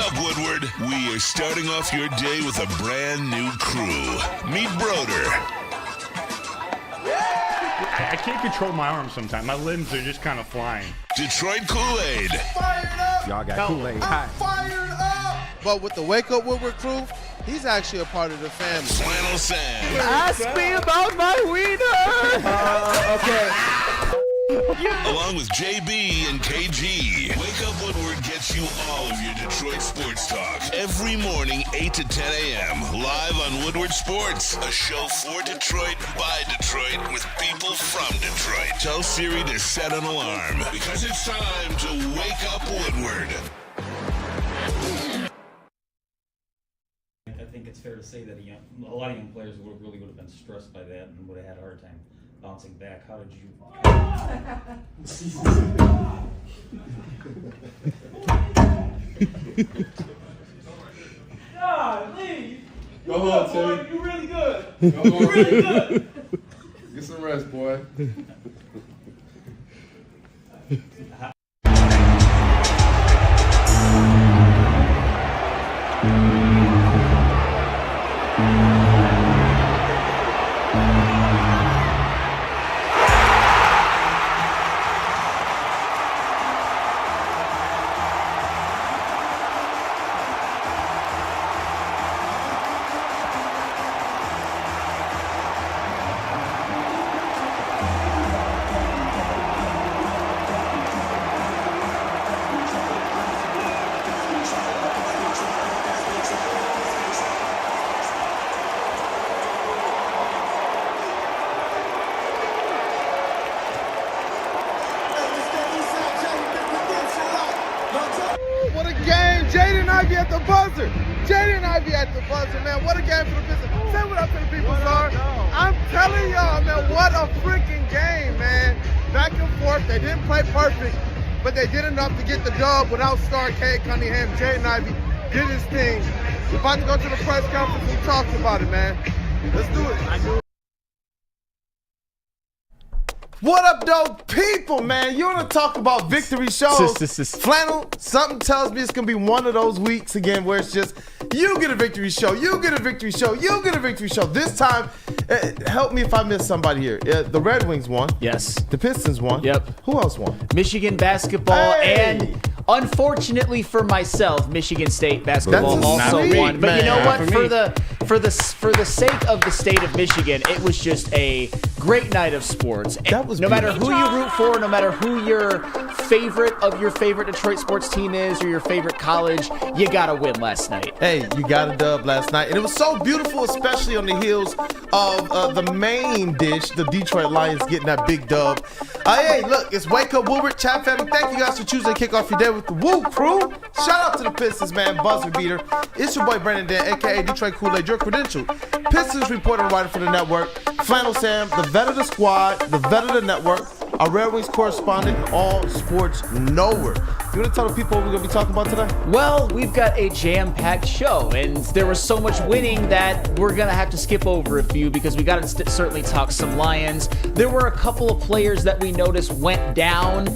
up, Woodward. We are starting off your day with a brand new crew. Meet Broder. I can't control my arms sometimes. My limbs are just kind of flying. Detroit Kool-Aid. Fired up! Y'all got Kool-Aid I'm fired up! But with the Wake Up Woodward crew, he's actually a part of the family. Flannel Sam. Ask me about my wiener! Okay. Along with JB and KG. Wake Up Woodward gets you all of your Detroit sports talk. Every morning, 8 to 10 a.m. Live on Woodward Sports. A show for Detroit, by Detroit, with people from Detroit. Tell Siri to set an alarm. Because it's time to Wake Up Woodward. I think it's fair to say that a lot of young players would have been stressed by that and would have had a hard time bouncing back. How did you? Golly! Go on, Timmy. You really good. Go on. You really good. Get some rest, boy. What a game. Jaden Ivey at the buzzer. Jaden Ivey at the buzzer, man. What a game for the Pistons. Say what up to the people, sir. I'm telling y'all, man, what a freaking game, man. Back and forth. They didn't play perfect, but they did enough to get the dub without star Cade Cunningham. Jaden Ivey did his thing. We're about to go to the press conference and talk about it, man. Let's do it. What up, though, people, man? You want to talk about victory shows? Flannel, something tells me it's going to be one of those weeks again where it's just, you get a victory show, you get a victory show, you get a victory show. This time, help me if I miss somebody here. The Red Wings won. Yes. The Pistons won. Yep. Who else won? Michigan basketball Hey! and unfortunately for myself, Michigan State basketball That's a also sweep, won. But you know man. what? For the sake of the state of Michigan, it was just a great night of sports. That was no matter beautiful. who you root for, no matter who your favorite Detroit sports team is or your favorite college, you got to win last night. Hey, you got a dub last night. And it was so beautiful, especially on the heels of the main dish, the Detroit Lions getting that big dub. Hey, look, it's Wake Up Woodward, chat family. Thank you guys for choosing to kick off your day with the WUW Crew. Shout out to the Pistons, man. Buzzer beater. It's your boy, Brandon Dan, a.k.a. Detroit Kool-Aid, your credential Pistons reporter and writer for the network. Flannel Sam, the vet of the squad, the vet of the network, our Red Wings correspondent, all sports knower. You want to tell the people what we're going to be talking about today? Well, we've got a jam-packed show, and there was so much winning that we're going to have to skip over a few because we got to certainly talk some Lions. There were a couple of players that we noticed went down,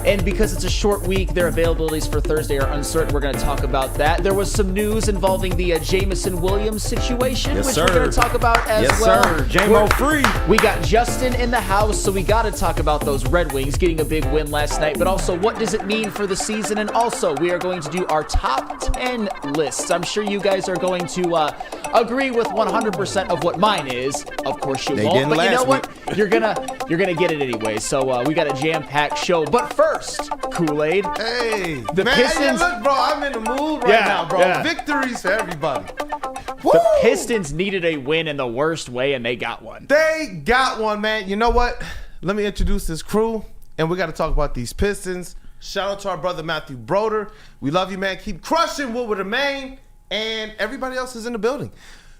and because it's a short week, their availabilities for Thursday are uncertain. We're going to talk about that. There was some news involving the Jameson Williams situation, which we're going to talk about as well. Yes, sir. J-Mo free. We got Justin in the house, so we got to talk about those Red Wings getting a big win last night, but also what does it mean for the season? And also, we are going to do our top 10 lists. I'm sure you guys are going to agree with 100% of what mine is. Of course you won't, but you know what? You're gonna get it anyway. So we got a jam-packed show. But first, Kool-Aid. Hey, The man, Pistons- Hey, look, bro, I'm in the mood right now, bro. yeah. Victories for everybody. The Pistons needed a win in the worst way, and they got one. They got one, man. You know what? Let me introduce this crew, and we got to talk about these Pistons. Shout out to our brother Matthew Broder. We love you, man. Keep crushing Woodward and Maine, and everybody else is in the building.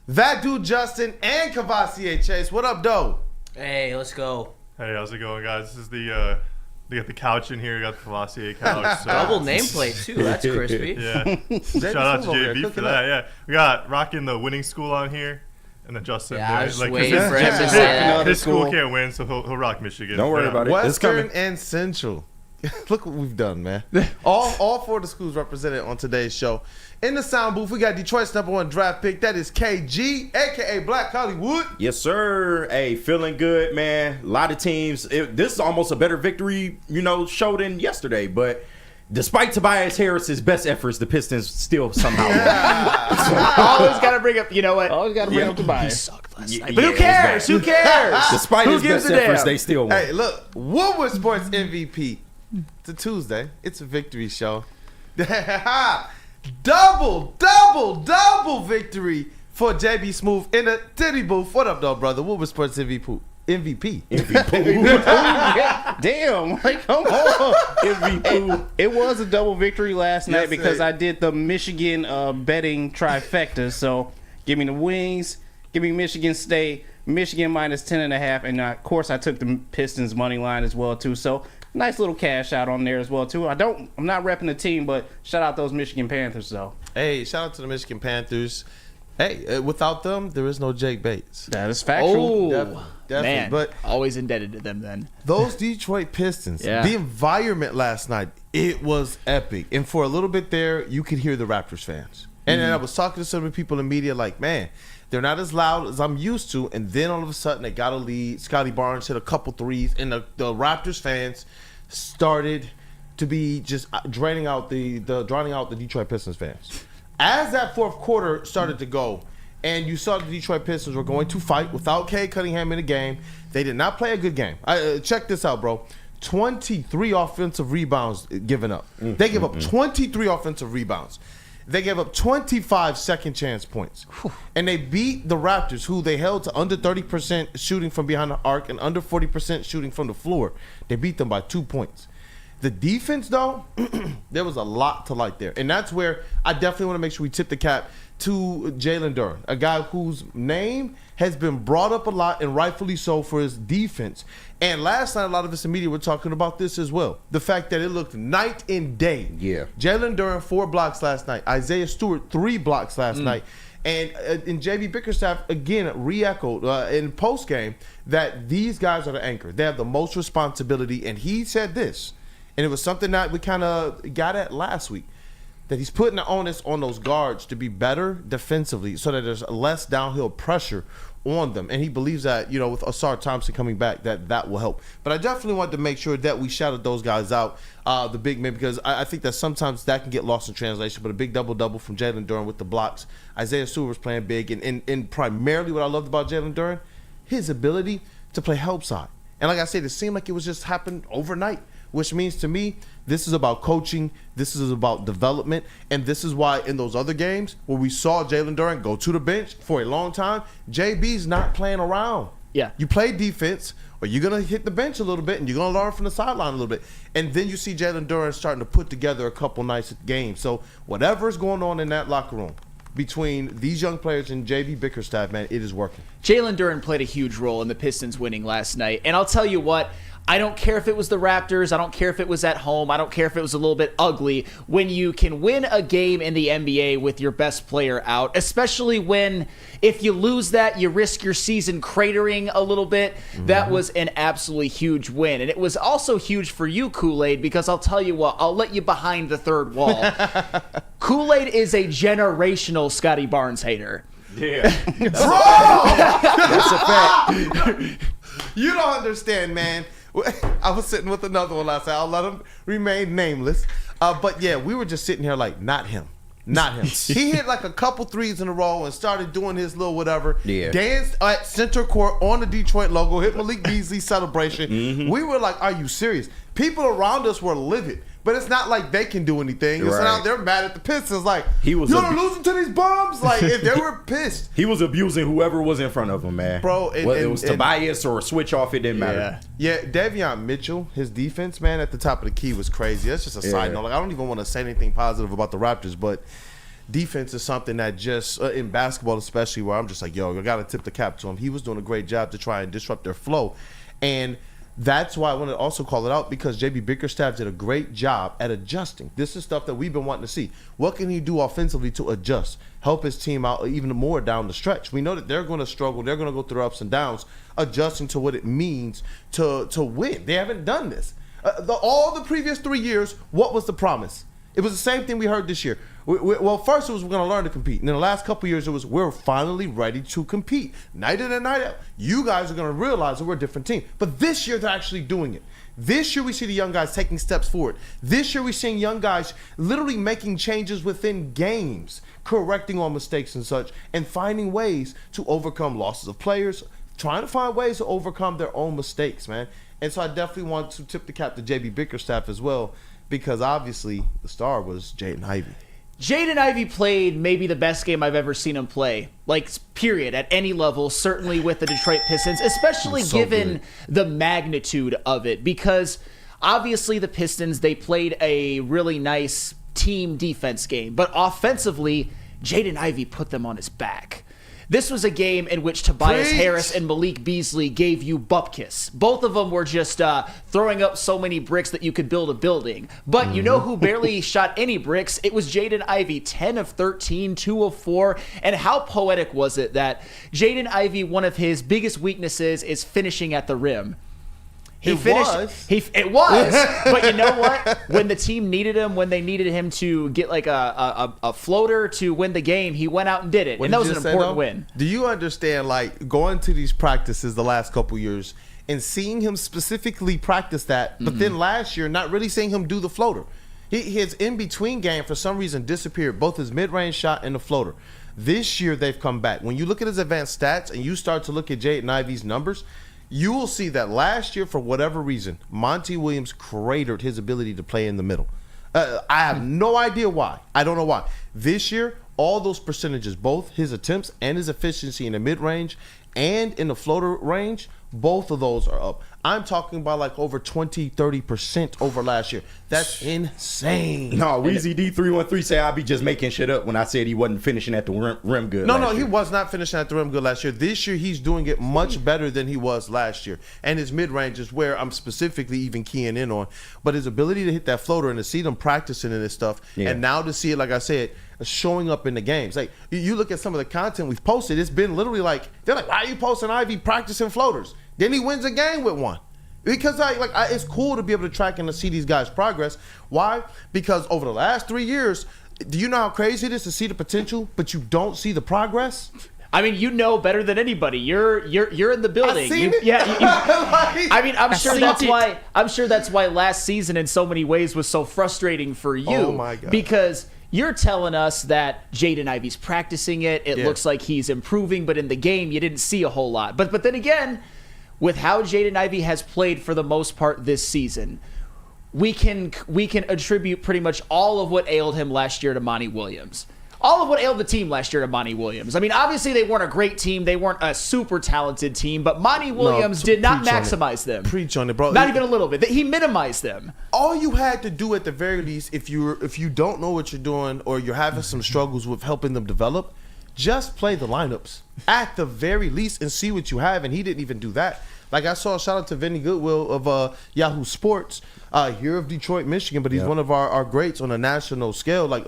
That dude Justin and Cavassier Chase. What up, though? Hey, let's go. Hey, how's it going, guys? This is the they got the couch in here. We got the Cavassier couch. So. Double nameplate too. That's crispy. Yeah. Shout out to JB for that. Yeah, we got rocking the winning school on here, and then Justin. Yeah, I was like, waiting for him to say that. His school can't win, so he'll rock Michigan. Don't worry about it. Western and Central. Look what we've done, man. All 4 of the schools represented on today's show. In the sound booth, we got Detroit's #1 draft pick. That is KG, a.k.a. Black Hollywood. Yes, sir. Hey, feeling good, man. A lot of teams. This is almost a better victory, show than yesterday. But despite Tobias Harris's best efforts, the Pistons still somehow. Always got to bring up, you know what? Always got to bring up He Tobias. sucked last night. But who cares? Who cares? Despite his best efforts, they still won. Hey, look, Woodward Sports MVP. It's a Tuesday. It's a victory show. double victory for JB Smooth in a titty booth. What up, though, brother? Woodward Sports MVP. Damn, like, come on. It was a double victory last night because I did the Michigan betting trifecta. So give me the Wings, give me Michigan State, Michigan minus 10.5, and of course I took the Pistons money line as well too. So nice little cash out on there as well too. I'm not repping the team, but shout out those Michigan Panthers though. Hey, shout out to the Michigan Panthers. Hey, without them, there is no Jake Bates. That is factual. Definitely. Man, but always indebted to them then. those Detroit Pistons, the environment last night, it was epic. And for a little bit there, you could hear the Raptors fans. And then I was talking to some people in media like, man, they're not as loud as I'm used to. And then all of a sudden, they got a lead. Scotty Barnes hit a couple threes. And the Raptors fans started to be just drowning out the Detroit Pistons fans. As that fourth quarter started to go, and you saw the Detroit Pistons were going to fight without Cade Cunningham in the game, they did not play a good game. Check this out, bro. 23 offensive rebounds given up. They give up 23 offensive rebounds. They gave up 25 second chance points. And they beat the Raptors, who they held to under 30% shooting from behind the arc and under 40% shooting from the floor. They beat them by 2 points. The defense, though, there was a lot to like there. And that's where I definitely want to make sure we tip the cap to Jalen Duren, a guy whose name has been brought up a lot, and rightfully so, for his defense. And last night, a lot of us in media were talking about this as well. The fact that it looked night and day. Yeah. Jalen Duren, 4 blocks last night. Isaiah Stewart, 3 blocks last night. And JB Bickerstaff, again, re-echoed in postgame that these guys are the anchor. They have the most responsibility. And he said this, and it was something that we kind of got at last week, that he's putting the onus on those guards to be better defensively so that there's less downhill pressure on them. And he believes that, with Asar Thompson coming back, that will help. But I definitely wanted to make sure that we shouted those guys out, the big men, because I think that sometimes that can get lost in translation. But a big double-double from Jalen Duren with the blocks. Isaiah Stewart was playing big. And primarily what I loved about Jalen Duren, his ability to play help side. And like I said, it seemed like it was just happened overnight, which means to me, this is about coaching, this is about development, and this is why in those other games where we saw Jalen Duren go to the bench for a long time, JB's not playing around. Yeah. You play defense, or you're going to hit the bench a little bit, and you're going to learn from the sideline a little bit. And then you see Jalen Duren starting to put together a couple nice games. So whatever's going on in that locker room between these young players and JB Bickerstaff, man, it is working. Jalen Duren played a huge role in the Pistons winning last night. And I'll tell you what, I don't care if it was the Raptors. I don't care if it was at home. I don't care if it was a little bit ugly. When you can win a game in the NBA with your best player out, especially when if you lose that, you risk your season cratering a little bit. That was an absolutely huge win. And it was also huge for you, Kool-Aid, because I'll tell you what, I'll let you behind the third wall. Kool-Aid is a generational Scotty Barnes hater. Yeah. That's a fact. You don't understand, man. I was sitting with another one last night. I'll let him remain nameless. But yeah, we were just sitting here like, not him. Not him. He hit like a couple threes in a row and started doing his little whatever. Yeah. Danced at center court on the Detroit logo, hit Malik Beasley's celebration. We were like, are you serious? People around us were livid. But it's not like they can do anything. It's not they're mad at the Pistons. Like, you're losing to these bums? Like, they were pissed. He was abusing whoever was in front of him, man. Bro, whether it was Tobias or a switch off, it didn't matter. Yeah, Davion Mitchell, his defense, man, at the top of the key was crazy. That's just a side note. Like, I don't even want to say anything positive about the Raptors, but defense is something that just, in basketball especially, where I'm just like, yo, I got to tip the cap to him. He was doing a great job to try and disrupt their flow. And that's why I want to also call it out, because JB Bickerstaff did a great job at adjusting. This is stuff that we've been wanting to see. What can he do offensively to adjust, help his team out even more down the stretch? We know that they're going to struggle. They're going to go through ups and downs, adjusting to what it means to win. They haven't done this. All the previous 3 years, what was the promise? It was the same thing we heard this year. Well, first it was we're going to learn to compete. And then the last couple years it was we're finally ready to compete. Night in and night out. You guys are going to realize that we're a different team. But this year they're actually doing it. This year we see the young guys taking steps forward. This year we're seeing young guys literally making changes within games, correcting all mistakes and such, and finding ways to overcome losses of players, trying to find ways to overcome their own mistakes, man. And so I definitely want to tip the cap to JB Bickerstaff as well, because obviously the star was Jaden Ivey. Jaden Ivey played maybe the best game I've ever seen him play, like, period, at any level, certainly with the Detroit Pistons, especially given the magnitude of it, because obviously the Pistons, they played a really nice team defense game, but offensively, Jaden Ivey put them on his back. This was a game in which Tobias Harris and Malik Beasley gave you bupkis. Both of them were just throwing up so many bricks that you could build a building. But you know who barely shot any bricks? It was Jaden Ivey, 10 of 13, 2 of 4. And how poetic was it that Jaden Ivey, one of his biggest weaknesses is finishing at the rim. It was, but you know what? When the team needed him, when they needed him to get like a floater to win the game, he went out and did it, and that was an important win. Do you understand, like, going to these practices the last couple years and seeing him specifically practice that, but then last year not really seeing him do the floater? His in-between game for some reason disappeared, both his mid-range shot and the floater. This year they've come back. When you look at his advanced stats and you start to look at Jaden Ivey's numbers, you will see that last year, for whatever reason, Monty Williams cratered his ability to play in the middle. I have no idea why. I don't know why. This year, all those percentages, both his attempts and his efficiency in the mid-range and in the floater range, both of those are up. I'm talking about like over 20-30% over last year. That's insane. No, Weezy D313 say I be just making shit up when I said he wasn't finishing at the rim good. No, he was not finishing at the rim good last year. This year he's doing it much better than he was last year. And his mid-range is where I'm specifically even keying in on. But his ability to hit that floater and to see them practicing in this stuff, and now to see it, like I said, showing up in the games. Like, you look at some of the content we've posted, it's been literally like, they're like, why are you posting Ivy practicing floaters? Then he wins a game with one. Because it's cool to be able to track and to see these guys' progress. Why? Because over the last 3 years, do you know how crazy it is to see the potential, but you don't see the progress? I mean, you know better than anybody. You're in the building. I mean, I'm sure that's why last season in so many ways was so frustrating for you. Oh my God. Because you're telling us that Jaden Ivey's practicing it. It looks like he's improving, but in the game you didn't see a whole lot. But then again, with how Jaden Ivey has played for the most part this season, we can attribute pretty much all of what ailed him last year to Monty Williams. All of what ailed the team last year to Monty Williams. I mean, obviously they weren't a great team. They weren't a super talented team, but Monty Williams did not maximize them. Preach on it, bro. Not even a little bit. He minimized them. All you had to do at the very least, if you don't know what you're doing or you're having some struggles with helping them develop, just play the lineups at the very least and see what you have. And he didn't even do that. Like, I saw a shout out to Vinny Goodwill of Yahoo Sports, here of Detroit, Michigan, but he's one of our greats on a national scale. Like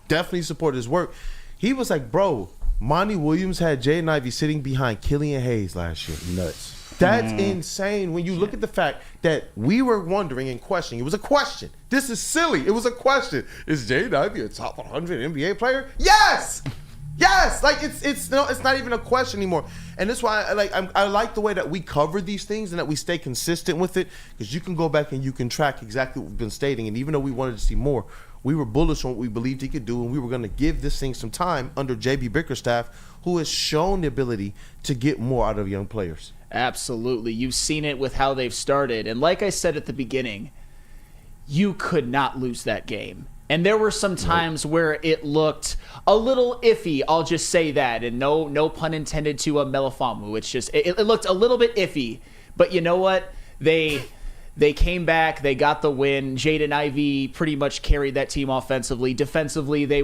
definitely support his work. He was like, bro, Monty Williams had Jaden Ivey sitting behind Killian Hayes last year. Nuts. That's insane. When you look at the fact that we were wondering and questioning, it was a question. This is silly. It was a question. Is Jaden Ivey a top 100 NBA player? Yes. Yes, like it's not even a question anymore, and that's why I like the way that we cover these things and that we stay consistent with it, because you can go back and you can track exactly what we've been stating. And even though we wanted to see more, we were bullish on what we believed he could do, and we were going to give this thing some time under JB Bickerstaff, who has shown the ability to get more out of young players. Absolutely, you've seen it with how they've started, and like I said at the beginning, you could not lose that game. And there were some times where it looked a little iffy, I'll just say that, and no pun intended to Melifonwu. It's just it looked a little bit iffy, but you know what? They came back, they got the win. Jaden Ivey pretty much carried that team offensively. Defensively, they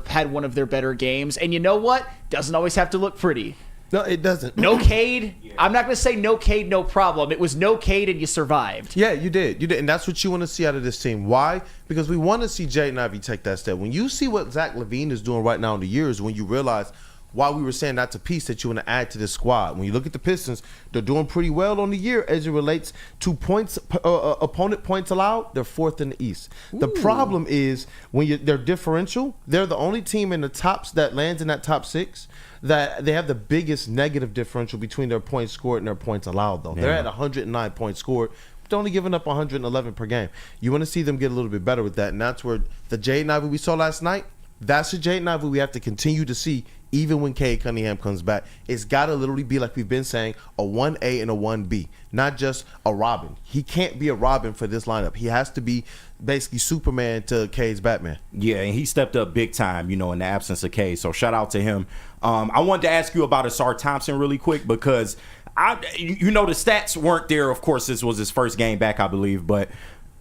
had one of their better games, and you know what? Doesn't always have to look pretty. No, it doesn't. No Cade. I'm not going to say no Cade, no problem. It was no Cade, and you survived. Yeah, you did. And that's what you want to see out of this team. Why? Because we want to see Jaden Ivey take that step. When you see what Zach LaVine is doing right now in the years, when you realize why we were saying that's a piece that you want to add to this squad. When you look at the Pistons, they're doing pretty well on the year as it relates to points, opponent points allowed. They're 4th in the East. The problem is when they're differential, they're the only team in the tops that lands in that top 6 that they have the biggest negative differential between their points scored and their points allowed, though. They're at 109 points scored, but only giving up 111 per game. You want to see them get a little bit better with that, and that's where the Jaden Ivey we saw last night, that's the Jaden Ivey we have to continue to see even when Cade Cunningham comes back. It's got to literally be, like we've been saying, a 1A and a 1B, not just a Robin. He can't be a Robin for this lineup. He has to be basically Superman to Cade's Batman. Yeah, and he stepped up big time, in the absence of Cade. So shout out to him. I wanted to ask you about Asar Thompson really quick because, the stats weren't there. Of course, this was his first game back, I believe, but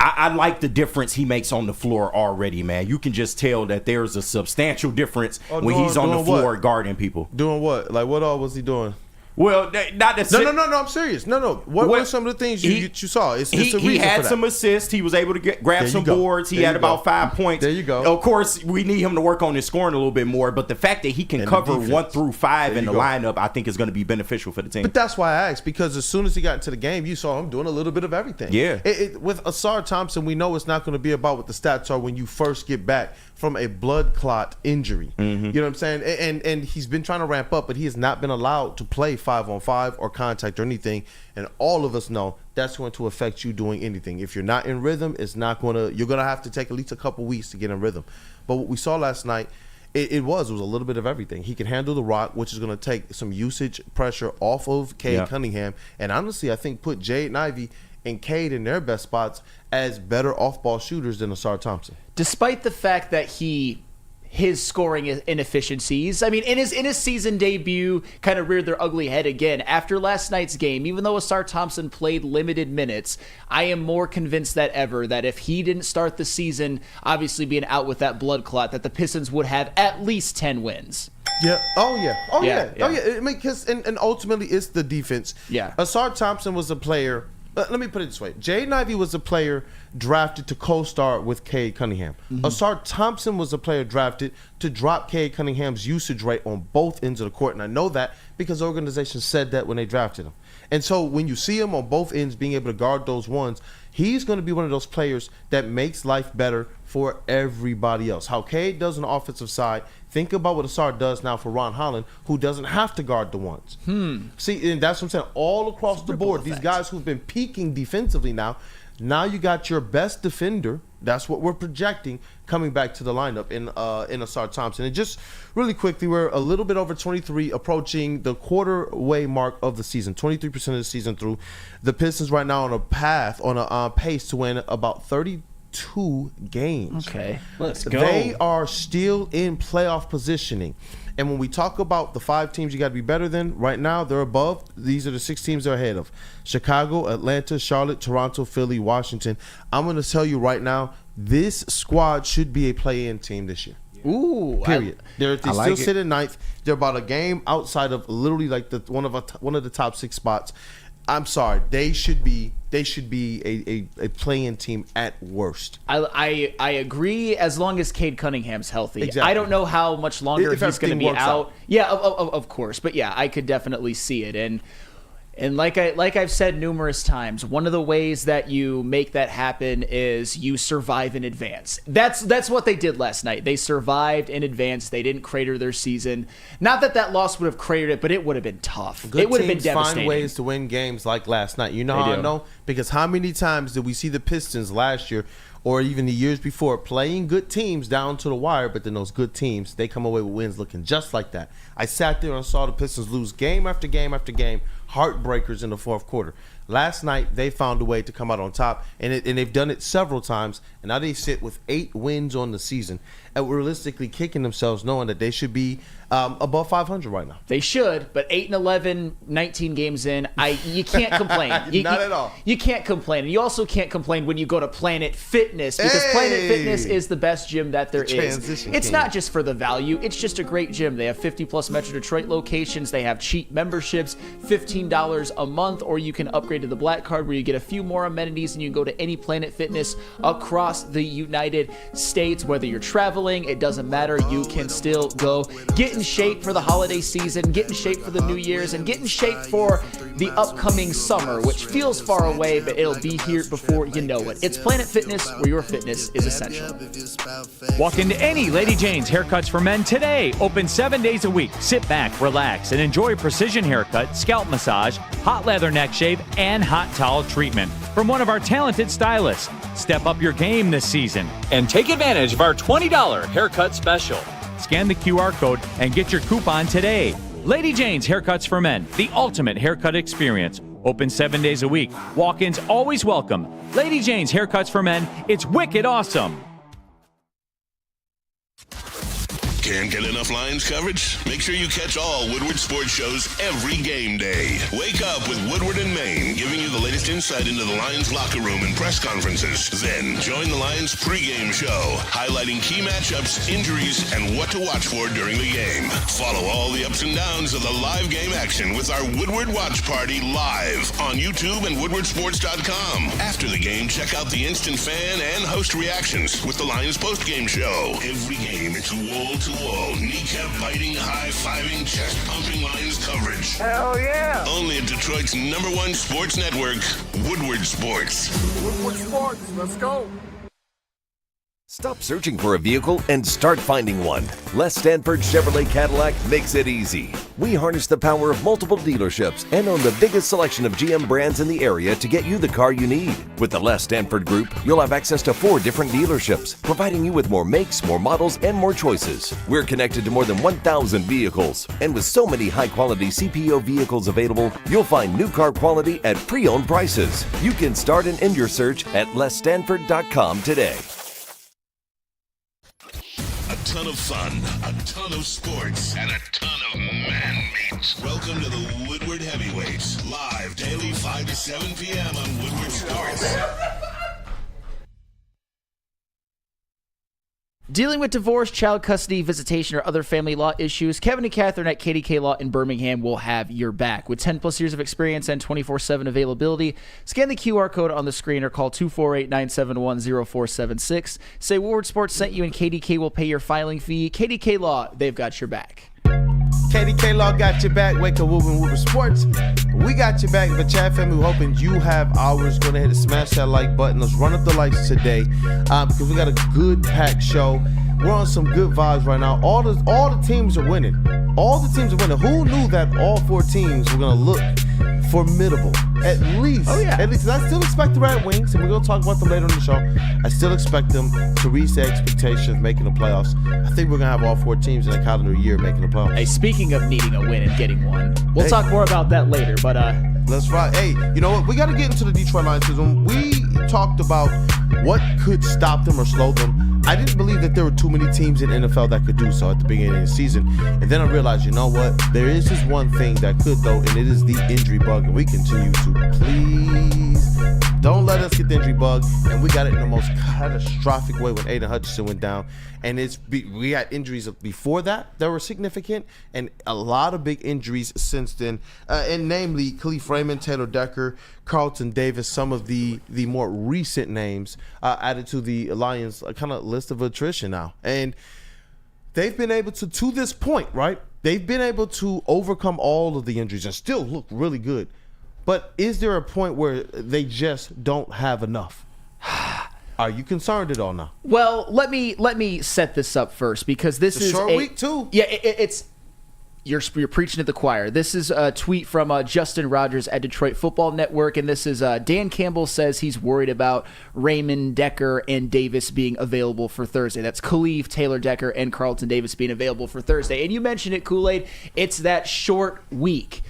I like the difference he makes on the floor already, man. You can just tell that there's a substantial difference when he's on the floor guarding people. Doing what? Like, what all was he doing? Well, not necessarily. No, I'm serious. No. What were some of the things you saw? It's a reason he had for that. some assists. He was able to grab some boards. He had about 5 points. There you go. Of course, we need him to work on his scoring a little bit more, but the fact that he can cover 1 through 5 in the lineup, I think is going to be beneficial for the team. But that's why I asked, because as soon as he got into the game, you saw him doing a little bit of everything. Yeah. With Asar Thompson, we know it's not going to be about what the stats are when you first get back from a blood clot injury. Mm-hmm. You know what I'm saying? And he's been trying to ramp up, but he has not been allowed to play 5-on-5 or contact or anything. And all of us know that's going to affect you doing anything. If you're not in rhythm, you're going to have to take at least a couple weeks to get in rhythm. But what we saw last night, it was a little bit of everything. He can handle the rock, which is going to take some usage pressure off of Cade Cunningham. And honestly, I think put Jaden Ivey and Cade in their best spots as better off-ball shooters than Asar Thompson. Despite the fact that his scoring inefficiencies, I mean, in his season debut, kind of reared their ugly head again. After last night's game, even though Asar Thompson played limited minutes, I am more convinced than ever that if he didn't start the season, obviously being out with that blood clot, that the Pistons would have at least 10 wins. Yeah. Oh yeah. Yeah. I mean, and ultimately it's the defense. Yeah. Asar Thompson was a player. Let me put it this way. Jaden Ivey was a player drafted to co-star with Cade Cunningham. Mm-hmm. Asar Thompson was a player drafted to drop Cade Cunningham's usage rate on both ends of the court. And I know that because the organization said that when they drafted him. And so when you see him on both ends being able to guard those ones, he's going to be one of those players that makes life better for everybody else. How Cade does on the offensive side, think about what Asar does now for Ron Holland, who doesn't have to guard the ones. See, and that's what I'm saying. All across the board, these guys who've been peaking defensively now you got your best defender. That's what we're projecting coming back to the lineup in Asar Thompson. And just really quickly, we're a little bit over 23, approaching the quarter-way mark of the season. 23% of the season through. The Pistons right now on a pace to win about 32 games. Okay, let's go. They are still in playoff positioning. And when we talk about the 5 teams you got to be better than, right now they're above. These are the 6 teams they're ahead of: Chicago, Atlanta, Charlotte, Toronto, Philly, Washington. I'm going to tell you right now, this squad should be a play-in team this year. Ooh, Period. They like still it. sit in 9th. They're about a game outside of literally like one of the top 6 spots. I'm sorry, they should be a play-in team at worst. I agree, as long as Cade Cunningham's healthy. Exactly. I don't know how much longer If he's going to everything be works out. Yeah, of course. But yeah, I could definitely see it. And like I've said numerous times, one of the ways that you make that happen is you survive in advance. That's what they did last night. They survived in advance. They didn't crater their season. Not that loss would have cratered it, but it would have been tough. It would have been devastating. Find ways to win games like last night. You know how I know? Because how many times did we see the Pistons last year or even the years before playing good teams down to the wire, but then those good teams, they come away with wins looking just like that. I sat there and saw the Pistons lose game after game after game, heartbreakers in the fourth quarter. Last night, they found a way to come out on top, and they've done it several times, and now they sit with 8 wins on the season, and realistically kicking themselves knowing that they should be above 500 right now. They should, but 8-11, 19 games in, you can't complain. Not at all. You can't complain. And you also can't complain when you go to Planet Fitness, because Planet Fitness is the best gym that there is. It's not just for the value. It's just a great gym. They have 50-plus Metro Detroit locations. They have cheap memberships, $15 a month, or you can upgrade to the Black Card where you get a few more amenities and you can go to any Planet Fitness across the United States. Whether you're traveling, it doesn't matter. You can still go get in in shape for the holiday season, get in shape for the New Year's, and get in shape for the upcoming summer, which feels far away, but it'll be here before you know it. It's Planet Fitness, where your fitness is essential. Walk into any Lady Jane's Haircuts for Men today. Open 7 days a week. Sit back, relax, and enjoy precision haircut, scalp massage, hot leather neck shave, and hot towel treatment from one of our talented stylists. Step up your game this season and take advantage of our $20 haircut special. Scan the QR code and get your coupon today. Lady Jane's Haircuts for Men, the ultimate haircut experience. Open 7 days a week. Walk-ins always welcome. Lady Jane's Haircuts for Men, it's wicked awesome. Can't get enough Lions coverage? Make sure you catch all Woodward sports shows every game day. Wake up with Woodward and Maine, giving you the latest insight into the Lions locker room and press conferences. Then join the Lions pregame show, highlighting key matchups, injuries, and what to watch for during the game. Follow all the ups and downs of the live game action with our Woodward Watch Party live on YouTube and WoodwardSports.com. After the game, check out the instant fan and host reactions with the Lions postgame show. Every game, it's wall-to-wall, kneecap-biting, high-fiving, chest-pumping Lions coverage. Hell yeah! Only at Detroit's #1 sports network, Woodward Sports. Woodward Sports, let's go! Stop searching for a vehicle and start finding one. Les Stanford Chevrolet Cadillac makes it easy. We harness the power of multiple dealerships and own the biggest selection of GM brands in the area to get you the car you need. With the Les Stanford Group, you'll have access to 4 different dealerships, providing you with more makes, more models, and more choices. We're connected to more than 1,000 vehicles. And with so many high-quality CPO vehicles available, you'll find new car quality at pre-owned prices. You can start and end your search at lesstanford.com today. A ton of fun, a ton of sports, and a ton of man meat. Welcome to the Woodward Heavyweights, live daily 5 to 7 p.m. on Woodward Sports. Dealing with divorce, child custody, visitation, or other family law issues, Kevin and Catherine at KDK Law in Birmingham will have your back. With 10 plus years of experience and 24/7 availability, scan the QR code on the screen or call 248-971-0476. Say Woodward Sports sent you and KDK will pay your filing fee. KDK Law, they've got your back. KDK Law got your back. Wake up, Woodward Sports. We got your back. But Chad family, we're hoping you have ours. Go ahead and smash that like button. Let's run up the likes today because we got a good packed show. We're on some good vibes right now. All the teams are winning. All the teams are winning. Who knew that all 4 teams were going to look formidable? At least. Oh, yeah. At least. I still expect the Red Wings, and we're going to talk about them later in the show. I still expect them to reach their expectations making the playoffs. I think we're going to have all 4 teams in a calendar year making the playoffs. Hey, speaking of needing a win and getting one, we'll talk more about that later, but that's right. Hey, you know what? We got to get into the Detroit Lions because when we talked about what could stop them or slow them, I didn't believe that there were too many teams in the NFL that could do so at the beginning of the season. And then I realized, you know what? There is just one thing that could, though, and it is the injury bug. And we continue to please don't let us get the injury bug. And we got it in the most catastrophic way when Aiden Hutchinson went down. And we had injuries before that were significant, and a lot of big injuries since then. And namely, Kalif Raymond, Taylor Decker, Carlton Davis, some of the more recent names added to the Lions kind of list of attrition now. And they've been able to this point, right? They've been able to overcome all of the injuries and still look really good. But is there a point where they just don't have enough? Are you concerned at all now? Well, let me set this up first because this is a short week too. Yeah, it's you're preaching to the choir. This is a tweet from Justin Rogers at Detroit Football Network, and this is Dan Campbell says he's worried about Raymond, Decker, and Davis being available for Thursday. That's Kalif, Taylor Decker, and Carlton Davis being available for Thursday. And you mentioned it, Kool-Aid. It's that short week.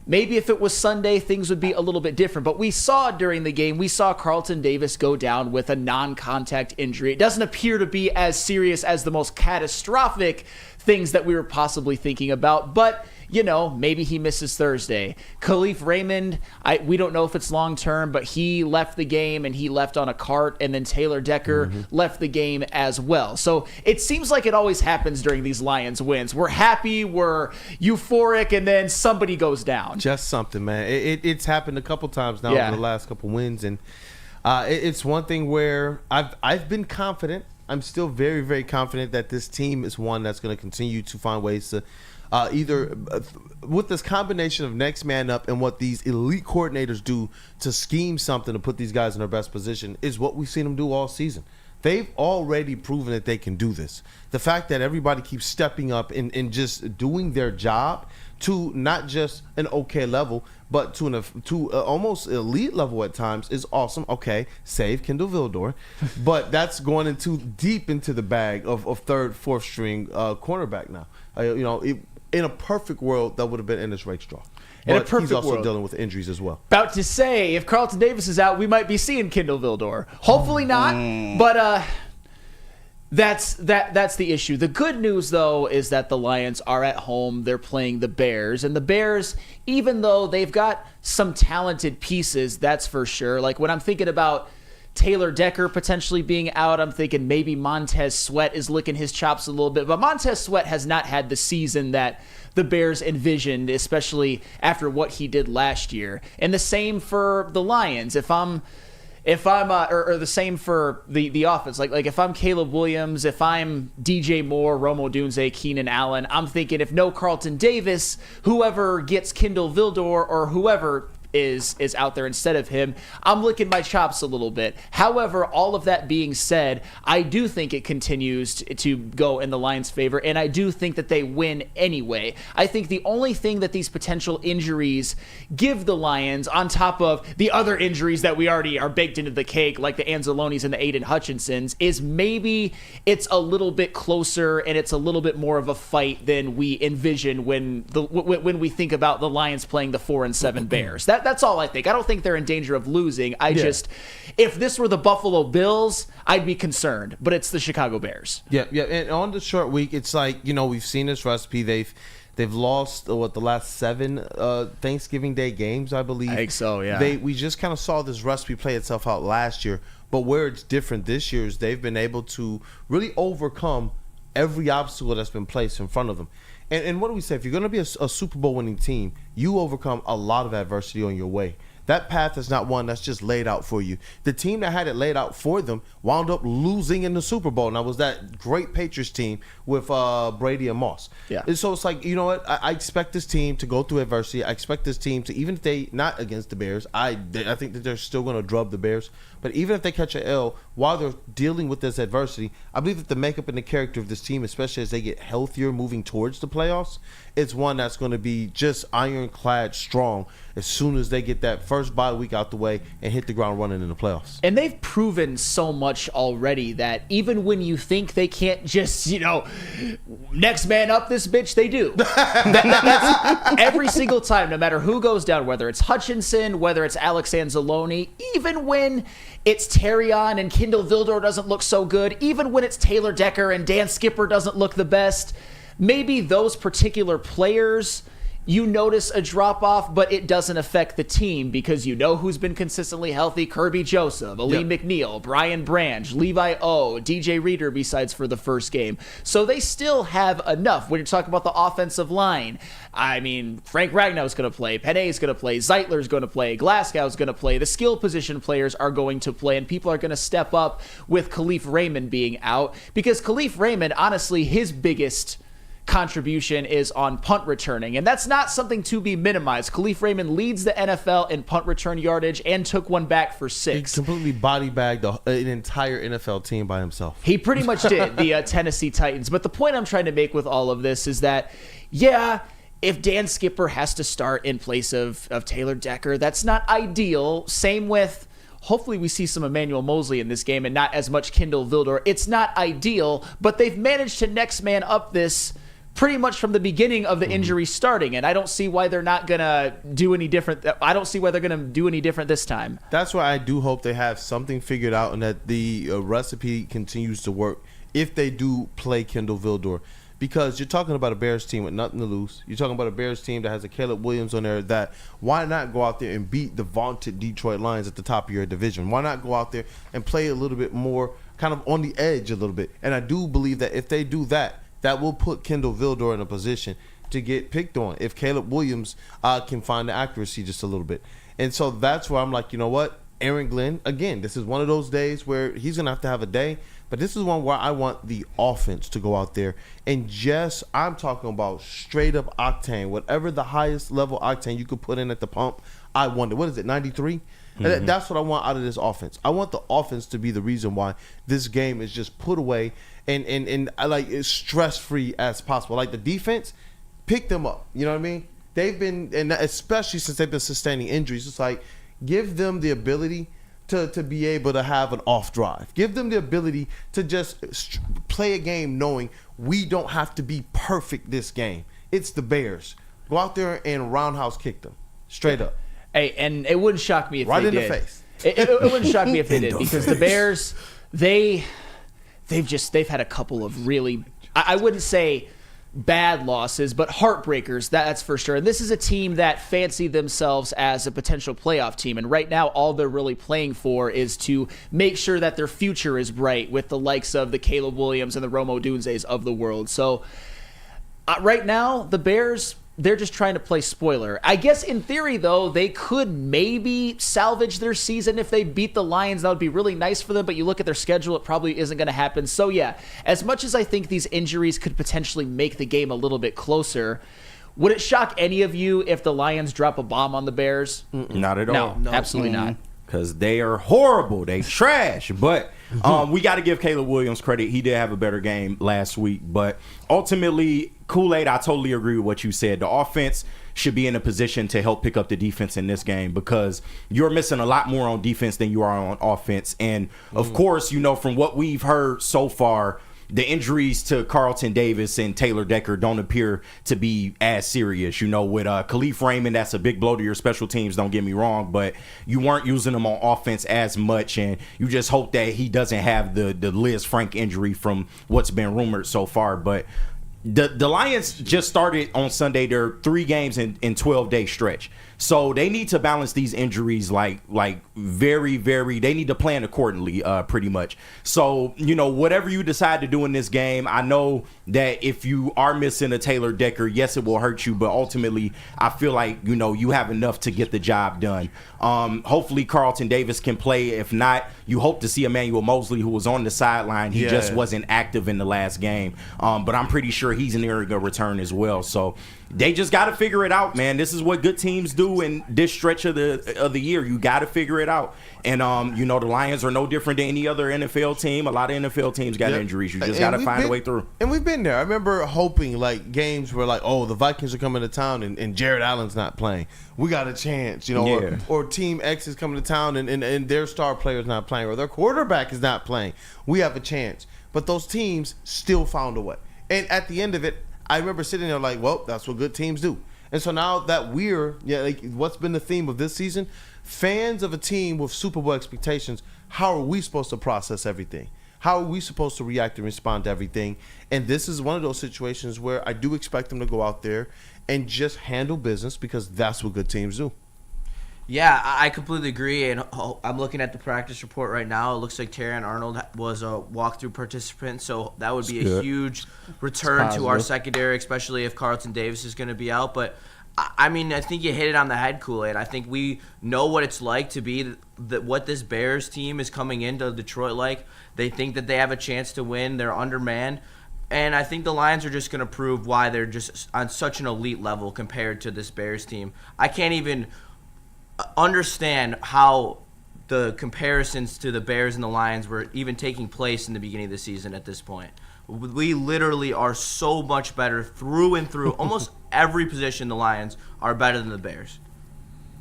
Maybe if it was Sunday, things would be a little bit different. But we saw during the game, we saw Carlton Davis go down with a non-contact injury. It doesn't appear to be as serious as the most catastrophic things that we were possibly thinking about. But, you know, maybe he misses Thursday. Kalif Raymond, we don't know if it's long-term, but he left the game and he left on a cart. And then Taylor Decker left the game as well. So it seems like it always happens during these Lions wins. We're happy, we're euphoric, and then somebody goes down. Just something, man. It's happened a couple times now over the last couple wins. And it's one thing where I've been confident I'm still very, very confident that this team is one that's going to continue to find ways to either with this combination of next man up and what these elite coordinators do to scheme something to put these guys in their best position is what we've seen them do all season. They've already proven that they can do this. The fact that everybody keeps stepping up and just doing their job to not just an okay level, but to almost elite level at times is awesome. Okay, save Kendall Vildor, but that's going into deep into the bag of third, fourth string cornerback now. In a perfect world, that would have been Ennis Rakestraw. In a But perfect he's also world. dealing with injuries as well. About to say, if Carlton Davis is out, we might be seeing Kendall Vildor. Hopefully not, but that's the issue. The good news, though, is that the Lions are at home. They're playing the Bears, and the Bears, even though they've got some talented pieces, that's for sure. Like when I'm thinking about Taylor Decker potentially being out, I'm thinking maybe Montez Sweat is licking his chops a little bit, but Montez Sweat has not had the season that the Bears envisioned, especially after what he did last year. And the same for the Lions. If I'm the same for the offense. Like if I'm Caleb Williams, if I'm DJ Moore, Romo Dunze, Keenan Allen, I'm thinking if no Carlton Davis, whoever gets Kendall Vildor or whoever is out there instead of him, I'm licking my chops a little bit. However, all of that being said, I do think it continues to go in the Lions' favor, and I do think that they win anyway. I think the only thing that these potential injuries give the Lions, on top of the other injuries that we already are baked into the cake, like the Anzalonis and the Aiden Hutchinsons, is maybe it's a little bit closer and it's a little bit more of a fight than we envision when we think about the Lions playing the 4-7 Bears. That's all I think. I don't think they're in danger of losing. If this were the Buffalo Bills, I'd be concerned. But it's the Chicago Bears. Yeah. And on the short week, it's like, we've seen this recipe. They've lost the last 7 Thanksgiving Day games, I believe. I think so, yeah. We just kind of saw this recipe play itself out last year. But where it's different this year is they've been able to really overcome every obstacle that's been placed in front of them. And what do we say? If you're going to be a Super Bowl winning team, you overcome a lot of adversity on your way. That path is not one that's just laid out for you. The team that had it laid out for them wound up losing in the Super Bowl. Now, was that great Patriots team with Brady and Moss. Yeah. And so it's like, you know what? I expect this team to go through adversity. I expect this team to, even if they not against the Bears, I think that they're still going to drub the Bears. But even if they catch an L while they're dealing with this adversity, I believe that the makeup and the character of this team, especially as they get healthier moving towards the playoffs, it's one that's going to be just ironclad strong as soon as they get that first bye week out the way and hit the ground running in the playoffs. And they've proven so much already that even when you think they can't just, next man up this bitch, they do. That's every single time, no matter who goes down, whether it's Hutchinson, whether it's Alex Anzalone, even when it's Terrion and Kendall Vildor doesn't look so good, even when it's Taylor Decker and Dan Skipper doesn't look the best, maybe those particular players, you notice a drop-off, but it doesn't affect the team because you know who's been consistently healthy: Kirby Joseph, Aleem McNeil, Brian Branch, Levi O, DJ Reader besides for the first game. So they still have enough. When you're talking about the offensive line, I mean, Frank Ragnow's going to play, Pene's going to play, Zeitler's going to play, Glasgow's going to play, the skill position players are going to play, and people are going to step up with Kalif Raymond being out because Kalif Raymond, honestly, his biggest contribution is on punt returning, and that's not something to be minimized. Kalif Raymond leads the NFL in punt return yardage and took one back for 6. He completely body bagged an entire NFL team by himself. He pretty much did, the Tennessee Titans. But the point I'm trying to make with all of this is that, if Dan Skipper has to start in place of Taylor Decker, that's not ideal. Same with, hopefully we see some Emmanuel Mosley in this game and not as much Kendall Vildor. It's not ideal, but they've managed to next man up this pretty much from the beginning of the injury starting, and I don't see why they're not going to do any different. I don't see why they're going to do any different this time. That's why I do hope they have something figured out and that the recipe continues to work if they do play Kendall Vildor. Because you're talking about a Bears team with nothing to lose. You're talking about a Bears team that has a Caleb Williams on there that why not go out there and beat the vaunted Detroit Lions at the top of your division? Why not go out there and play a little bit more kind of on the edge a little bit? And I do believe that if they do that, that will put Kendall Vildor in a position to get picked on if Caleb Williams can find the accuracy just a little bit. And so that's where I'm like, you know what? Aaron Glenn, again, this is one of those days where he's going to have a day. But this is one where I want the offense to go out there and I'm talking about straight up octane. Whatever the highest level octane you could put in at the pump, I want it. What is it, 93? Mm-hmm. That's what I want out of this offense. I want the offense to be the reason why this game is just put away and I like as stress-free as possible. Like the defense, pick them up. You know what I mean? They've been, and especially since they've been sustaining injuries, it's like give them the ability to be able to have an off drive. Give them the ability to just play a game knowing we don't have to be perfect this game. It's the Bears. Go out there and roundhouse kick them. Straight up. Hey, and it wouldn't shock me if right they in did. The face. It wouldn't shock me if they did, because the Bears, they've had a couple of really, I wouldn't say bad losses, but heartbreakers, that's for sure. And this is a team that fancied themselves as a potential playoff team, and right now all they're really playing for is to make sure that their future is bright with the likes of the Caleb Williams and the Rome Odunzes of the world. So right now, the Bears, they're just trying to play spoiler. I guess in theory, though, they could maybe salvage their season if they beat the Lions. That would be really nice for them, but you look at their schedule, it probably isn't going to happen. So yeah, as much as I think these injuries could potentially make the game a little bit closer, would it shock any of you if the Lions drop a bomb on the Bears? Not at all. No, absolutely not. Because they are horrible. They trash. But we got to give Caleb Williams credit. He did have a better game last week. But ultimately, Kool-Aid, I totally agree with what you said. The offense should be in a position to help pick up the defense in this game, because you're missing a lot more on defense than you are on offense. And, of course, you know, from what we've heard so far, the injuries to Carlton Davis and Taylor Decker don't appear to be as serious. You know, with Kalif Raymond, that's a big blow to your special teams, don't get me wrong, but you weren't using him on offense as much, and you just hope that he doesn't have the Liz Frank injury from what's been rumored so far. But the Lions just started on Sunday their 3 games in 12-day stretch. So they need to balance these injuries like very, very, they need to plan accordingly, pretty much. So, you know, whatever you decide to do in this game, I know that if you are missing a Taylor Decker, yes, it will hurt you, but ultimately I feel like, you know, you have enough to get the job done. Hopefully Carlton Davis can play. If not, you hope to see Emmanuel Mosley, who was on the sideline. He just wasn't active in the last game. But I'm pretty sure he's nearing a return as well. So they just got to figure it out, man. This is what good teams do in this stretch of the year. You got to figure it out. And, you know, the Lions are no different than any other NFL team. A lot of NFL teams got injuries. You just got to find a way through. And we've been there. I remember hoping, like, games where, like, oh, the Vikings are coming to town and Jared Allen's not playing. We got a chance, you know, or Team X is coming to town and their star player is not playing, or their quarterback is not playing. We have a chance. But those teams still found a way. And at the end of it, I remember sitting there like, well, that's what good teams do. And so now that like what's been the theme of this season, fans of a team with Super Bowl expectations, how are we supposed to process everything? How are we supposed to react and respond to everything? And this is one of those situations where I do expect them to go out there and just handle business, because that's what good teams do. Yeah, I completely agree, and I'm looking at the practice report right now. It looks like Terrion Arnold was a walkthrough participant, so that would be a huge return to our secondary, especially if Carlton Davis is going to be out. But, I mean, I think you hit it on the head, Kool-Aid. I think we know what it's like to be what this Bears team is coming into Detroit like. They think that they have a chance to win. They're undermanned. And I think the Lions are just going to prove why they're just on such an elite level compared to this Bears team. I can't even understand how the comparisons to the Bears and the Lions were even taking place in the beginning of the season at this point. We literally are so much better through and through. Almost every position the Lions are better than the Bears.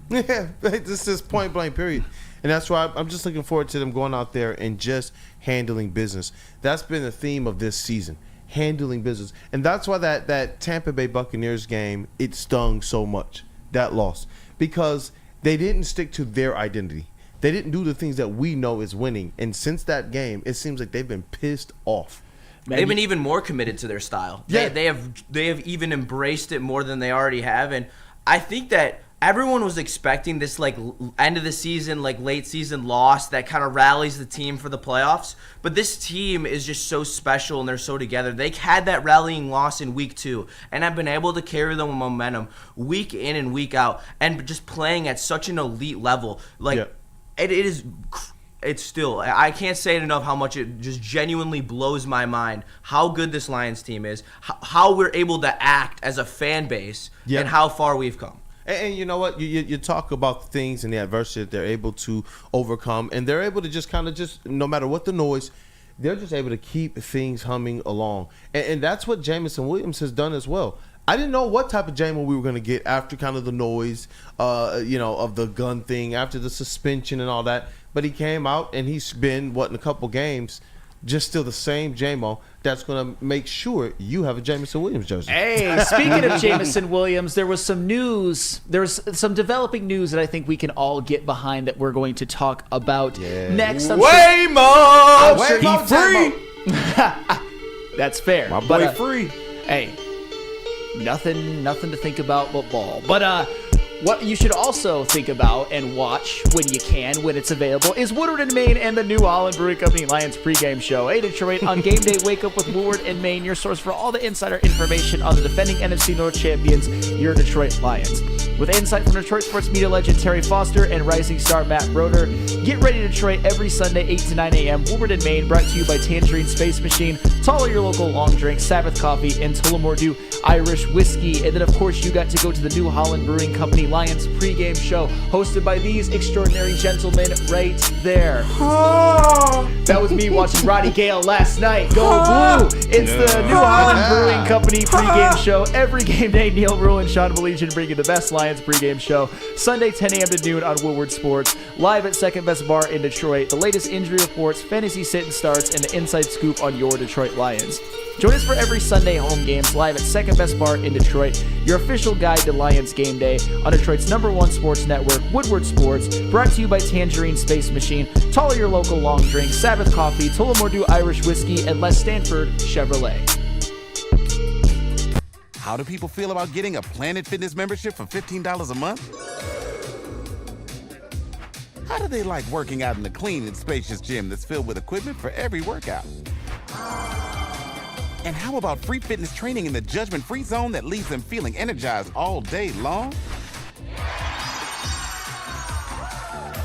Yeah, this is point blank, period. And that's why I'm just looking forward to them going out there and just handling business. That's been the theme of this season, handling business. And that's why that Tampa Bay Buccaneers game, it stung so much, that loss. Because they didn't stick to their identity. They didn't do the things that we know is winning. And since that game, it seems like they've been pissed off. They've been even more committed to their style. Yeah. They have even embraced it more than they already have. And I think that everyone was expecting this like end of the season, like late season loss that kind of rallies the team for the playoffs. But this team is just so special and they're so together. They had that rallying loss in week 2 and have been able to carry the momentum week in and week out and just playing at such an elite level. Like it is. It's still, I can't say it enough how much it just genuinely blows my mind how good this Lions team is, how we're able to act as a fan base, and how far we've come. And you know what? You talk about the things and the adversity that they're able to overcome, and they're able to just kind of no matter what the noise, they're just able to keep things humming along. And that's what Jameson Williams has done as well. I didn't know what type of Jamo we were going to get after kind of the noise, of the gun thing, after the suspension and all that. But he came out and he's been, in a couple games, just still the same Jamo that's going to make sure you have a Jameson Williams jersey. Hey, speaking of Jameson Williams, there was some news. There's some developing news that I think we can all get behind that we're going to talk about next. Waymo! He free. That's fair. My boy free. Hey, nothing to think about but ball. But what you should also think about and watch when you can, when it's available, is Woodward and Main and the New Holland Brewing Company Lions pregame show. Hey, Detroit, on game day, wake up with Woodward and Main, your source for all the insider information on the defending NFC North champions, your Detroit Lions. With insight from Detroit sports media legend Terry Foster and rising star Matt Broder, get ready to Detroit every Sunday, 8 to 9 a.m. Woodward and Main, brought to you by Tangerine Space Machine, Tall, your local long drink, Sabbath Coffee, and Tullamore Dew Irish Whiskey. And then, of course, you got to go to the New Holland Brewing Company Lions pregame show, hosted by these extraordinary gentlemen right there. That was me watching Roddy Gale last night. Go Blue! It's the New Holland Brewing Company pregame show. Every game day, Neil Rule and Sean Beligian bring you the best Lions pregame show. Sunday, 10 a.m. to noon on Woodward Sports. Live at Second Best Bar in Detroit. The latest injury reports, fantasy sit and starts, and the inside scoop on your Detroit Lions. Join us for every Sunday home games live at Second Best Bar in Detroit, your official guide to Lions game day on Detroit's #1 sports network, Woodward Sports, brought to you by Tangerine Space Machine, Tall, your local long drink, Sabbath Coffee, Tullamore Dew Irish Whiskey, and Les Stanford Chevrolet. How do people feel about getting a Planet Fitness membership for $15 a month? How do they like working out in a clean and spacious gym that's filled with equipment for every workout? And how about free fitness training in the judgment-free zone that leaves them feeling energized all day long?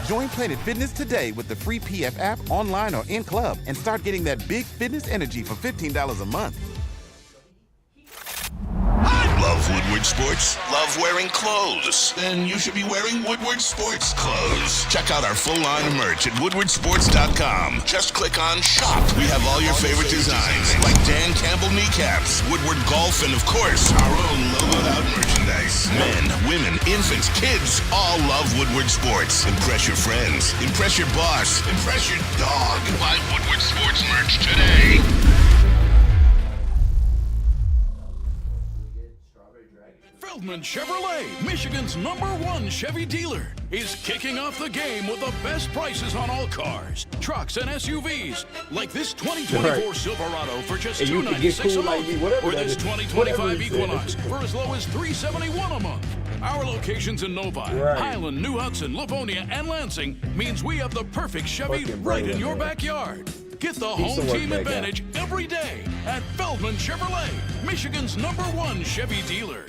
Join Planet Fitness today with the free PF app, online or in club, and start getting that big fitness energy for $15 a month. Love Woodward Sports? Love wearing clothes? Then you should be wearing Woodward Sports clothes. Check out our full line of merch at woodwardsports.com. Just click on Shop. We have all your favorite designs, like Dan Campbell kneecaps, Woodward Golf, and of course, our own logoed out merchandise. Men, women, infants, kids all love Woodward Sports. Impress your friends. Impress your boss. Impress your dog. Buy Woodward Sports merch today. Feldman Chevrolet, Michigan's #1 Chevy dealer, is kicking off the game with the best prices on all cars, trucks, and SUVs, like this 2024 Silverado for just $296 a month, or this 2025 Equinox for as low as $371 a month. Our locations in Novi, Highland, New Hudson, Livonia, and Lansing means we have the perfect Chevy right in your backyard. Get the home team advantage every day at Feldman Chevrolet, Michigan's #1 Chevy dealer.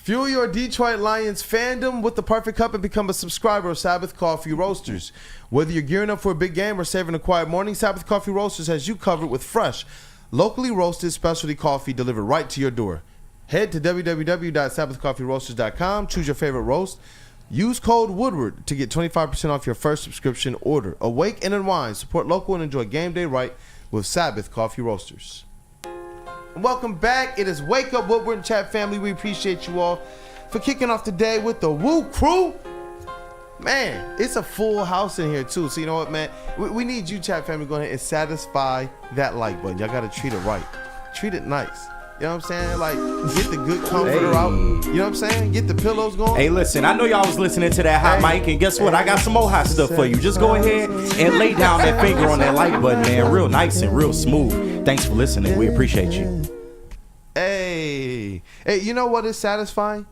Fuel your Detroit Lions fandom with the perfect cup and become a subscriber of Sabbath Coffee Roasters. Whether you're gearing up for a big game or saving a quiet morning, Sabbath Coffee Roasters has you covered with fresh, locally roasted specialty coffee delivered right to your door. Head to www.sabbathcoffeeroasters.com, choose your favorite roast, use code Woodward to get 25% off your first subscription order. Awake and unwind, support local, and enjoy game day right with Sabbath Coffee Roasters. Welcome back. It is Wake Up Woodward and Chat family. We appreciate you all for kicking off the day with the WUW Crew. Man, it's a full house in here too. So you know what, man? We need you, Chat family, go ahead and satisfy that like button. Y'all got to treat it right. Treat it nice. You know what I'm saying? Like, get the good comforter out. You know what I'm saying? Get the pillows going. Hey, listen, I know y'all was listening to that hot mic, and guess what? I got some more hot stuff for you. Just go ahead and lay down that finger on that like button, man. Real nice and real smooth. Thanks for listening. We appreciate you. Hey, you know what is satisfying?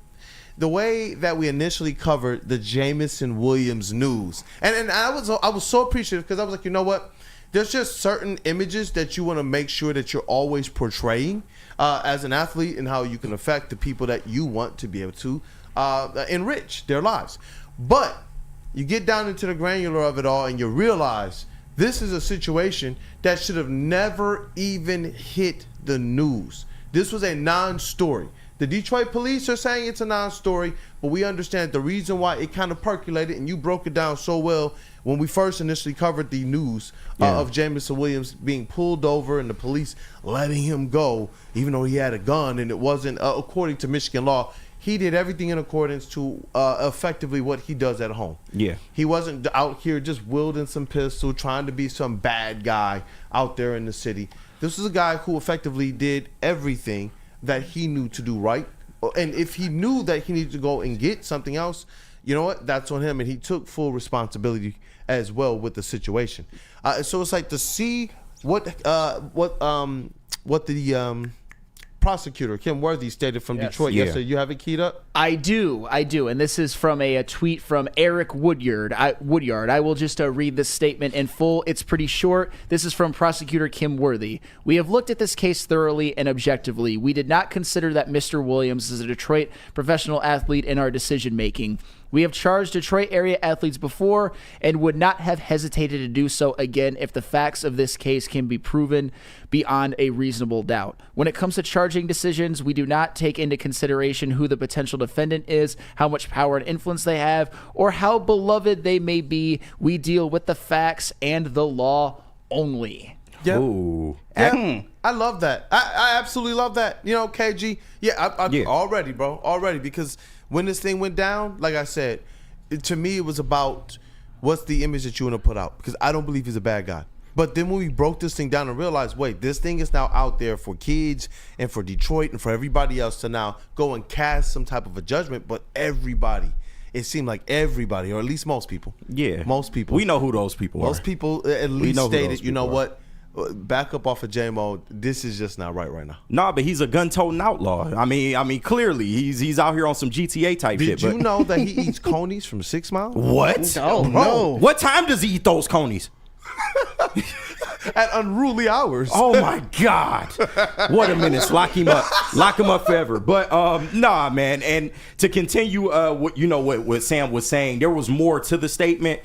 The way that we initially covered the Jameson Williams news. And I was so appreciative because I was like, you know what? There's just certain images that you want to make sure that you're always portraying as an athlete and how you can affect the people that you want to be able to enrich their lives. But you get down into the granular of it all and you realize this is a situation that should have never even hit the news. This was a non-story. The Detroit police are saying it's a non-story, but we understand the reason why it kind of percolated, and you broke it down so well when we first initially covered the news of Jameson Williams being pulled over and the police letting him go, even though he had a gun, and it wasn't, according to Michigan law, he did everything in accordance to effectively what he does at home. Yeah. He wasn't out here just wielding some pistol, trying to be some bad guy out there in the city. This was a guy who effectively did everything that he knew to do right. And if he knew that he needed to go and get something else, you know what? That's on him. And he took full responsibility as well with the situation. So it's like to see what the prosecutor Kim Worthy stated from Detroit yesterday. You have it keyed up? I do, and this is from a tweet from Eric Woodyard. I will just read this statement in full. It's pretty short. This is from Prosecutor Kim Worthy. We have looked at this case thoroughly and objectively. We did not consider that Mr. Williams is a Detroit professional athlete in our decision making. We have charged Detroit area athletes before and would not have hesitated to do so again if the facts of this case can be proven beyond a reasonable doubt. When it comes to charging decisions, we do not take into consideration who the potential defendant is, how much power and influence they have, or how beloved they may be. We deal with the facts and the law only. Yep. Ooh. Yeah, I love that. I absolutely love that. You know, KG. Yeah, already, bro. Already, because when this thing went down, like I said, to me it was about what's the image that you want to put out, because I don't believe he's a bad guy. But then when we broke this thing down and realized, wait, this thing is now out there for kids and for Detroit and for everybody else to now go and cast some type of a judgment. But everybody, it seemed like everybody, or at least most people. Yeah. Most people. We know who those people are. Most people at least stated, you know what? Back up off of J-Mo, this is just not right now. Nah, but he's a gun-toting outlaw. I mean, clearly he's out here on some GTA type shit. Did you know that he eats conies from 6 Mile? What? Oh no! What time does he eat those conies? At unruly hours. Oh my God! What a menace! Lock him up forever. But nah, man. And to continue, what Sam was saying, there was more to the statement.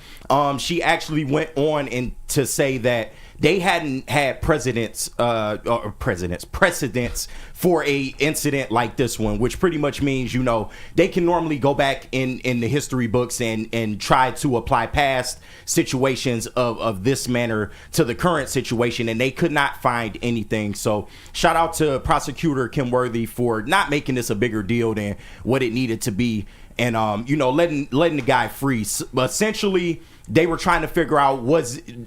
She actually went on and to say that they hadn't had precedents for a incident like this one, which pretty much means, they can normally go back in the history books and try to apply past situations of this manner to the current situation, and they could not find anything. So shout out to Prosecutor Kim Worthy for not making this a bigger deal than what it needed to be, and letting the guy free. Essentially, they were trying to figure out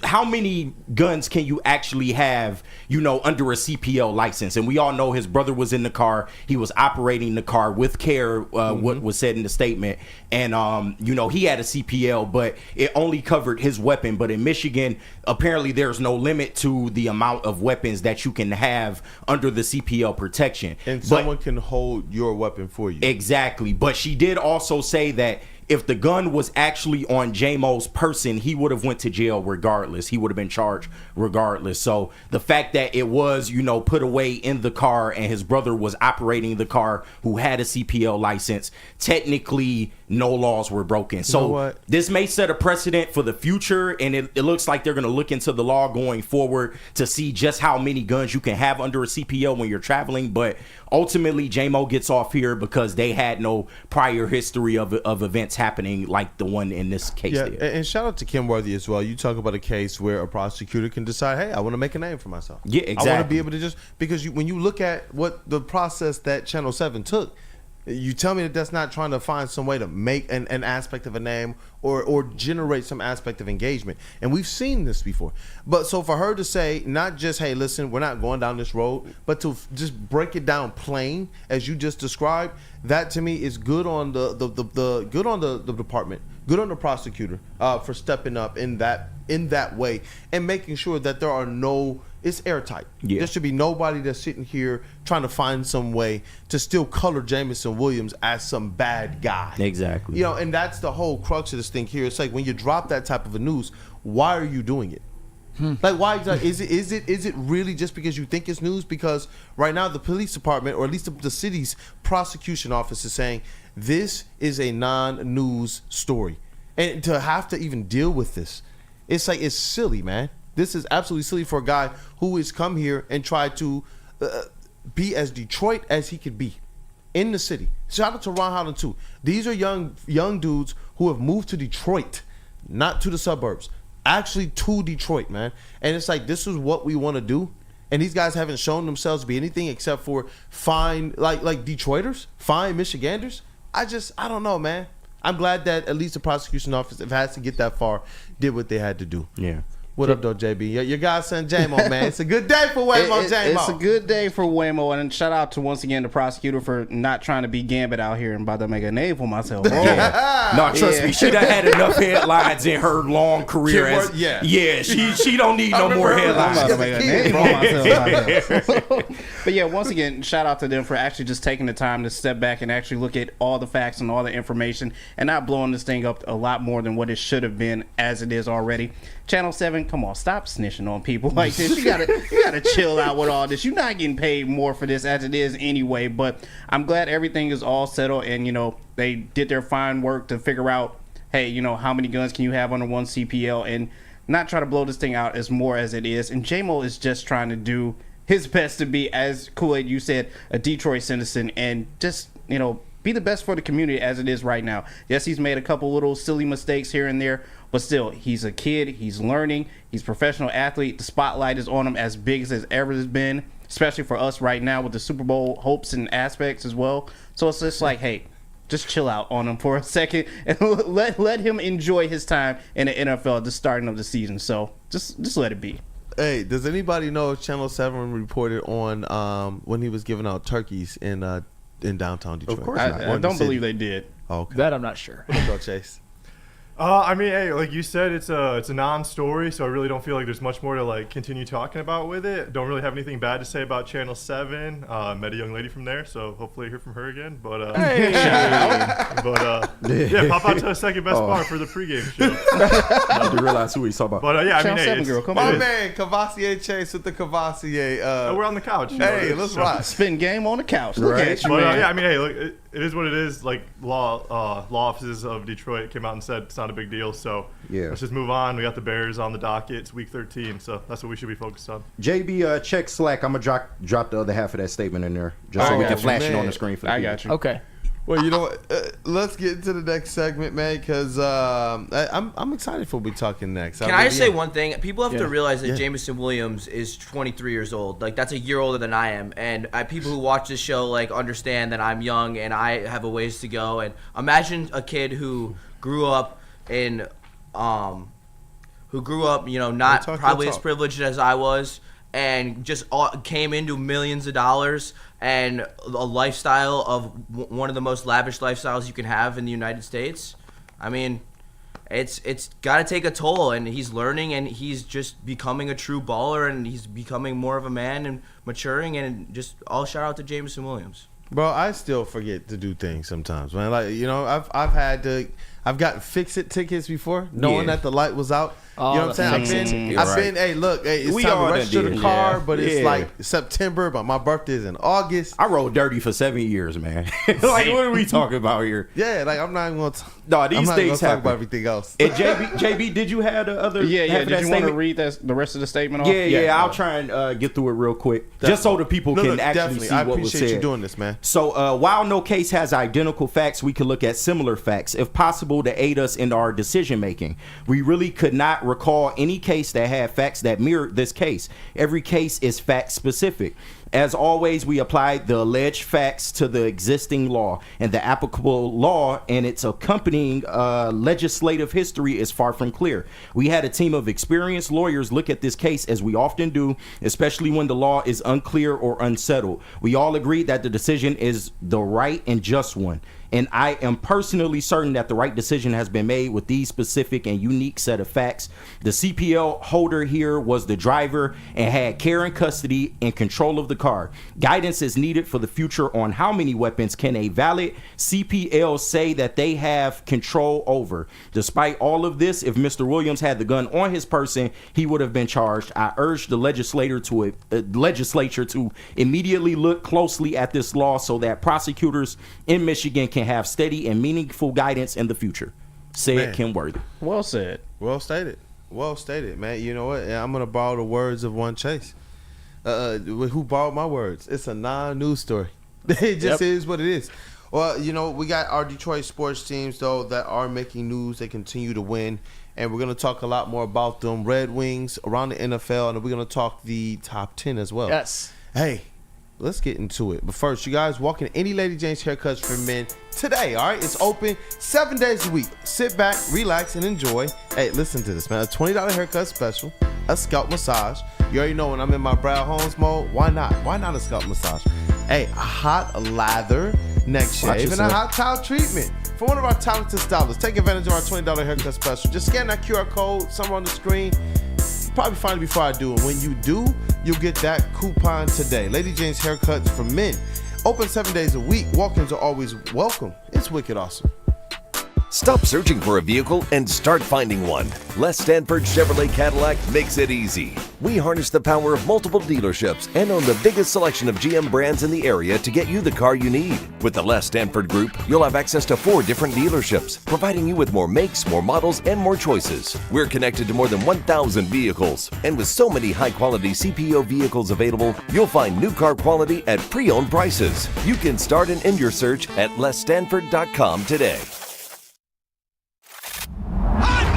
how many guns can you actually have, under a CPL license. And we all know his brother was in the car. He was operating the car with care, what was said in the statement. And, he had a CPL, but it only covered his weapon. But in Michigan, apparently there's no limit to the amount of weapons that you can have under the CPL protection. And someone can hold your weapon for you. Exactly. But she did also say that if the gun was actually on J-Mo's person, he would have went to jail regardless. He would have been charged regardless. So the fact that it was, put away in the car and his brother was operating the car who had a CPL license, technically no laws were broken. So this may set a precedent for the future, and it looks like they're going to look into the law going forward to see just how many guns you can have under a CPL when you're traveling. But ultimately, J-Mo gets off here because they had no prior history of events happening like the one in this case. Yeah, and shout out to Kim Worthy as well. You talk about a case where a prosecutor can decide, hey, I want to make a name for myself. Yeah, exactly. I want to be able to because when you look at what the process that Channel 7 took, you tell me that that's not trying to find some way to make an aspect of a name or generate some aspect of engagement. And we've seen this before. But so for her to say, not just, hey, listen, we're not going down this road, but to just break it down plain, as you just described, that to me is good on the department, good on the prosecutor for stepping up in that way and making sure that there are it's airtight. Yeah. There should be nobody that's sitting here trying to find some way to still color Jameson Williams as some bad guy. Exactly. And that's the whole crux of this thing here. It's like when you drop that type of a news, why are you doing it? Like, why? Like, is it really just because you think it's news? Because right now the police department, or at least the city's prosecution office, is saying this is a non-news story, and to have to even deal with this, it's like, it's silly, man. This is absolutely silly for a guy who has come here and tried to be as Detroit as he could be in the city. Shout out to Ron Holland too. These are young dudes who have moved to Detroit, not to the suburbs. Actually to Detroit, man. And it's like, this is what we want to do, and these guys haven't shown themselves to be anything except for fine, like Detroiters, fine Michiganders. I don't know, man. I'm glad that at least the prosecution office, if it has to get that far, did what they had to do. Yeah. What up, though, JB? Your godson, J-Mo, man. It's a good day for Waymo, J-Mo. It's a good day for Waymo, and shout out to, once again, the prosecutor for not trying to be Gambit out here and about to make a name for myself. Yeah. No, trust me, she done had enough headlines in her long career. She don't need no more headlines. I'm about to make a name for myself. But yeah, once again, shout out to them for actually just taking the time to step back and actually look at all the facts and all the information and not blowing this thing up a lot more than what it should have been as it is already. Channel 7, come on, stop snitching on people like this. You gotta chill out with all this. You're not getting paid more for this as it is anyway. But I'm glad everything is all settled, and they did their fine work to figure out, hey, how many guns can you have under one CPL, and not try to blow this thing out as more as it is. And J-Mo is just trying to do his best to be, as Kool-Aid, you said, a Detroit citizen, and just be the best for the community as it is right now. Yes, he's made a couple little silly mistakes here and there, but still, he's a kid. He's learning. He's a professional athlete. The spotlight is on him as big as it's ever been, especially for us right now with the Super Bowl hopes and aspects as well. So it's just like, hey, just chill out on him for a second and let him enjoy his time in the NFL at the starting of the season. So just let it be. Hey, does anybody know if Channel 7 reported on when he was giving out turkeys in downtown Detroit? Of course not. I don't believe they did. Okay. That I'm not sure. What about Chase? I mean, hey, like you said, it's a non-story, so I really don't feel like there's much more to continue talking about with it. Don't really have anything bad to say about Channel 7. Met a young lady from there, so hopefully I hear from her again. But yeah, pop out to a second best bar for the pregame show. I didn't realize who he's talking about. But yeah, I mean, hey, girl, come My on. man, Cavassier Chase with the Cavassier. We're on the couch. Hey, let's rock. Spin game on the couch. Look Right. at you, But man. yeah, I mean, hey, look, it is what it is. Like law offices of Detroit came out and said it's not a big deal. So let's just move on. We got the Bears on the docket. It's week 13, so that's what we should be focused on. JB, check Slack. I'm gonna drop the other half of that statement in there just so we can flash it on the screen for the I people. got you. Okay. Well, you know what? Let's get into the next segment, man, because I'm excited for what we're talking next. Can I just say one thing? People have to realize that Jameson Williams is 23 years old. Like, that's a year older than I am. And people who watch this show, understand that I'm young and I have a ways to go. And imagine a kid who grew up in, not probably as privileged as I was, and just came into millions of dollars and a lifestyle of one of the most lavish lifestyles you can have in the United States. I mean, it's got to take a toll, and he's learning, and he's just becoming a true baller, and he's becoming more of a man and maturing, and just all shout out to Jameson Williams. Bro, I still forget to do things sometimes, man. I've gotten fix-it tickets before, knowing that the light was out. You know what I'm saying? I've been, hey, look, hey, it's time to register the car, but it's like September, but my birthday is in August. I rode dirty for 7 years, man. What are we talking about here? Yeah, I'm not even going to these things happen. Talk about everything else. And JB, did you have the other Did you want to read the rest of the statement off? Yeah, I'll try and get through it real quick, just so the people can actually see what was said. I appreciate you doing this, man. So while no case has identical facts, we can look at similar facts, if possible, to aid us in our decision making. We really could not recall any case that had facts that mirrored this case. Every case is fact specific. As always, we applied the alleged facts to the existing law, and the applicable law and its accompanying legislative history is far from clear. We had a team of experienced lawyers look at this case, as we often do, especially when the law is unclear or unsettled. We all agreed that the decision is the right and just one. And I am personally certain that the right decision has been made with these specific and unique set of facts. The CPL holder here was the driver and had care and custody and control of the car. Guidance is needed for the future on how many weapons can a valid CPL say that they have control over. Despite all of this, if Mr. Williams had the gun on his person, he would have been charged. I urge the legislature to immediately look closely at this law so that prosecutors in Michigan can have steady and meaningful guidance in the future. Said Kim Worthy. Well said. Well stated. Well stated, man. You know what? I'm going to borrow the words of one Chase. Who borrowed my words? It's a non-news story. It just is what it is. Well, you know, we got our Detroit sports teams, though, that are making news. They continue to win. And we're going to talk a lot more about them. Red Wings around the NFL. And we're going to talk the top 10 as well. Yes. Hey, let's get into it. But first, you guys, walk in any Lady Jane's Haircuts for Men today, all right? It's open 7 days a week. Sit back, relax, and enjoy. Hey, listen to this, man. A $20 haircut special, a scalp massage. You already know when I'm in my Brad Holmes mode, why not? Why not a scalp massage? Hey, a hot lather neck shave and a hot towel treatment for one of our talented stylists. Take advantage of our $20 haircut special. Just scan that QR code somewhere on the screen. You'll probably find it before I do. And when you do, you'll get that coupon today. Lady Jane's Haircuts for Men. Open 7 days a week. Walk-ins are always welcome. It's wicked awesome. Stop searching for a vehicle and start finding one. Les Stanford Chevrolet Cadillac makes it easy. We harness the power of multiple dealerships and own the biggest selection of GM brands in the area to get you the car you need. With the Les Stanford Group, you'll have access to 4 different dealerships, providing you with more makes, more models, and more choices. We're connected to more than 1,000 vehicles. And with so many high-quality CPO vehicles available, you'll find new car quality at pre-owned prices. You can start and end your search at lesstanford.com today.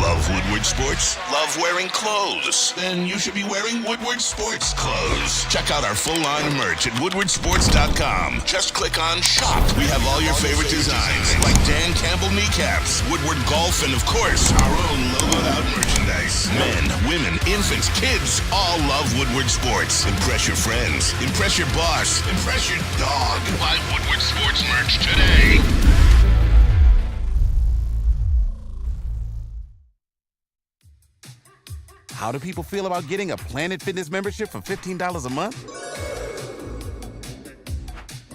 Love Woodward Sports? Love wearing clothes? Then you should be wearing Woodward Sports clothes. Check out our full line of merch at woodwardsports.com. Just click on Shop. We have all your favorite designs, like Dan Campbell kneecaps, Woodward Golf, and of course, our own logoed out merchandise. Men, women, infants, kids all love Woodward Sports. Impress your friends. Impress your boss. Impress your dog. Buy Woodward Sports merch today. How do people feel about getting a Planet Fitness membership for $15 a month?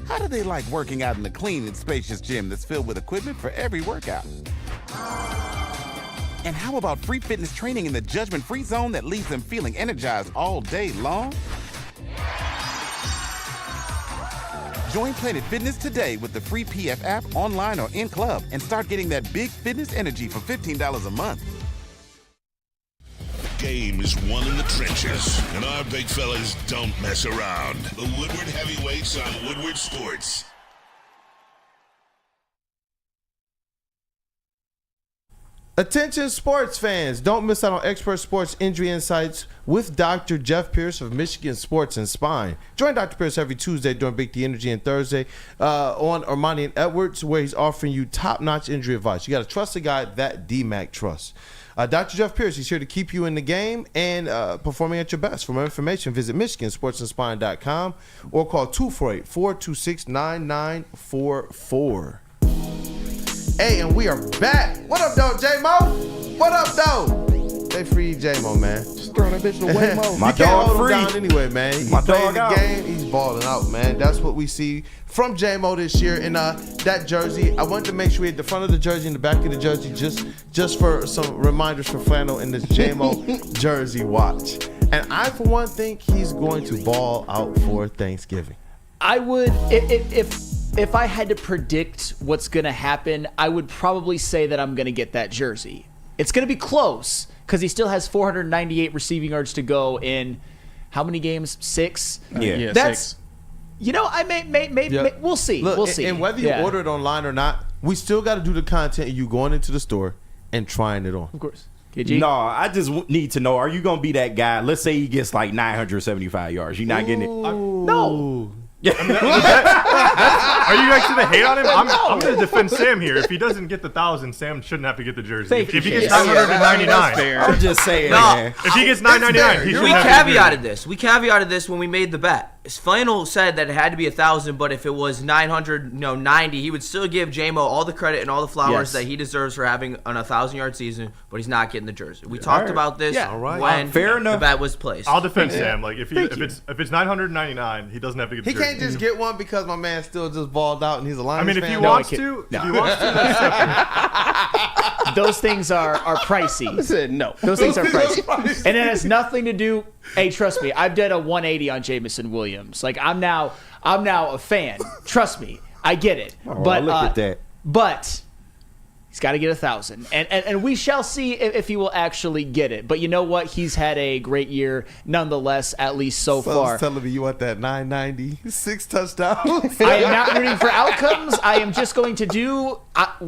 How do they like working out in a clean and spacious gym that's filled with equipment for every workout? And how about free fitness training in the judgment-free zone that leaves them feeling energized all day long? Join Planet Fitness today with the free PF app, online or in club, and start getting that big fitness energy for $15 a month. Game is won in the trenches, and our big fellas don't mess around. The Woodward Heavyweights on Woodward Sports. Attention sports fans, don't miss out on expert sports injury insights with Dr. Jeff Pierce of Michigan Sports and Spine. Join Dr. Pierce every Tuesday during Big D Energy and Thursday on Ermanni and Edwards, where he's offering you top-notch injury advice. You got to trust the guy that DMAC trusts. Dr. Jeff Pierce, he's here to keep you in the game and performing at your best. For more information, visit MichiganSportsandSpine.com or call 248-426-9944. Hey, and we are back. What up, though, J-Mo? What up, though? They free J-Mo, man. Just throw that bitch away, Mo. My you can't dog hold free. him down anyway, man. He's My playing dog the out. game. He's balling out, man. That's what we see from J-Mo this year in that jersey. I wanted to make sure we had the front of the jersey and the back of the jersey just for some reminders for Flannel in this J-Mo jersey watch. And I, for one, think he's going to ball out for Thanksgiving. I would, if I had to predict what's going to happen, I would probably say that I'm going to get that jersey. It's going to be close because he still has 498 receiving yards to go in how many games? 6? Yeah, that's 6. You know, I may we'll see. Look, we'll see. And whether you order it online or not, we still got to do the content of you going into the store and trying it on. Of course. KG? No, I just need to know, are you going to be that guy? Let's say he gets like 975 yards. You're not getting it? No. Are you actually going to hate on him? I'm going to defend Sam here. If he doesn't get the 1,000, Sam shouldn't have to get the jersey. If he gets 999, I'm just saying, No. man. If he gets 999, he should We have the jersey. caveated this. We caveated this when we made the bet. Flannel said that it had to be 1,000, but if it was 990, he would still give J-Mo all the credit and all the flowers that he deserves for having an 1,000-yard season, but he's not getting the jersey. We talked about this when the bet was placed. I'll defend Sam. Like if it's 999, he doesn't have to get the He jersey. can't just get one because my man still just balled out and he's a Lions fan. If he wants to, that's separate. Those things are pricey. I said no. Those things are pricey. And it has nothing to do. Hey, trust me, I've done a 180 on Jameson Williams. Like I'm now a fan. Trust me, I get it. But look at that. But he's got to get 1,000, and we shall see if he will actually get it. But you know what? He's had a great year, nonetheless, at least so far. Telling me you want that 990, 6 touchdowns. I am not rooting for outcomes. I am just going to do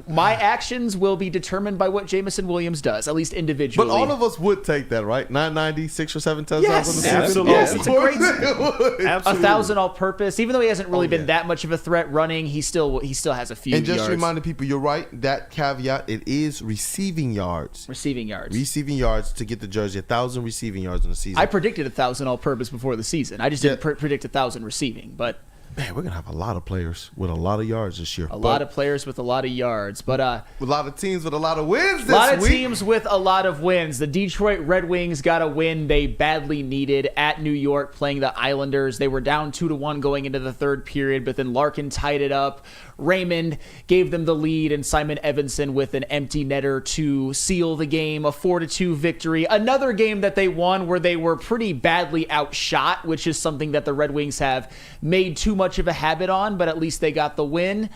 my actions will be determined by what Jameson Williams does, at least individually. But all of us would take that, right? 990, 6 or 7 touchdowns on the season. Absolutely. Yes, it's a great Absolutely. 1,000 all-purpose. Even though he hasn't really been that much of a threat running, he still has a few And just yards. reminding people, you're right. That caveat, it is receiving yards. Receiving yards to get the jersey. 1,000 receiving yards in the season. I predicted 1,000 all-purpose before the season. I just didn't predict 1,000 receiving, but. Man, we're going to have a lot of players with a lot of yards this year. A lot of players with a lot of yards. But a lot of teams with a lot of wins this week. A lot of teams with a lot of wins. The Detroit Red Wings got a win they badly needed at New York playing the Islanders. They were down 2-1 going into the third period, but then Larkin tied it up. Raymond gave them the lead, and Simon Evanson with an empty netter to seal the game. A 4-2 victory. Another game that they won where they were pretty badly outshot, which is something that the Red Wings have made too much of a habit on, but at least they got the win.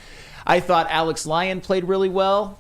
I thought Alex Lyon played really well.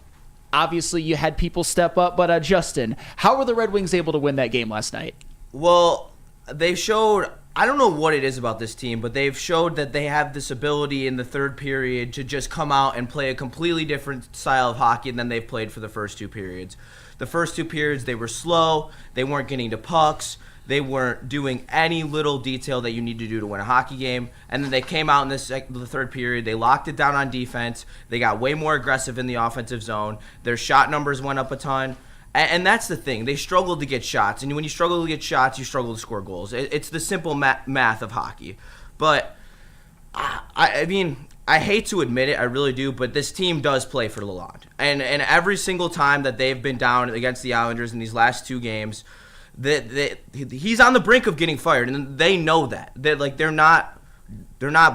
Obviously, you had people step up, but Justin, how were the Red Wings able to win that game last night? Well, they showed, I don't know what it is about this team, but they've showed that they have this ability in the third period to just come out and play a completely different style of hockey than they've played for the first two periods. The first two periods, they were slow, they weren't getting to pucks, they weren't doing any little detail that you need to do to win a hockey game. And then they came out in the third period. They locked it down on defense. They got way more aggressive in the offensive zone. Their shot numbers went up a ton. And that's the thing. They struggled to get shots. And when you struggle to get shots, you struggle to score goals. It's the simple math of hockey. But, I mean, I hate to admit it, I really do, but this team does play for Lalonde. And every single time that they've been down against the Islanders in these last two games, he's on the brink of getting fired, and they know that. They're not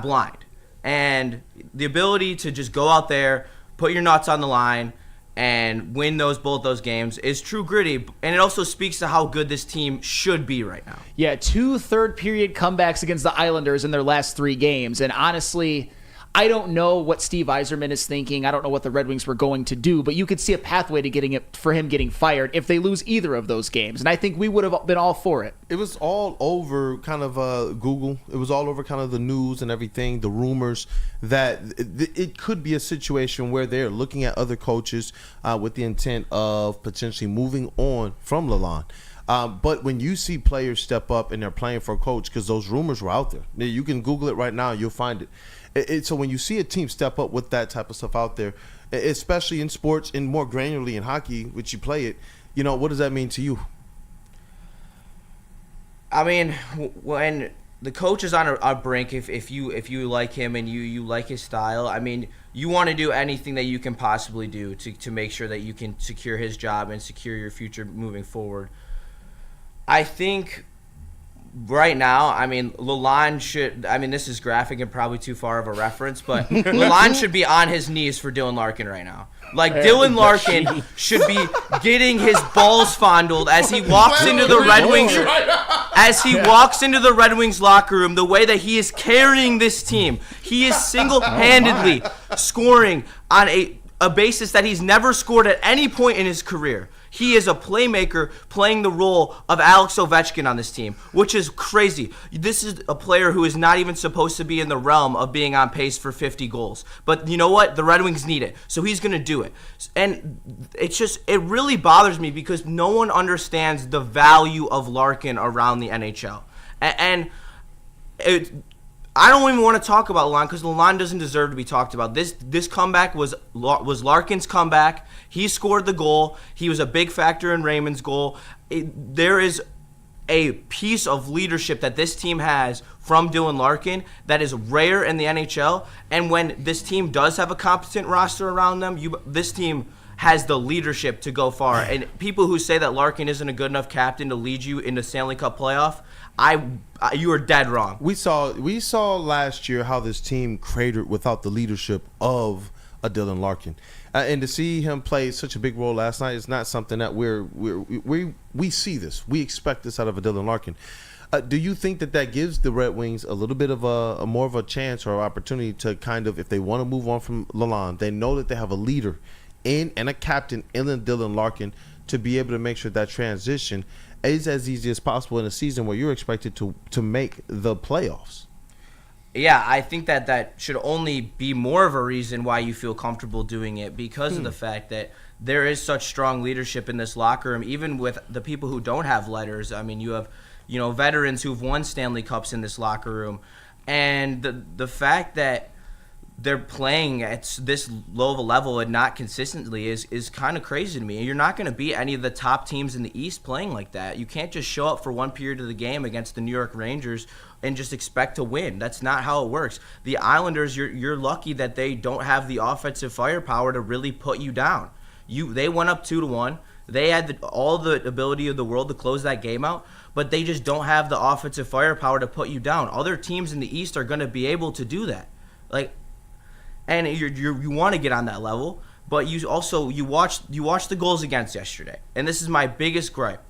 blind. And the ability to just go out there, put your nuts on the line, and win both those games is true gritty, and it also speaks to how good this team should be right now. Yeah, 2 third-period comebacks against the Islanders in their last 3 games, and honestly, I don't know what Steve Yzerman is thinking. I don't know what the Red Wings were going to do, but you could see a pathway to for him getting fired if they lose either of those games, and I think we would have been all for it. It was all over kind of Google. It was all over kind of the news and everything, the rumors that it could be a situation where they're looking at other coaches with the intent of potentially moving on from Lalonde. But when you see players step up and they're playing for a coach, because those rumors were out there. You can Google it right now, you'll find it. So when you see a team step up with that type of stuff out there, especially in sports and more granularly in hockey, which you play it, what does that mean to you? I mean, when the coach is on a brink, if you like him and you like his style, I mean, you want to do anything that you can possibly do to make sure that you can secure his job and secure your future moving forward. I think right now, I mean, Lalonde should, I mean, this is graphic and probably too far of a reference, but Lalonde should be on his knees for Dylan Larkin right now. Like, Dylan Larkin should be getting his balls fondled as he walks into the Red Wings locker room, the way that he is carrying this team. He is single-handedly scoring on a basis that he's never scored at any point in his career. He is a playmaker playing the role of Alex Ovechkin on this team, which is crazy. This is a player who is not even supposed to be in the realm of being on pace for 50 goals. But you know what? The Red Wings need it, so he's going to do it. And it really bothers me because no one understands the value of Larkin around the NHL. And I don't even want to talk about Lalonde because Lalonde doesn't deserve to be talked about. This comeback was Larkin's comeback. He scored the goal. He was a big factor in Raymond's goal. There is a piece of leadership that this team has from Dylan Larkin that is rare in the NHL. And when this team does have a competent roster around them, this team has the leadership to go far. And people who say that Larkin isn't a good enough captain to lead you into Stanley Cup playoff, you are dead wrong. We saw last year how this team cratered without the leadership of a Dylan Larkin. And to see him play such a big role last night is not something that we see this. We expect this out of a Dylan Larkin. Do you think that gives the Red Wings a little bit of a more of a chance or opportunity to kind of, if they want to move on from Lalonde, they know that they have a leader and a captain in Dylan Larkin to be able to make sure that transition is as easy as possible in a season where you're expected to make the playoffs? Yeah, I think that should only be more of a reason why you feel comfortable doing it because of the fact that there is such strong leadership in this locker room, even with the people who don't have letters. I mean, you have, veterans who've won Stanley Cups in this locker room. And the fact that they're playing at this low of a level and not consistently is kind of crazy to me. You're not going to beat any of the top teams in the East playing like that. You can't just show up for one period of the game against the New York Rangers and just expect to win. That's not how it works. The Islanders, you're lucky that they don't have the offensive firepower to really put you down. They went up 2-1. They had all the ability of the world to close that game out, but they just don't have the offensive firepower to put you down. Other teams in the East are going to be able to do that. And you want to get on that level, but you watch the goals against yesterday. And this is my biggest gripe.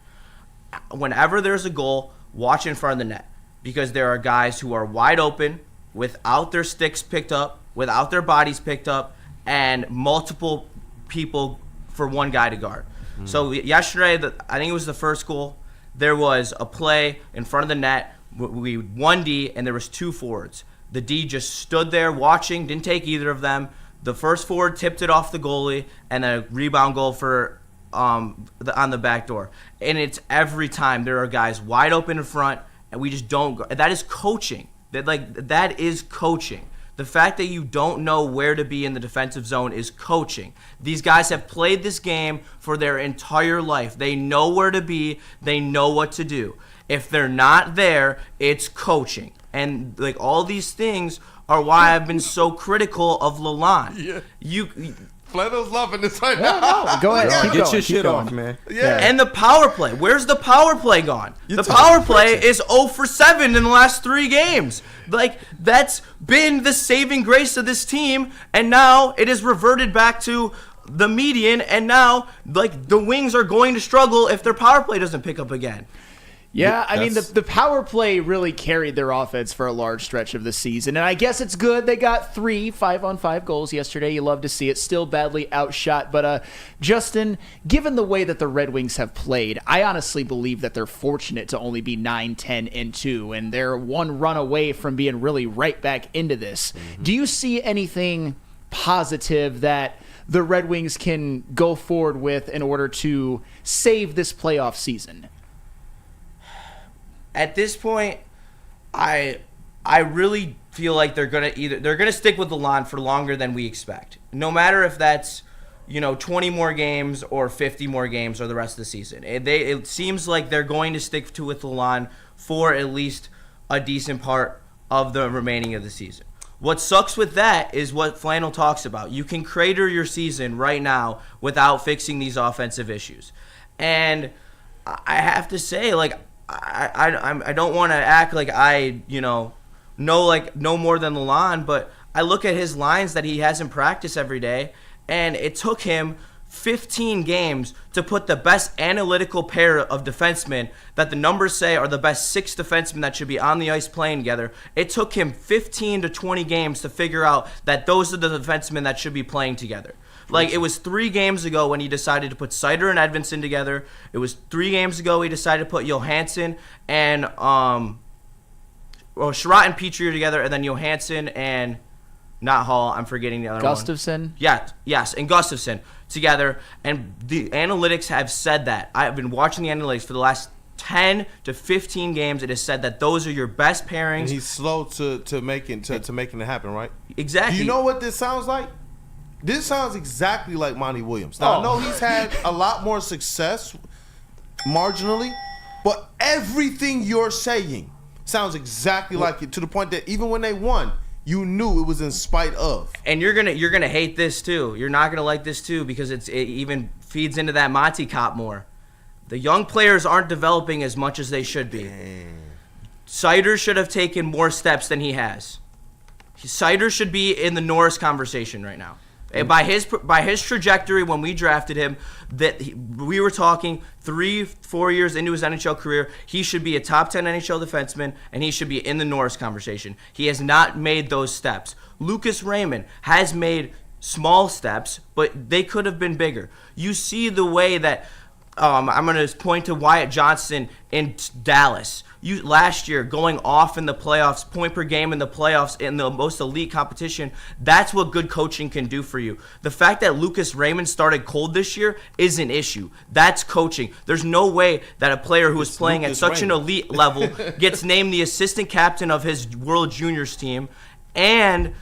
Whenever there's a goal, watch in front of the net, because there are guys who are wide open without their sticks picked up, without their bodies picked up, and multiple people for one guy to guard. So yesterday, I think it was the first goal, there was a play in front of the net. We 1D, and there was 2 forwards. The D just stood there watching, didn't take either of them. The first forward tipped it off the goalie, and a rebound goal for on the back door. And it's every time there are guys wide open in front, and we just don't go. That is coaching. That is coaching. The fact that you don't know where to be in the defensive zone is coaching. These guys have played this game for their entire life. They know where to be. They know what to do. If they're not there, it's coaching. And all these things are why I've been so critical of Lalonde. Yeah. Flannel's loving this right now. No, go ahead. Get your shit off, man. Yeah. And the power play. Where's the power play gone? The power play is 0 for 7 in the last 3 games. That's been the saving grace of this team, and now it has reverted back to the median, and now the Wings are going to struggle if their power play doesn't pick up again. Yeah, I mean, the power play really carried their offense for a large stretch of the season. And I guess it's good. They got 3 5-on-5 goals yesterday. You love to see it. Still badly outshot. But, Justin, given the way that the Red Wings have played, I honestly believe that they're fortunate to only be 9-10-2. And they're 1 run away from being really right back into this. Mm-hmm. Do you see anything positive that the Red Wings can go forward with in order to save this playoff season? At this point, I really feel like they're gonna stick with Lalonde for longer than we expect. No matter if that's 20 more games or 50 more games or the rest of the season. It seems like they're going to stick with Lalonde for at least a decent part of the remaining of the season. What sucks with that is what Flannel talks about. You can crater your season right now without fixing these offensive issues. And I have to say, I don't want to act like I know more than Lalonde, but I look at his lines that he has in practice every day, and it took him 15 games to put the best analytical pair of defensemen that the numbers say are the best 6 defensemen that should be on the ice playing together. It took him 15 to 20 games to figure out that those are the defensemen that should be playing together. It was 3 games ago when he decided to put Seider and Edvinsson together. It was 3 games ago he decided to put Johansson and Sherratt and Petrie together, and then Johansson and not Hall. I'm forgetting the other Gustafsson? one. Yes, and Gustafsson together. And the analytics have said that. I've been watching the analytics for the last 10 to 15 games. It has said that those are your best pairings. And he's slow to making it happen, right? Exactly. Do you know what this sounds like? This sounds exactly like Monty Williams. Now, I know he's had a lot more success marginally, But everything you're saying sounds exactly like it, to the point that even when they won, you knew it was in spite of. And you're gonna hate this too. You're not gonna like this too because it even feeds into that Monty cop more. The young players aren't developing as much as they should be. Sider should have taken more steps than he has. Sider should be in the Norris conversation right now. And by his trajectory when we drafted him, we were talking 3-4 years into his NHL career, he should be a top 10 NHL defenseman, and he should be in the Norris conversation. He has not made those steps. Lucas Raymond has made small steps, but they could have been bigger. You see the way that I'm going to point to Wyatt Johnston in Dallas. Last year, going off in the playoffs, point per game in the playoffs in the most elite competition, that's what good coaching can do for you. The fact that Lucas Raymond started cold this year is an issue. That's coaching. There's no way that a player who is playing at such an elite level gets named the assistant captain of his World Juniors team and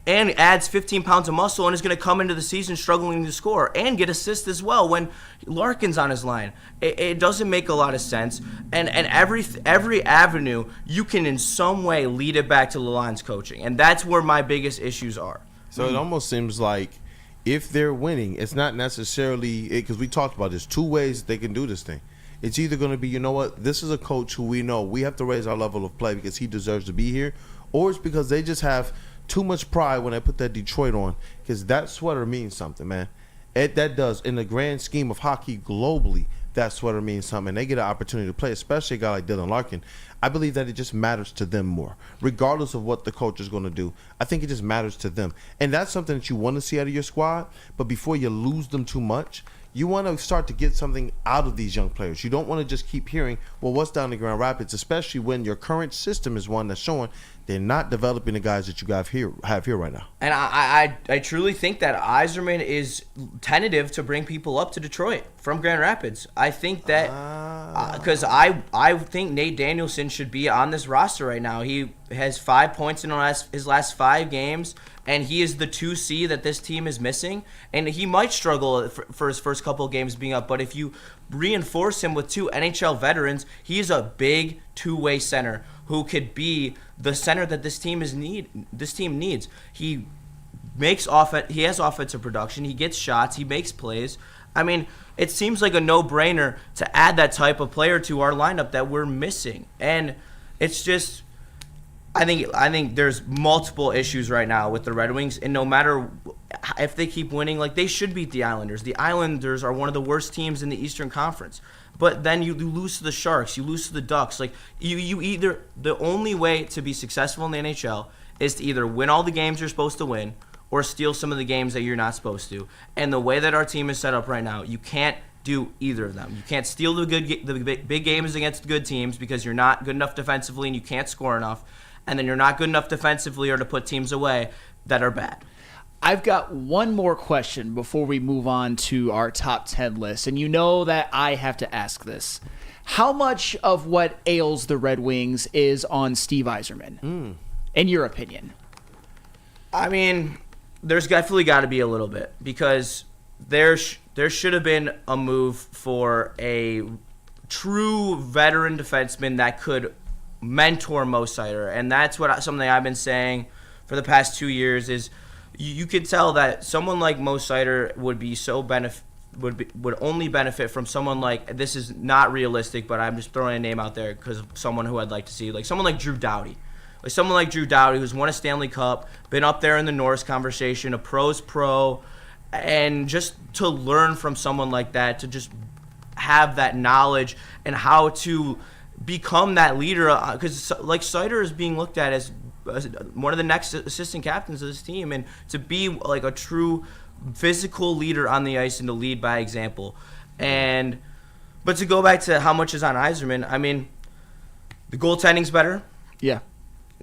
adds 15 pounds of muscle and is going to come into the season struggling to score and get assists as well when Larkin's on his line. It doesn't make a lot of sense. And every avenue, you can in some way lead it back to Lalonde's coaching. And that's where my biggest issues are. So it almost seems like if they're winning, it's not necessarily – because we talked about this, 2 ways they can do this thing. It's either going to be, you know what, this is a coach who we know we have to raise our level of play because he deserves to be here, or it's because they just have – too much pride when I put that Detroit on, because that sweater means something, man. That does. In the grand scheme of hockey globally, that sweater means something. And they get an opportunity to play, especially a guy like Dylan Larkin. I believe that it just matters to them more, regardless of what the coach is going to do. I think it just matters to them. And that's something that you want to see out of your squad, but before you lose them too much, you want to start to get something out of these young players. You don't want to just keep hearing, well, what's down in Grand Rapids, especially when your current system is one that's showing they're not developing the guys that you have here right now. And I truly think that Yzerman is tentative to bring people up to Detroit from Grand Rapids. I think that because I think Nate Danielson should be on this roster right now. He has 5 points in his last 5 games, and he is the 2C that this team is missing. And he might struggle for his first couple of games being up, but if you reinforce him with 2 NHL veterans, he's a big two-way center who could be the center that this team needs. He makes he has offensive production, he gets shots, he makes plays. I mean, it seems like a no-brainer to add that type of player to our lineup that we're missing. And it's just I think there's multiple issues right now with the Red Wings, and no matter if they keep winning, like, they should beat the Islanders. The Islanders are one of the worst teams in the Eastern Conference. But then you lose to the Sharks, you lose to the Ducks. Like, you either, the only way to be successful in the NHL is to either win all the games you're supposed to win or steal some of the games that you're not supposed to. And the way that our team is set up right now, you can't do either of them. You can't steal the big games against good teams because you're not good enough defensively and you can't score enough. And then you're not good enough defensively or to put teams away that are bad. I've got one more question before we move on to our top 10 list. And you know that I have to ask this. How much of what ails the Red Wings is on Steve Yzerman, in your opinion? I mean, there's definitely got to be a little bit, because there should have been a move for a true veteran defenseman that could mentor Mo Seider. And that's something I've been saying for the past 2 years is you could tell that someone like Mo Seider would be would only benefit from someone like, this is not realistic, but I'm just throwing a name out there because of someone who I'd like to see, like someone like Drew Doughty. Like someone like Drew Doughty, who's won a Stanley Cup, been up there in the Norris conversation, a pro's pro, and just to learn from someone like that, to just have that knowledge and how to become that leader, because like Seider is being looked at as one of the next assistant captains of this team, and to be like a true physical leader on the ice and to lead by example. But to go back to how much is on Yzerman, I mean, the goaltending's better. Yeah.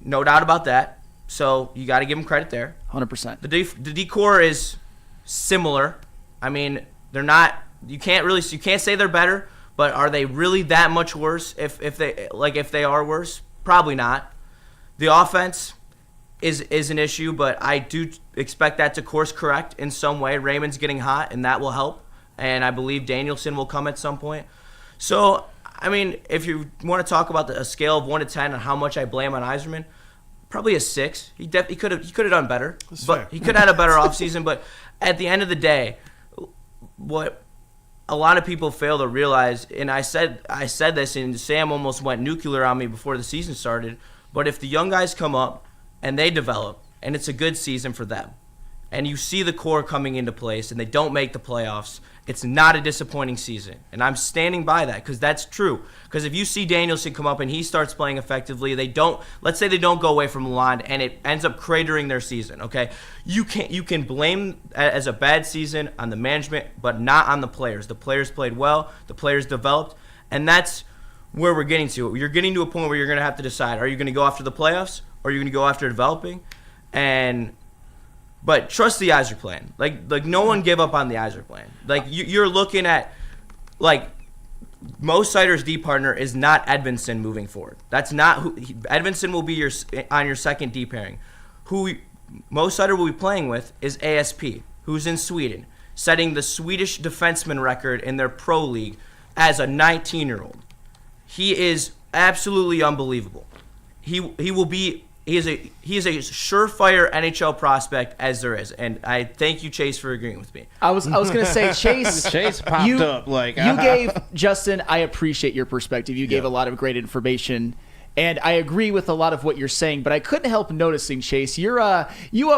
No doubt about that. So you got to give him credit there. 100%. The decor is similar. I mean, they're not. You can't say they're better, but are they really that much worse? If they are worse, probably not. The offense is an issue, but I do expect that to course correct in some way. Raymond's getting hot, and that will help. And I believe Danielson will come at some point. So, I mean, if you want to talk about a scale of 1 to 10 on how much I blame on Yzerman, probably a 6. He could have done better, but he could have had a better offseason. But at the end of the day, what a lot of people fail to realize, and I said this, and Sam almost went nuclear on me before the season started, but if the young guys come up and they develop, and it's a good season for them, and you see the core coming into place and they don't make the playoffs, it's not a disappointing season. And I'm standing by that because that's true. Because if you see Danielson come up and he starts playing effectively, let's say they don't go away from Lalonde and it ends up cratering their season, okay? You can blame as a bad season on the management, but not on the players. The players played well, the players developed, and that's where we're getting to. You're getting to a point where you're going to have to decide, are you going to go after the playoffs or are you going to go after developing? But trust the Yzer plan. Like no one give up on the Yzer plan. Like you're looking at, like, Mo Sider's D partner is not Edvinsson moving forward. That's not who Edvinsson will be on your second D pairing. Who Mo Sider will be playing with is ASP, who's in Sweden, setting the Swedish defenseman record in their pro league as a 19-year-old. He is absolutely unbelievable. He is a surefire NHL prospect as there is, and I thank you, Chase, for agreeing with me. I was gonna say, Chase popped up like you gave Justin. I appreciate your perspective. You gave a lot of great information, and I agree with a lot of what you're saying. But I couldn't help noticing, Chase, you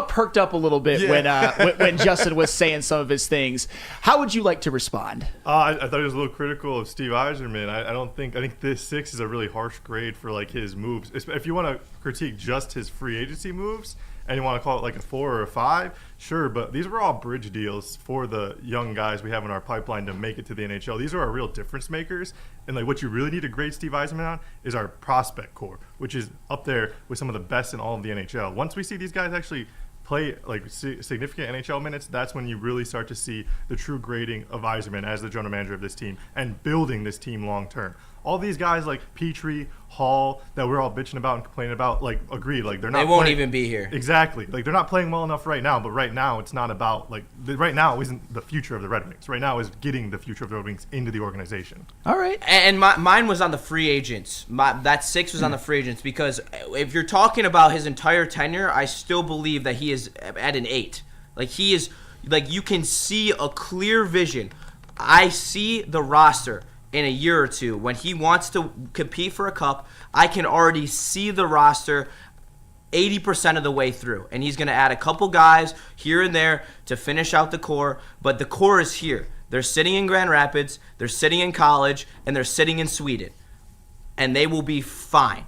perked up a little bit when Justin was saying some of his things. How would you like to respond? I thought he was a little critical of Steve Yzerman. I think this 6 is a really harsh grade for like his moves. If you want to critique just his free agency moves and you want to call it like a 4 or a 5, sure, but these were all bridge deals for the young guys we have in our pipeline to make it to the NHL. These are our real difference makers, and like what you really need to grade Steve Yzerman on is our prospect core, which is up there with some of the best in all of the NHL. Once we see these guys actually play like significant NHL minutes, that's when you really start to see the true grading of Yzerman as the general manager of this team and building this team long term. All these guys like Petrie, Hall, that we're all bitching about and complaining about, like, agree, like they're not. They won't even be here. Exactly, like they're not playing well enough right now. But right now, it's not about right now isn't the future of the Red Wings. Right now is getting the future of the Red Wings into the organization. All right, and mine was on the free agents. That 6 was on the free agents because if you're talking about his entire tenure, I still believe that he is at an 8. Like he is, like you can see a clear vision. I see the roster in a year or two when he wants to compete for a cup. I can already see the roster 80% of the way through, and he's going to add a couple guys here and there to finish out the core, but the core is here. They're sitting in Grand Rapids, they're sitting in college, and they're sitting in Sweden, and they will be fine.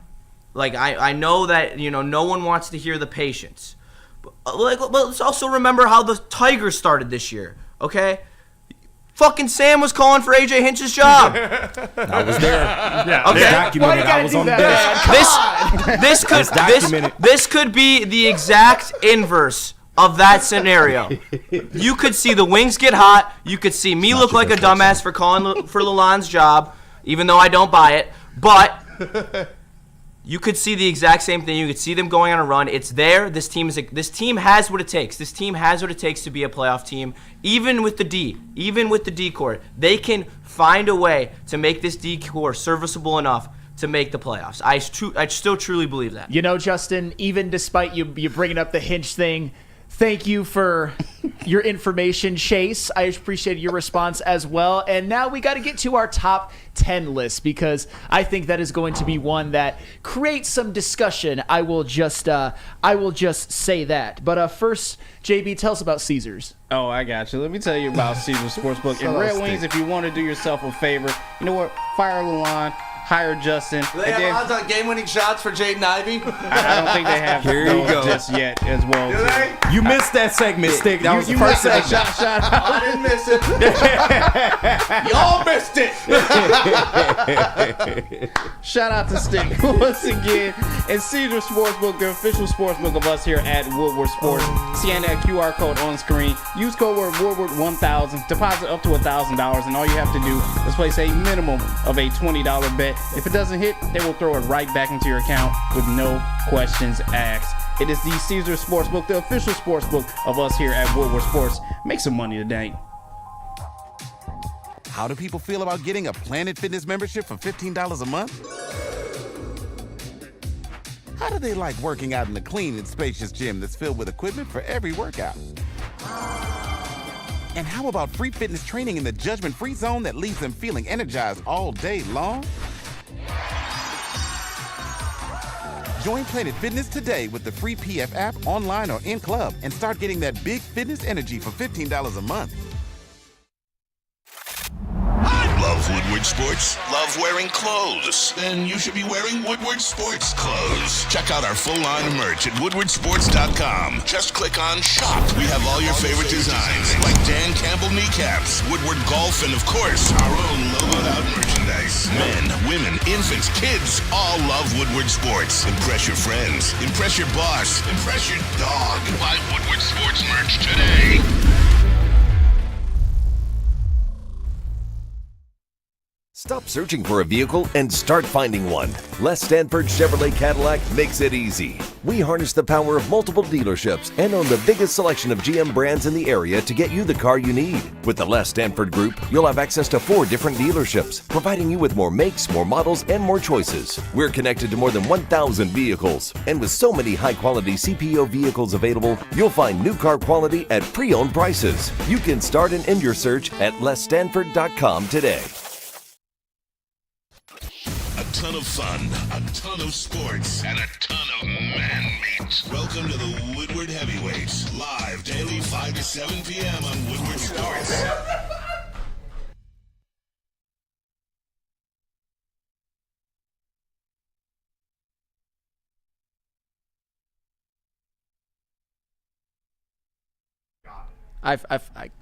Like I know that no one wants to hear the patience, but let's also remember how the Tigers started this year, okay? Fucking Sam was calling for AJ Hinch's job. I was there. Yeah. Okay. Documented. I was on the desk. This could be the exact inverse of that scenario. You could see the Wings get hot. You could see me look like a dumbass for calling for Lalonde's job, even though I don't buy it. But you could see the exact same thing. You could see them going on a run. It's there. This team has what it takes. This team has what it takes to be a playoff team. Even with the D core, they can find a way to make this D core serviceable enough to make the playoffs. I still truly believe that. Justin, even despite you bringing up the Hinch thing, thank you for your information, Chase. I appreciate your response as well. And now we got to get to our top 10 list because I think that is going to be one that creates some discussion. I will just say that. But first, JB, tell us about Caesars. Oh, I got you. Let me tell you about Caesars Sportsbook. And Red Wings, if you want to do yourself a favor, you know what? Fire Lalonde. Hire Justin. Do they have odds on game-winning shots for Jaden Ivey? I don't think they have those just yet as well. Do they? You missed that segment, Stick. That was the first segment. Shout out. I didn't miss it. Y'all missed it. Shout out to Stick once again. And Caesar Sportsbook, the official sportsbook of us here at Woodward Sports. Scan that QR code on screen. Use code word Woodward1000. Deposit up to $1,000, and all you have to do is place a minimum of a $20 bet. If it doesn't hit, they will throw it right back into your account with no questions asked. It is the Caesar Sportsbook, the official sportsbook of us here at Woodward Sports. Make some money today. How do people feel about getting a Planet Fitness membership for $15 a month? How do they like working out in a clean and spacious gym that's filled with equipment for every workout? And how about free fitness training in the judgment-free zone that leaves them feeling energized all day long? Join Planet Fitness today with the free PF app, online or in club, and start getting that big fitness energy for $15 a month. Love Woodward Sports? Love wearing clothes? Then you should be wearing Woodward Sports clothes. Check out our full line of merch at woodwardsports.com. Just click on Shop. We have all your favorite designs, like Dan Campbell kneecaps, Woodward Golf, and of course, our own logoed out merchandise. Men, women, infants, kids, all love Woodward Sports. Impress your friends. Impress your boss. Impress your dog. Buy Woodward Sports merch today. Stop searching for a vehicle and start finding one. Les Stanford Chevrolet Cadillac makes it easy. We harness the power of multiple dealerships and own the biggest selection of GM brands in the area to get you the car you need. With the Les Stanford Group, you'll have access to 4 different dealerships, providing you with more makes, more models, and more choices. We're connected to more than 1,000 vehicles. And with so many high-quality CPO vehicles available, you'll find new car quality at pre-owned prices. You can start and end your search at lesstanford.com today. A ton of fun, a ton of sports, and a ton of man meat. Welcome to the Woodward Heavyweights, live daily 5 to 7 p.m. on Woodward Sports.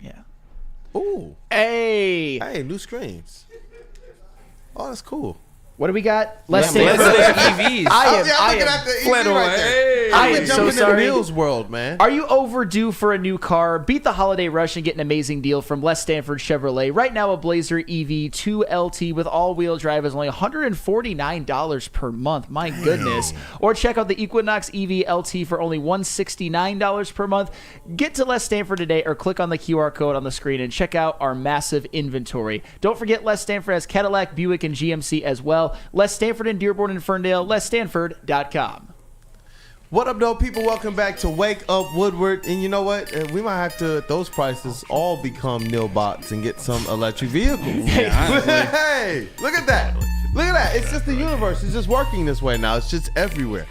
Yeah. Ooh. Hey, new screens. Oh, that's cool. What do we got? Let's see. EVs. I'm looking at the EV right there. I am so sorry. Mills world, man. Are you overdue for a new car? Beat the holiday rush and get an amazing deal from Les Stanford Chevrolet. Right now, a Blazer EV 2LT with all-wheel drive is only $149 per month. My goodness. Or check out the Equinox EV LT for only $169 per month. Get to Les Stanford today or click on the QR code on the screen and check out our massive inventory. Don't forget Les Stanford has Cadillac, Buick, and GMC as well. Les Stanford in Dearborn and Ferndale, lesstanford.com. What up, though, people? Welcome back to Wake Up Woodward. And you know what? We might have to, at those prices, all become nil bots and get some electric vehicles. Hey, look at that. Look at that. It's just the universe. It's just working this way now. It's just everywhere.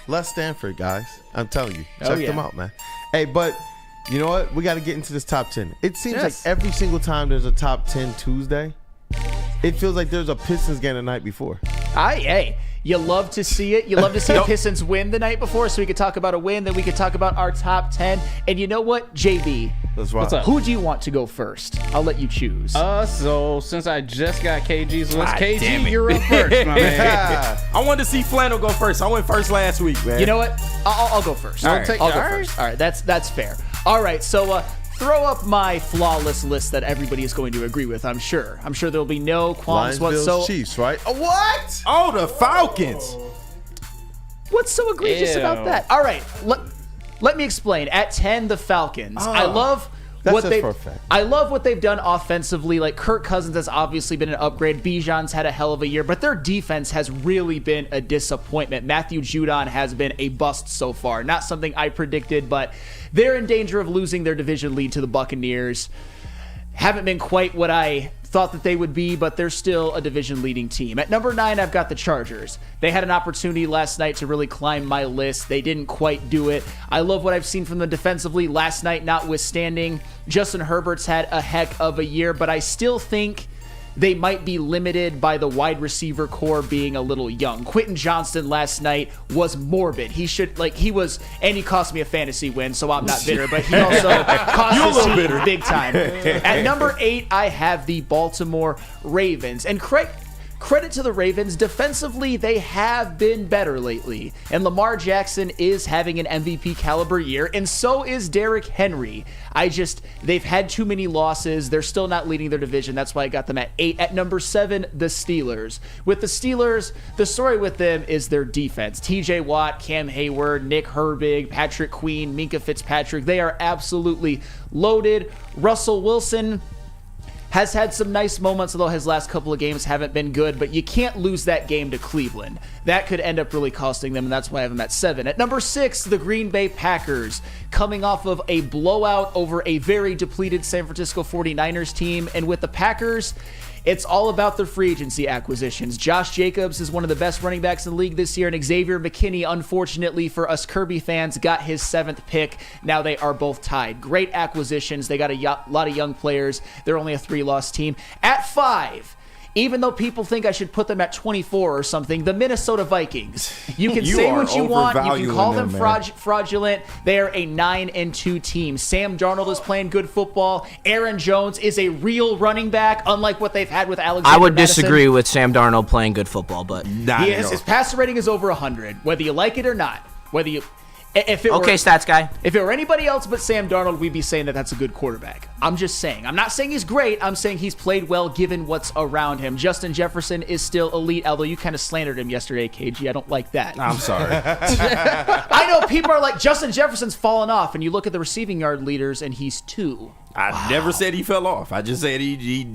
Les Stanford, guys. I'm telling you. Check them out, man. Hey, but you know what? We got to get into this top 10. It seems like every single time there's a top 10 Tuesday, it feels like there's a Pistons game the night before. Hey, you love to see it. You love to see the Pistons win the night before, so we could talk about a win, then we could talk about our top 10. And you know what, JB? What's up? Who do you want to go first? I'll let you choose. So since I just got KG's list, KG, you're up first, my man. I wanted to see Flannel go first. I went first last week, man. You know what? I'll go first. I'll go first. All right, that's fair. All right, so throw up my flawless list that everybody is going to agree with, I'm sure. I'm sure there'll be no qualms whatsoever. Chiefs, right? What? Oh, the Falcons. What's so egregious about that? All right, let me explain. At 10, the Falcons. I love what they've done offensively. Like, Kirk Cousins has obviously been an upgrade. Bijan's had a hell of a year, but their defense has really been a disappointment. Matthew Judon has been a bust so far. Not something I predicted, but they're in danger of losing their division lead to the Buccaneers. Haven't been quite what I thought that they would be, but they're still a division leading team. At number 9, I've got the Chargers. They had an opportunity last night to really climb my list. They didn't quite do it. I love what I've seen from them defensively last night, notwithstanding. Justin Herbert's had a heck of a year, but I still think they might be limited by the wide receiver core being a little young. Quentin Johnston last night was morbid. He cost me a fantasy win, so I'm not bitter, but he also cost his team big time. At number 8, I have the Baltimore Ravens. And credit to the Ravens. Defensively, they have been better lately. And Lamar Jackson is having an MVP caliber year, and so is Derrick Henry. They've had too many losses. They're still not leading their division. That's why I got them at 8. At number 7, the Steelers. With the Steelers, the story with them is their defense. TJ Watt, Cam Hayward, Nick Herbig, Patrick Queen, Minka Fitzpatrick. They are absolutely loaded. Russell Wilson has had some nice moments, although his last couple of games haven't been good, but you can't lose that game to Cleveland. That could end up really costing them, and that's why I have him at 7. At number 6, the Green Bay Packers, coming off of a blowout over a very depleted San Francisco 49ers team, and with the Packers, it's all about their free agency acquisitions. Josh Jacobs is one of the best running backs in the league this year, and Xavier McKinney, unfortunately for us Kirby fans, got his 7th pick. Now they are both tied. Great acquisitions. They got a lot of young players. They're only a 3-loss team. At 5, even though people think I should put them at 24 or something, the Minnesota Vikings. You can say what you want. You can call them fraudulent. They are a 9-2 team. Sam Darnold is playing good football. Aaron Jones is a real running back, unlike what they've had with Alexander I would Madison. disagree with Sam Darnold playing good football, but His passer rating is over 100, whether you like it or not. Whether you... stats guy. If it were anybody else but Sam Darnold, we'd be saying that that's a good quarterback. I'm just saying. I'm not saying he's great. I'm saying he's played well given what's around him. Justin Jefferson is still elite, although you kind of slandered him yesterday, KG. I don't like that. I'm sorry. I know people are like, Justin Jefferson's fallen off, and you look at the receiving yard leaders, and he's 2. I never said he fell off. I just said he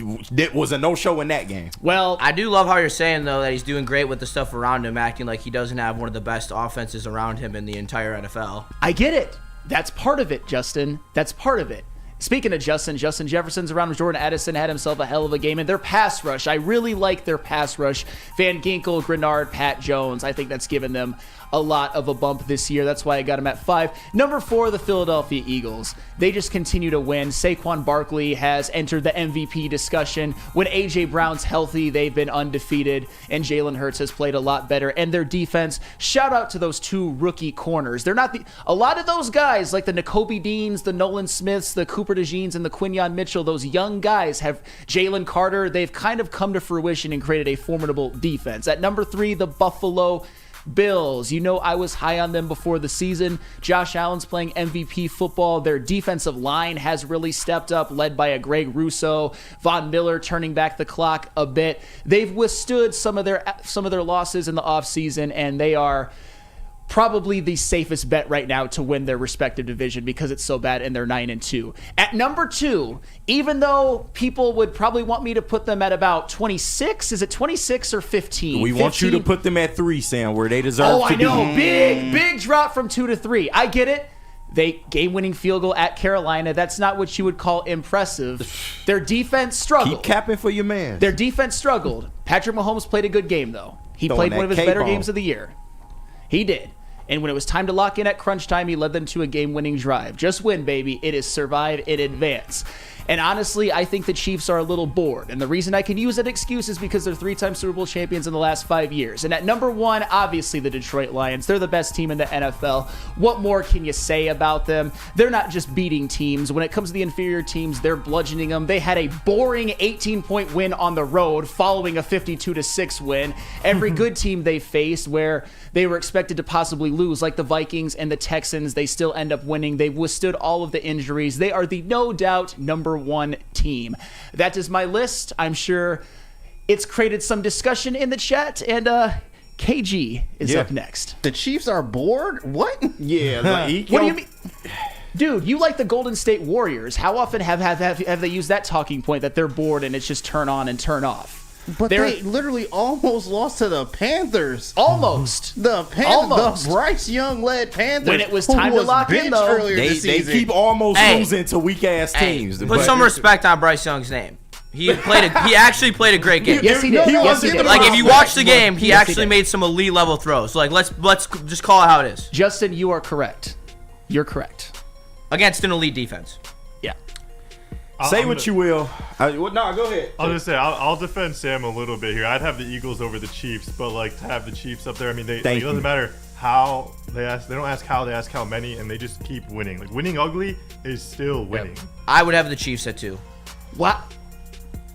was a no-show in that game. Well, I do love how you're saying, though, that he's doing great with the stuff around him, acting like he doesn't have one of the best offenses around him in the entire NFL. I get it. That's part of it, Justin. That's part of it. Speaking of Justin Jefferson's around. Jordan Addison had himself a hell of a game. And their pass rush, I really like their pass rush. Van Ginkel, Grenard, Pat Jones. I think that's given them a lot of a bump this year. That's why I got him at 5. Number 4, the Philadelphia Eagles. They just continue to win. Saquon Barkley has entered the MVP discussion. When A.J. Brown's healthy, they've been undefeated, and Jalen Hurts has played a lot better. And their defense, shout out to those 2 rookie corners. They're not a lot of those guys, like the Nakobe Deans, the Nolan Smiths, the Cooper DeJeans, and the Quinyon Mitchell, those young guys have Jalen Carter. They've kind of come to fruition and created a formidable defense. At number 3, the Buffalo Bills. You know I was high on them before the season. Josh Allen's playing MVP football. Their defensive line has really stepped up, led by a Greg Russo. Von Miller turning back the clock a bit. They've withstood some of their losses in the offseason, and they are probably the safest bet right now to win their respective division because it's so bad and they're 9-2. At number 2, even though people would probably want me to put them at about 26, is it 26 or 15? We 15? want you to put them at 3, Sam, where they deserve to be. Oh, I know. Big drop from 2 to 3. I get it. They game-winning field goal at Carolina. That's not what you would call impressive. Their defense struggled. Keep capping for your man. Their defense struggled. Patrick Mahomes played a good game, though. He played one of his better games of the year. He did. And when it was time to lock in at crunch time, he led them to a game-winning drive. Just win, baby. It is survive in advance. And honestly, I think the Chiefs are a little bored. And the reason I can use that excuse is because they're 3-time Super Bowl champions in the last 5 years. And at number 1, obviously the Detroit Lions. They're the best team in the NFL. What more can you say about them? They're not just beating teams. When it comes to the inferior teams, they're bludgeoning them. They had a boring 18-point win on the road following a 52-6 win. Every good team they faced where they were expected to possibly lose, like the Vikings and the Texans, they still end up winning. They've withstood all of the injuries. They are the no doubt number 1 team. That is my list. I'm sure it's created some discussion in the chat, and KG is up next. The Chiefs are bored? What? Yeah. Like, what do you mean? Dude, you like the Golden State Warriors. How often have they used that talking point that they're bored and it's just turn on and turn off? But they literally almost lost to the Panthers. Almost. The Bryce Young-led Panthers. When it was time to lock in, though. They keep almost losing to weak-ass teams. Put some respect on Bryce Young's name. He actually played a great game. Yes, he did. Like, if you watch the game, he actually made some elite-level throws. So, like, let's just call it how it is. Justin, you are correct. You're correct. Against an elite defense. Yeah. Say what you will. No, go ahead. I'll just say I'll defend Sam a little bit here. I'd have the Eagles over the Chiefs, but like to have the Chiefs up there, I mean, it doesn't matter how they ask. They don't ask how, they ask how many, and they just keep winning. Like winning ugly is still winning. Yep. I would have the Chiefs at 2. What?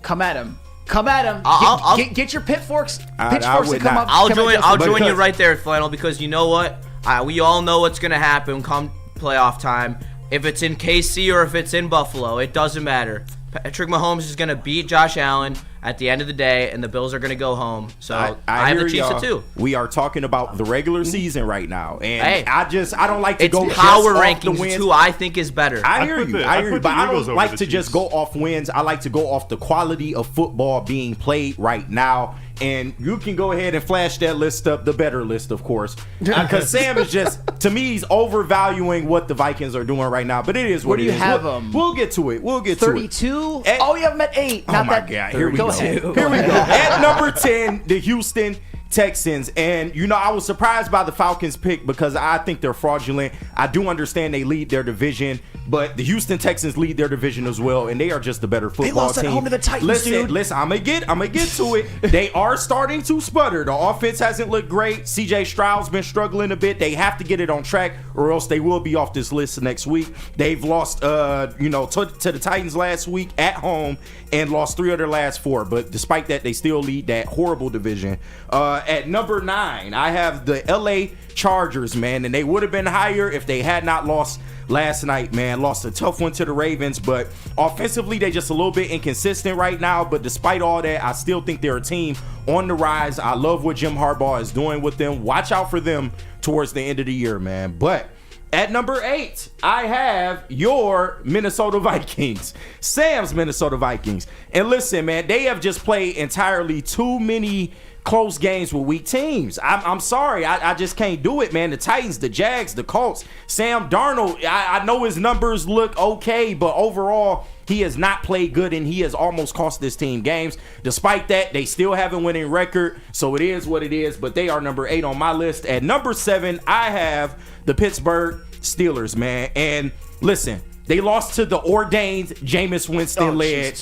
Come at him. Come at him. Get your pitchforks. Pitchforks and come up. I'll join you right there, Flannel, because you know what? We all know what's gonna happen come playoff time. If it's in KC or if it's in Buffalo, it doesn't matter. Patrick Mahomes is going to beat Josh Allen at the end of the day, and the Bills are going to go home. So I have the Chiefs at 2. We are talking about the regular season right now, and I don't like to it's go power just rankings. Off the wins. Who I think is better. I hear you, but I don't like to just go off wins. I like to go off the quality of football being played right now. And you can go ahead and flash that list up, the better list, of course. Because Sam is just, to me, he's overvaluing what the Vikings are doing right now. But it is what it is. Where do you have them? We'll get to it. 32? Oh, you have them at 8. Oh, my God. Here we go. Here we go. At number 10, the Houston Texans. And, I was surprised by the Falcons pick because I think they're fraudulent. I do understand they lead their division, but the Houston Texans lead their division as well, and they are just the better football team. They lost at home to the Titans, dude. Listen, I'm gonna get to it. They are starting to sputter. The offense hasn't looked great. CJ Stroud's been struggling a bit. They have to get it on track, or else they will be off this list next week. They've lost, to the Titans last week at home and lost 3 of their last 4. But despite that, they still lead that horrible division. At number 9, I have the LA Chargers, man, and they would have been higher if they had not lost last night, man. Lost a tough one to the Ravens, but offensively, they just a little bit inconsistent right now. But despite all that, I still think they're a team on the rise. I love what Jim Harbaugh is doing with them. Watch out for them towards the end of the year, man. But at number 8, I have your Minnesota Vikings, Sam's Minnesota Vikings. And listen, man, they have just played entirely too many close games with weak teams. I'm sorry. I just can't do it, man. The Titans, the Jags, the Colts, Sam Darnold, I know his numbers look okay, but overall, he has not played good, and he has almost cost this team games. Despite that, they still have a winning record, so it is what it is, but they are number 8 on my list. At number 7, I have the Pittsburgh Steelers, man. And listen, they lost to the ordained Jameis Winston-led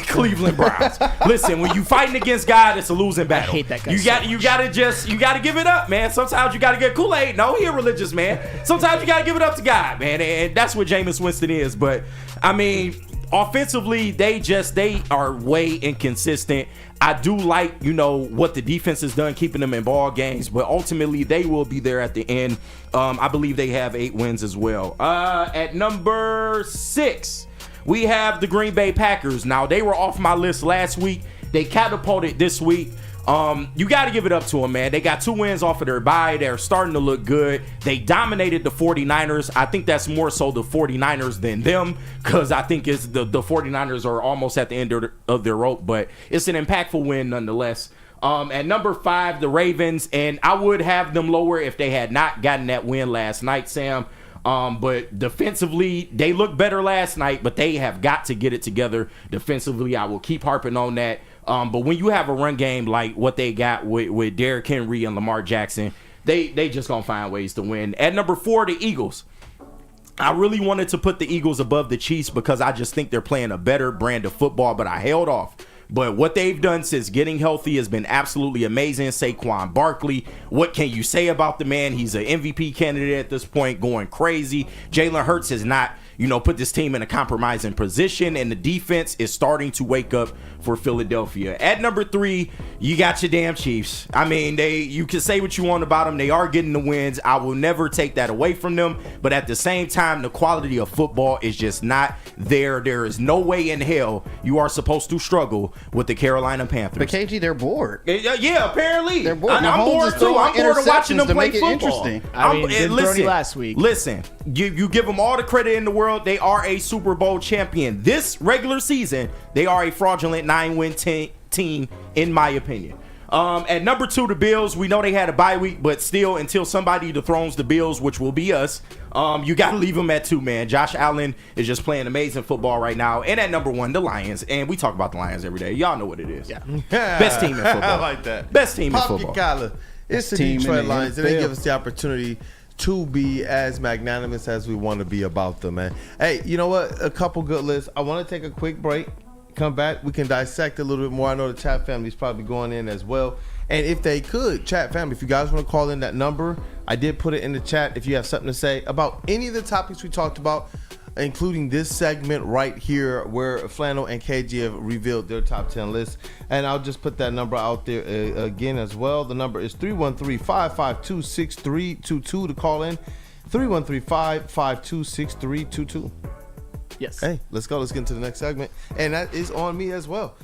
Cleveland Browns. Listen, when you fighting against God, it's a losing battle. I hate that guy. You gotta give it up, man. Sometimes you gotta get Kool-Aid. No, he a religious man. Sometimes you gotta give it up to God, man. And that's what Jameis Winston is. But I mean, offensively, they are way inconsistent. I do like, what the defense has done, keeping them in ball games, but ultimately they will be there at the end. I believe they have 8 wins as well. At number 6, we have the Green Bay Packers. Now, they were off my list last week. They catapulted this week. You got to give it up to them, man. They got 2 wins off of their bye. They're starting to look good. They dominated the 49ers. I think that's more so the 49ers than them, because I think it's the 49ers are almost at the end of their rope, but it's an impactful win nonetheless. At number 5, the Ravens, and I would have them lower if they had not gotten that win last night, Sam. But defensively, they looked better last night, but they have got to get it together defensively. I will keep harping on that. But when you have a run game like what they got with Derrick Henry and Lamar Jackson, they just gonna find ways to win. At number 4, the Eagles. I really wanted to put the Eagles above the Chiefs because I just think they're playing a better brand of football, but I held off. But what they've done since getting healthy has been absolutely amazing. Saquon Barkley, what can you say about the man? He's an MVP candidate at this point, going crazy. Jalen Hurts has not, put this team in a compromising position, and the defense is starting to wake up for Philadelphia. At number 3, you got your damn Chiefs. I mean, you can say what you want about them. They are getting the wins. I will never take that away from them. But at the same time, the quality of football is just not there. There is no way in hell you are supposed to struggle with the Carolina Panthers. But KG, they're bored. Yeah, apparently. They're bored. I'm bored too. I'm bored of watching them play football. Interesting. Listen, last week. Listen, you give them all the credit in the world. They are a Super Bowl champion. This regular season, they are a fraudulent 9-win team, in my opinion. At number 2, the Bills. We know they had a bye week, but still, until somebody dethrones the Bills, which will be us, you got to leave them at 2, man. Josh Allen is just playing amazing football right now. And at number 1, the Lions. And we talk about the Lions every day. Y'all know what it is. Yeah. Best team in football. I like that. Best team Pop in football. your collar. It's the Detroit Lions, and they give us the opportunity to be as magnanimous as we want to be about them, man. Hey, you know what? A couple good lists. I want to take a quick break. Come back. We can dissect a little bit more. I know the chat family's probably going in as well. And if they could, chat family, if you guys want to call in that number, I did put it in the chat. If you have something to say about any of the topics we talked about, including this segment right here where Flannel and KG have revealed their top 10 lists. And I'll just put that number out there again as well. The number is 313-552-6322 to call in. 313-552-6322. Yes. Hey, let's go. Let's get into the next segment. And that is on me as well.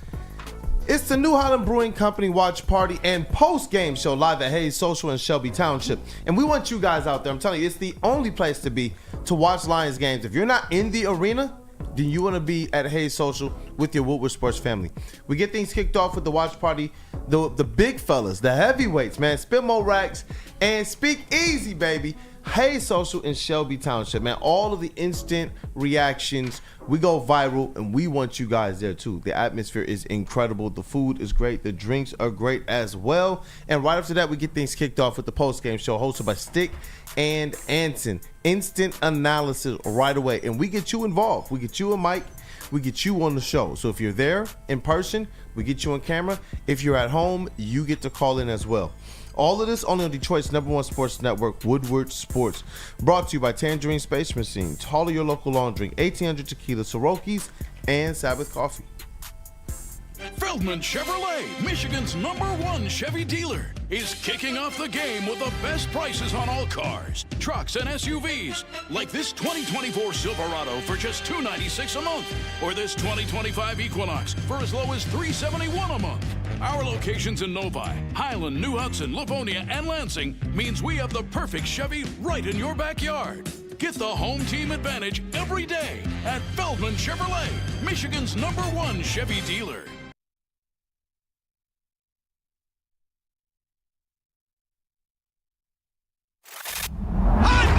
It's the New Holland Brewing Company watch party and post-game show live at Hayes Social in Shelby Township. And we want you guys out there. I'm telling you, it's the only place to be to watch Lions games. If you're not in the arena, then you want to be at Hayes Social with your Woodward Sports family. We get things kicked off with the watch party. The big fellas, the heavyweights, man. Spit more racks and speak easy, baby. Hayes Social in Shelby Township, man. All of the instant reactions, we go viral, and we want you guys there too. The atmosphere is incredible. The food is great. The drinks are great as well. And right after that, we get things kicked off with the post-game show hosted by Stick and Anson. Instant analysis right away. And we get you involved. We get you and Mike. We get you on the show. So if you're there in person, we get you on camera. If you're at home, you get to call in as well. All of this only on Detroit's #1 sports network, Woodward Sports. Brought to you by Tangerine Space Machine, Taller Your Local Laundry, 1800 Tequila, Soroki's, and Sabbath Coffee. Feldman Chevrolet, Michigan's #1 Chevy dealer, is kicking off the game with the best prices on all cars, trucks, and SUVs, like this 2024 Silverado for just $296 a month, or this 2025 Equinox for as low as $371 a month. Our locations in Novi, Highland, New Hudson, Livonia, and Lansing means we have the perfect Chevy right in your backyard. Get the home team advantage every day at Feldman Chevrolet, Michigan's #1 Chevy dealer.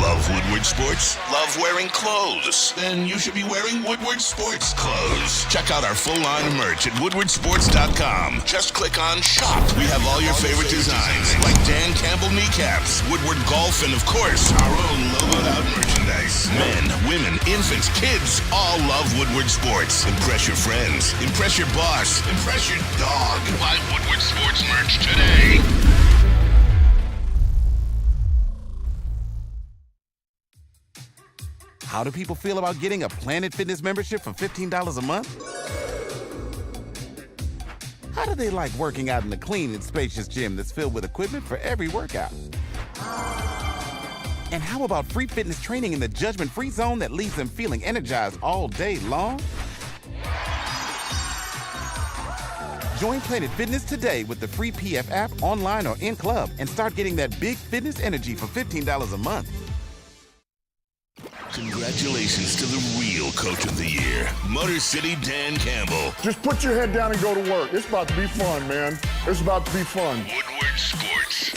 Love Woodward Sports? Love wearing clothes? Then you should be wearing Woodward Sports clothes. Check out our full line of merch at woodwardsports.com. Just click on shop. We have all your favorite designs, like Dan Campbell kneecaps, Woodward golf, and of course, our own logoed out merchandise. Men, women, infants, kids all love Woodward Sports. Impress your friends. Impress your boss. Impress your dog. Buy Woodward Sports merch today. How do people feel about getting a Planet Fitness membership for $15 a month? How do they like working out in a clean and spacious gym that's filled with equipment for every workout? And how about free fitness training in the judgment-free zone that leaves them feeling energized all day long? Join Planet Fitness today with the free PF app, online or in club, and start getting that big fitness energy for $15 a month. Congratulations to the real Coach of the Year, Motor City Dan Campbell. Just put your head down and go to work. It's about to be fun, man. It's about to be fun. Woodward Sports.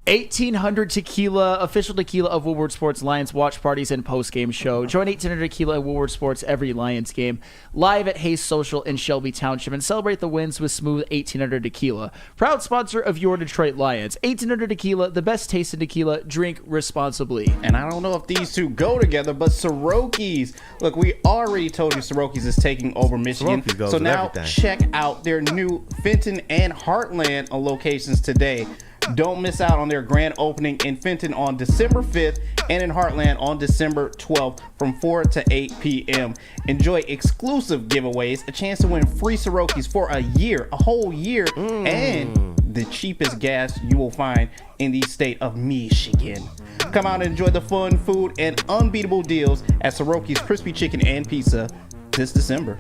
1800 Tequila, official tequila of Woodward Sports Lions watch parties and post-game show. Join 1800 Tequila at Woodward Sports every Lions game, live at Hayes Social in Shelby Township, and celebrate the wins with smooth 1800 Tequila. Proud sponsor of your Detroit Lions. 1800 Tequila, the best taste in tequila. Drink responsibly. And I don't know if these two go together, but Soroki's. Look, we already told you Soroki's is taking over Michigan. So now check out their new Fenton and Heartland locations today. Don't miss out on their grand opening in Fenton on December 5th and in Heartland on December 12th from 4 to 8 p.m. Enjoy exclusive giveaways, a chance to win free Soroki's for a year, a whole year, and the cheapest gas you will find in the state of Michigan. Come out and enjoy the fun, food, and unbeatable deals at Soroki's Crispy Chicken and Pizza this December.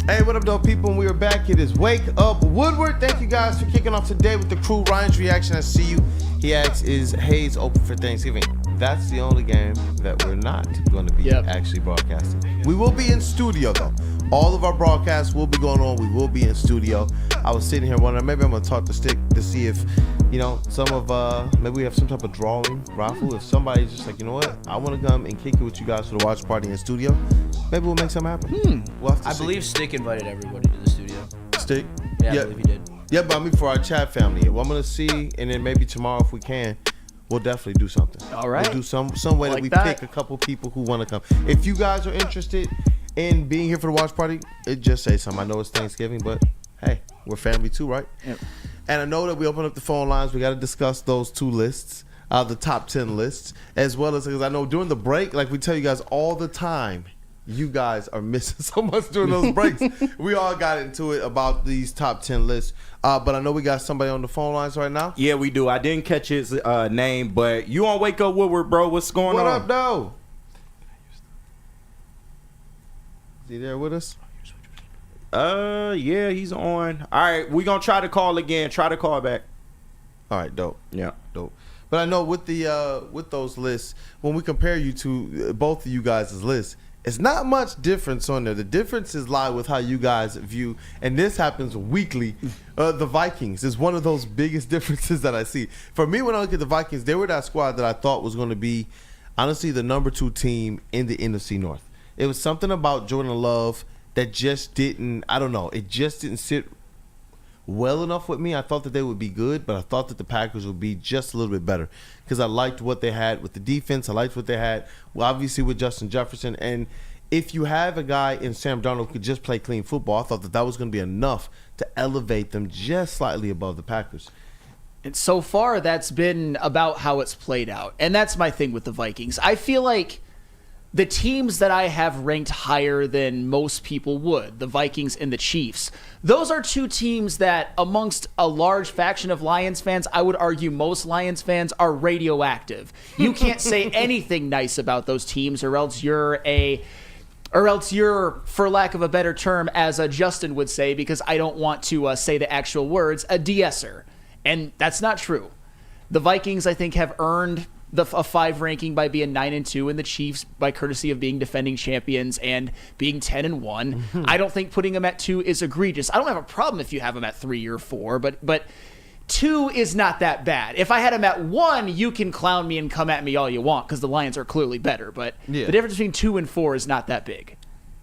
Hey, what up, though, people? We are back. It is Wake Up Woodward. Thank you guys for kicking off today with the crew. Ryan's reaction, I see you. He asks, is Hayes open for Thanksgiving? That's the only game that we're not going to be actually broadcasting. We will be in studio, though. All of our broadcasts will be going on. We will be in studio. I was sitting here wondering, maybe I'm going to talk to Stick to see if, you know, some of, maybe we have some type of drawing raffle. If somebody's just like, you know what, I want to come and kick it with you guys for the watch party in studio, maybe we'll make something happen. We'll have to see. Believe Stick invited everybody to the studio. Stick? Yeah, I believe he did. Yeah, but I mean for our chat family. Well, I'm going to see, and then maybe tomorrow if we can, we'll definitely do something. All right. We'll do some way that we pick a couple people who want to come. If you guys are interested in being here for the watch party, it just say something. I know it's Thanksgiving, but hey, we're family too, right? Yep. And I know that we open up the phone lines. We got to discuss those two lists, the top 10 lists, as well as, because I know during the break, like we tell you guys all the time, you guys are missing so much during those breaks. We all got into it about these top 10 lists. But I know we got somebody on the phone lines right now. Yeah, we do. I didn't catch his name, but you on Wake Up Woodward, bro. What's going on? What up, though? Is he there with us? Yeah, he's on. All right, we gonna try to call again. Try to call back. All right, dope. Yeah, dope. But I know with the with those lists, when we compare you to both of you guys' lists, it's not much difference on there. The differences lie with how you guys view, and this happens weekly. The Vikings is one of those biggest differences that I see. For me, when I look at the Vikings, they were that squad that I thought was going to be, honestly, the number 2 team in the NFC North. It was something about Jordan Love that just didn't, I don't know, it just didn't sit well enough with me. I thought that they would be good, but I thought that the Packers would be just a little bit better because I liked what they had with the defense. I liked what they had, well, obviously, with Justin Jefferson. And if you have a guy in Sam Darnold who could just play clean football, I thought that that was going to be enough to elevate them just slightly above the Packers. And so far, that's been about how it's played out. And that's my thing with the Vikings. I feel like the teams that I have ranked higher than most people would, the Vikings and the Chiefs, those are 2 teams that amongst a large faction of Lions fans, I would argue most Lions fans are radioactive. You can't say anything nice about those teams or else you're, for lack of a better term, as Justin would say, because I don't want to say the actual words, a de-esser. And that's not true. The Vikings, I think, have earned a 5 ranking by being 9-2, and the Chiefs by courtesy of being defending champions and being 10-1. I don't think putting them at 2 is egregious. I don't have a problem if you have them at 3 or 4, but 2 is not that bad. If I had them at 1, you can clown me and come at me all you want because the Lions are clearly better. But the difference between 2 and 4 is not that big.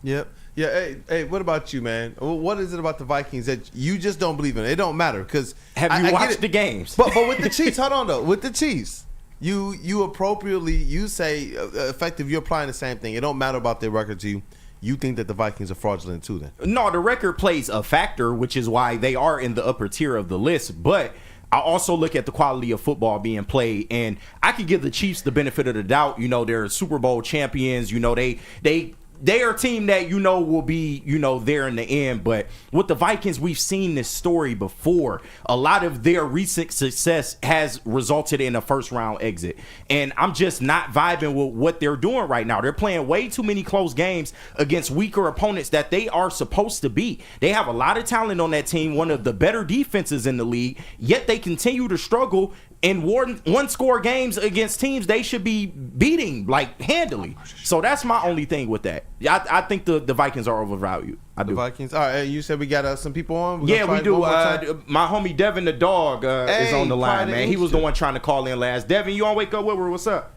Yep. Yeah. Hey, what about you, man? What is it about the Vikings that you just don't believe in? It don't matter because have you watched the games? But with the Chiefs, hold on though. With the Chiefs, you appropriately, you say effective, you're applying the same thing. It don't matter about their record to you. You think that the Vikings are fraudulent too then? No, the record plays a factor, which is why they are in the upper tier of the list. But I also look at the quality of football being played, and I can give the Chiefs the benefit of the doubt. You know, they're Super Bowl champions. You know, they are a team that, you know, will be, you know, there in the end. But with the Vikings, we've seen this story before. A lot of their recent success has resulted in a first-round exit. And I'm just not vibing with what they're doing right now. They're playing way too many close games against weaker opponents that they are supposed to beat. They have a lot of talent on that team, one of the better defenses in the league, yet they continue to struggle in one-score games against teams they should be beating, like, handily. So that's my only thing with that. I think the Vikings are overvalued. I do. The Vikings. All right, you said we got some people on? Yeah, we do. My homie Devin the dog is on the line, man. He was the one trying to call in last. Devin, you on Wake Up Woodward? What's up?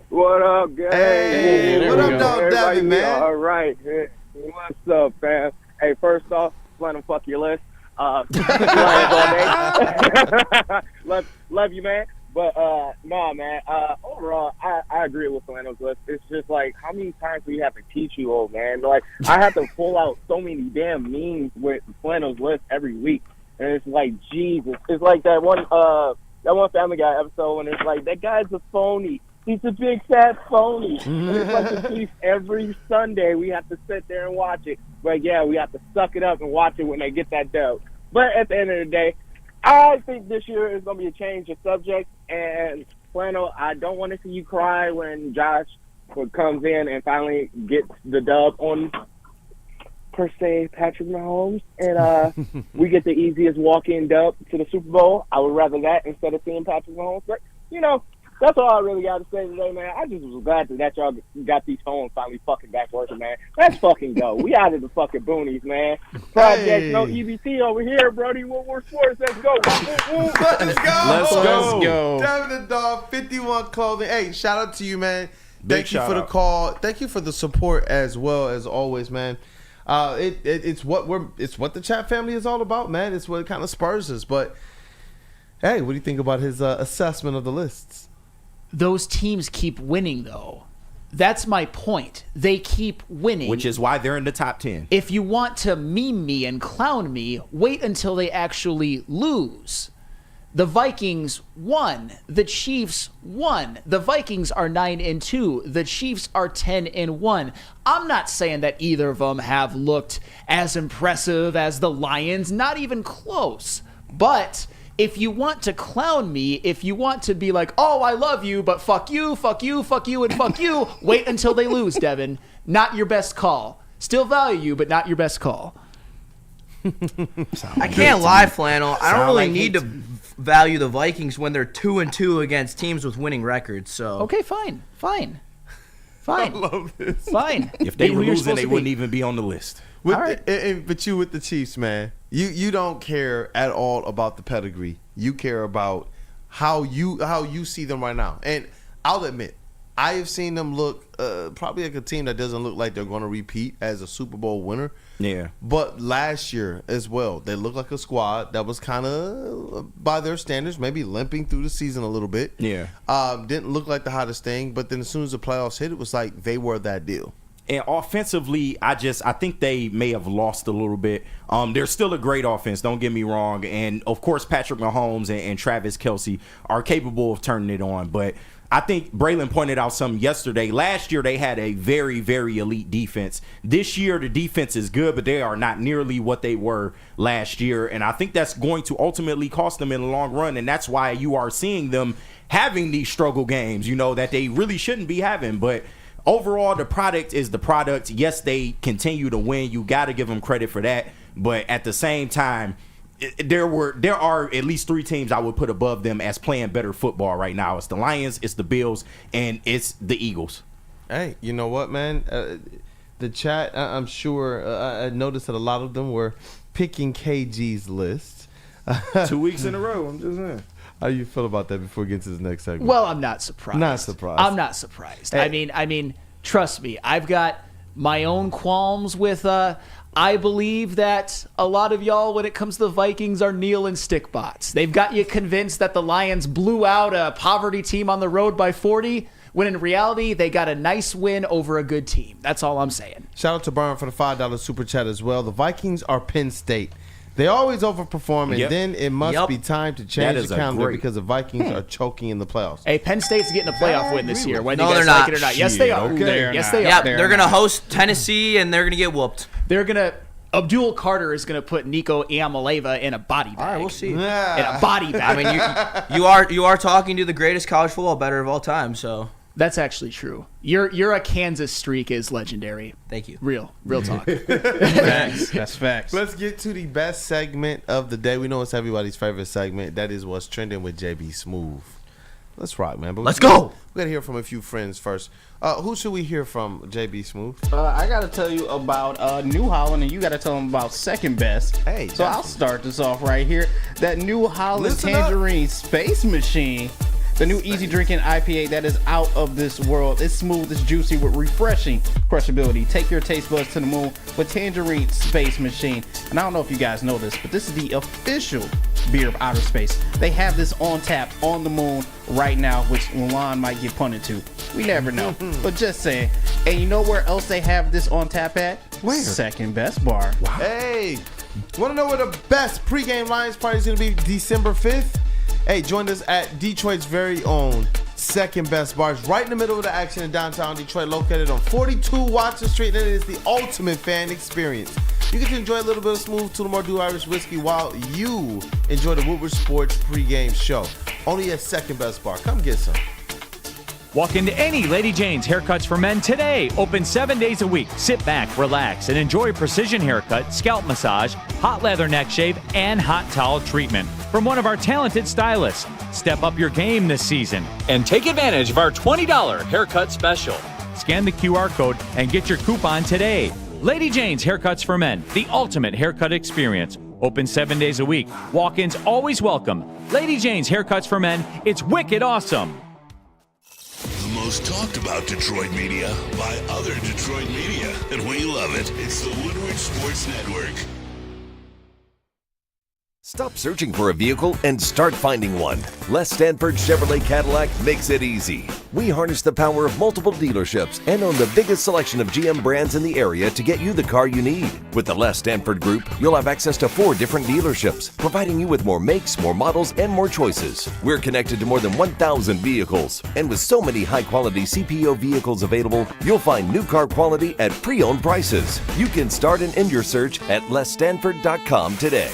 What up, guys? Hey, what up, dog, Devin, man? All right. What's up, fam? Hey, first off, let them fuck your list. Love you, man. But nah, man. Overall, I agree with Flano's list. It's just like, how many times do we have to teach you, old man? Like, I have to pull out so many damn memes with Flano's list every week, and it's like, Jesus. It's like that one Family Guy episode when it's like, that guy's a phony. He's a big fat phony. And it's like the Chiefs every Sunday. We have to sit there and watch it. But yeah, we have to suck it up and watch it when they get that dub. But at the end of the day, I think this year is going to be a change of subject. And Flano, I don't want to see you cry when Josh comes in and finally gets the dub on, per se, Patrick Mahomes. And we get the easiest walk-in dub to the Super Bowl. I would rather that instead of seeing Patrick Mahomes. But, you know, that's all I really got to say today, man. I just was glad that y'all got these phones finally fucking back working, man. Let's fucking go. We out of the fucking boonies, man. Project No EBT over here, Brody. Woodward Sports. Let's go. Let's go. Devin the dog, 51 Clothing. Hey, shout out to you, man. Thank you for the call. Thank you for the support as well as always, man. It's what the chat family is all about, man. It's what kind of spurs us. But hey, what do you think about his assessment of the lists? Those teams keep winning, though. That's my point. They keep winning. Which is why they're in the top 10. If you want to meme me and clown me, wait until they actually lose. The Vikings won. The Chiefs won. The Vikings are 9-2. The Chiefs are 10-1. I'm not saying that either of them have looked as impressive as the Lions, not even close. But if you want to clown me, if you want to be like, oh, I love you, but fuck you, fuck you, fuck you, and fuck you, wait until they lose, Devin. Not your best call. Still value you, but not your best call. I can't lie, Flannel. I don't really need to value the Vikings when they're 2-2 against teams with winning records. So okay, fine. I love this. Fine. If they were losing, they wouldn't even be on the list. But you with the Chiefs, man, you don't care at all about the pedigree. You care about how you see them right now. And I'll admit, I have seen them look probably like a team that doesn't look like they're going to repeat as a Super Bowl winner. Yeah. But last year as well, they looked like a squad that was kind of, by their standards, maybe limping through the season a little bit. Yeah. Didn't look like the hottest thing, but then as soon as the playoffs hit, it was like they were that deal. And offensively, I think they may have lost a little bit. They're still a great offense, don't get me wrong. And, of course, Patrick Mahomes and Travis Kelce are capable of turning it on. But I think Braylon pointed out something yesterday. Last year, they had a very, very elite defense. This year, the defense is good, but they are not nearly what they were last year. And I think that's going to ultimately cost them in the long run. And that's why you are seeing them having these struggle games, that they really shouldn't be having. But overall, the product is the product. Yes, they continue to win. You got to give them credit for that. But at the same time, there are at least 3 teams I would put above them as playing better football right now. It's the Lions, it's the Bills, and it's the Eagles. Hey, you know what, man? The chat, I'm sure, I noticed that a lot of them were picking KG's list. 2 weeks in a row, I'm just saying. How you feel about that before we get to the next segment? Well, I'm not surprised. I'm not surprised. Hey. I mean, trust me, I've got my own qualms with I believe that a lot of y'all, when it comes to the Vikings, are kneel and stick bots. They've got you convinced that the Lions blew out a poverty team on the road by 40, when in reality, they got a nice win over a good team. That's all I'm saying. Shout out to Byron for the $5 super chat as well. The Vikings are Penn State. They always overperform, and then it must be time to change the calendar because the Vikings are choking in the playoffs. Hey, Penn State's getting a playoff win this year, whether you guys like it or not. Yes, they are. Okay. Yes, they are. Yeah, they're going to host Tennessee, and they're going to get whooped. They're going to – Abdul Carter is going to put Nico Iamaleava in a body bag. All right, we'll see. In a body bag. I mean, you are talking to the greatest college football bettor of all time, so – That's actually true. Your a Kansas streak is legendary. Thank you. Real talk. Facts. That's facts. Let's get to the best segment of the day. We know it's everybody's favorite segment. That is what's trending with JB Smooth. Let's rock, man. But let's go. We got to hear from a few friends first. Who should we hear from, JB Smooth? I got to tell you about New Holland, and you got to tell them about Second Best. Hey, so I'll start this off right here. That New Holland Tangerine Space Machine. The new easy drinking IPA that is out of this world. It's smooth, it's juicy with refreshing crushability. Take your taste buds to the moon with Tangerine Space Machine. And I don't know if you guys know this, but this is the official beer of outer space. They have this on tap on the moon right now, which Milan might get punted to. We never know. But just saying. And you know where else they have this on tap at? Where? Second Best Bar. Wow. Hey, want to know where the best pregame Lions party is going to be December 5th? Hey, join us at Detroit's very own Second Best Bars, right in the middle of the action in downtown Detroit, located on 42 Watson Street. And it is the ultimate fan experience. You get to enjoy a little bit of smooth Tullamore Dew Irish whiskey while you enjoy the Woodward Sports pregame show. Only at Second Best Bar. Come get some. Walk into any Lady Jane's Haircuts for Men today. Open 7 days a week. Sit back, relax, and enjoy precision haircut, scalp massage, hot leather neck shave, and hot towel treatment from one of our talented stylists. Step up your game this season and take advantage of our $20 haircut special. Scan the QR code and get your coupon today. Lady Jane's Haircuts for Men, the ultimate haircut experience. Open 7 days a week. Walk-ins always welcome. Lady Jane's Haircuts for Men. It's wicked awesome. The most talked about Detroit media by other Detroit media. And we love it. It's the Woodward Sports Network. Stop searching for a vehicle and start finding one. Les Stanford Chevrolet Cadillac makes it easy. We harness the power of multiple dealerships and own the biggest selection of GM brands in the area to get you the car you need. With the Les Stanford Group, you'll have access to 4 different dealerships, providing you with more makes, more models, and more choices. We're connected to more than 1,000 vehicles. And with so many high-quality CPO vehicles available, you'll find new car quality at pre-owned prices. You can start and end your search at lesstanford.com today.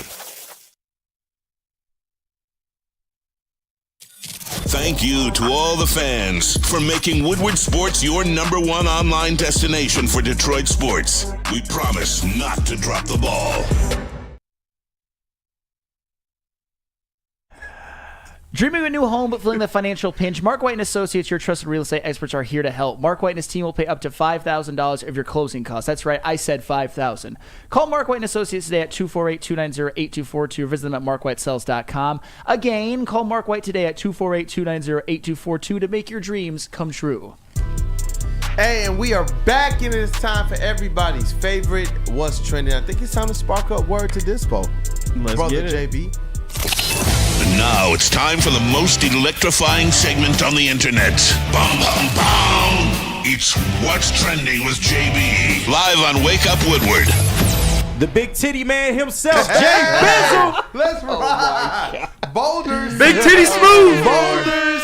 Thank you to all the fans for making Woodward Sports your #1 online destination for Detroit sports. We promise not to drop the ball. Dreaming of a new home but feeling the financial pinch? Mark White & Associates, your trusted real estate experts, are here to help. Mark White and his team will pay up to $5,000 of your closing costs. That's right, I said $5,000. Call Mark White & Associates today at 248-290-8242 or visit them at markwhitesells.com. Again, call Mark White today at 248-290-8242 to make your dreams come true. Hey, and we are back, and it's time for everybody's favorite What's Trending. I think it's time to spark up Word to Dispo. Let's Brother get it. JB. And now it's time for the most electrifying segment on the internet. Bum, bum, bum. It's What's Trending with JB. Live on Wake Up Woodward. The big titty man himself, Jay Bizzle. Let's ride. Boulders. Big titty smooth. Boulders.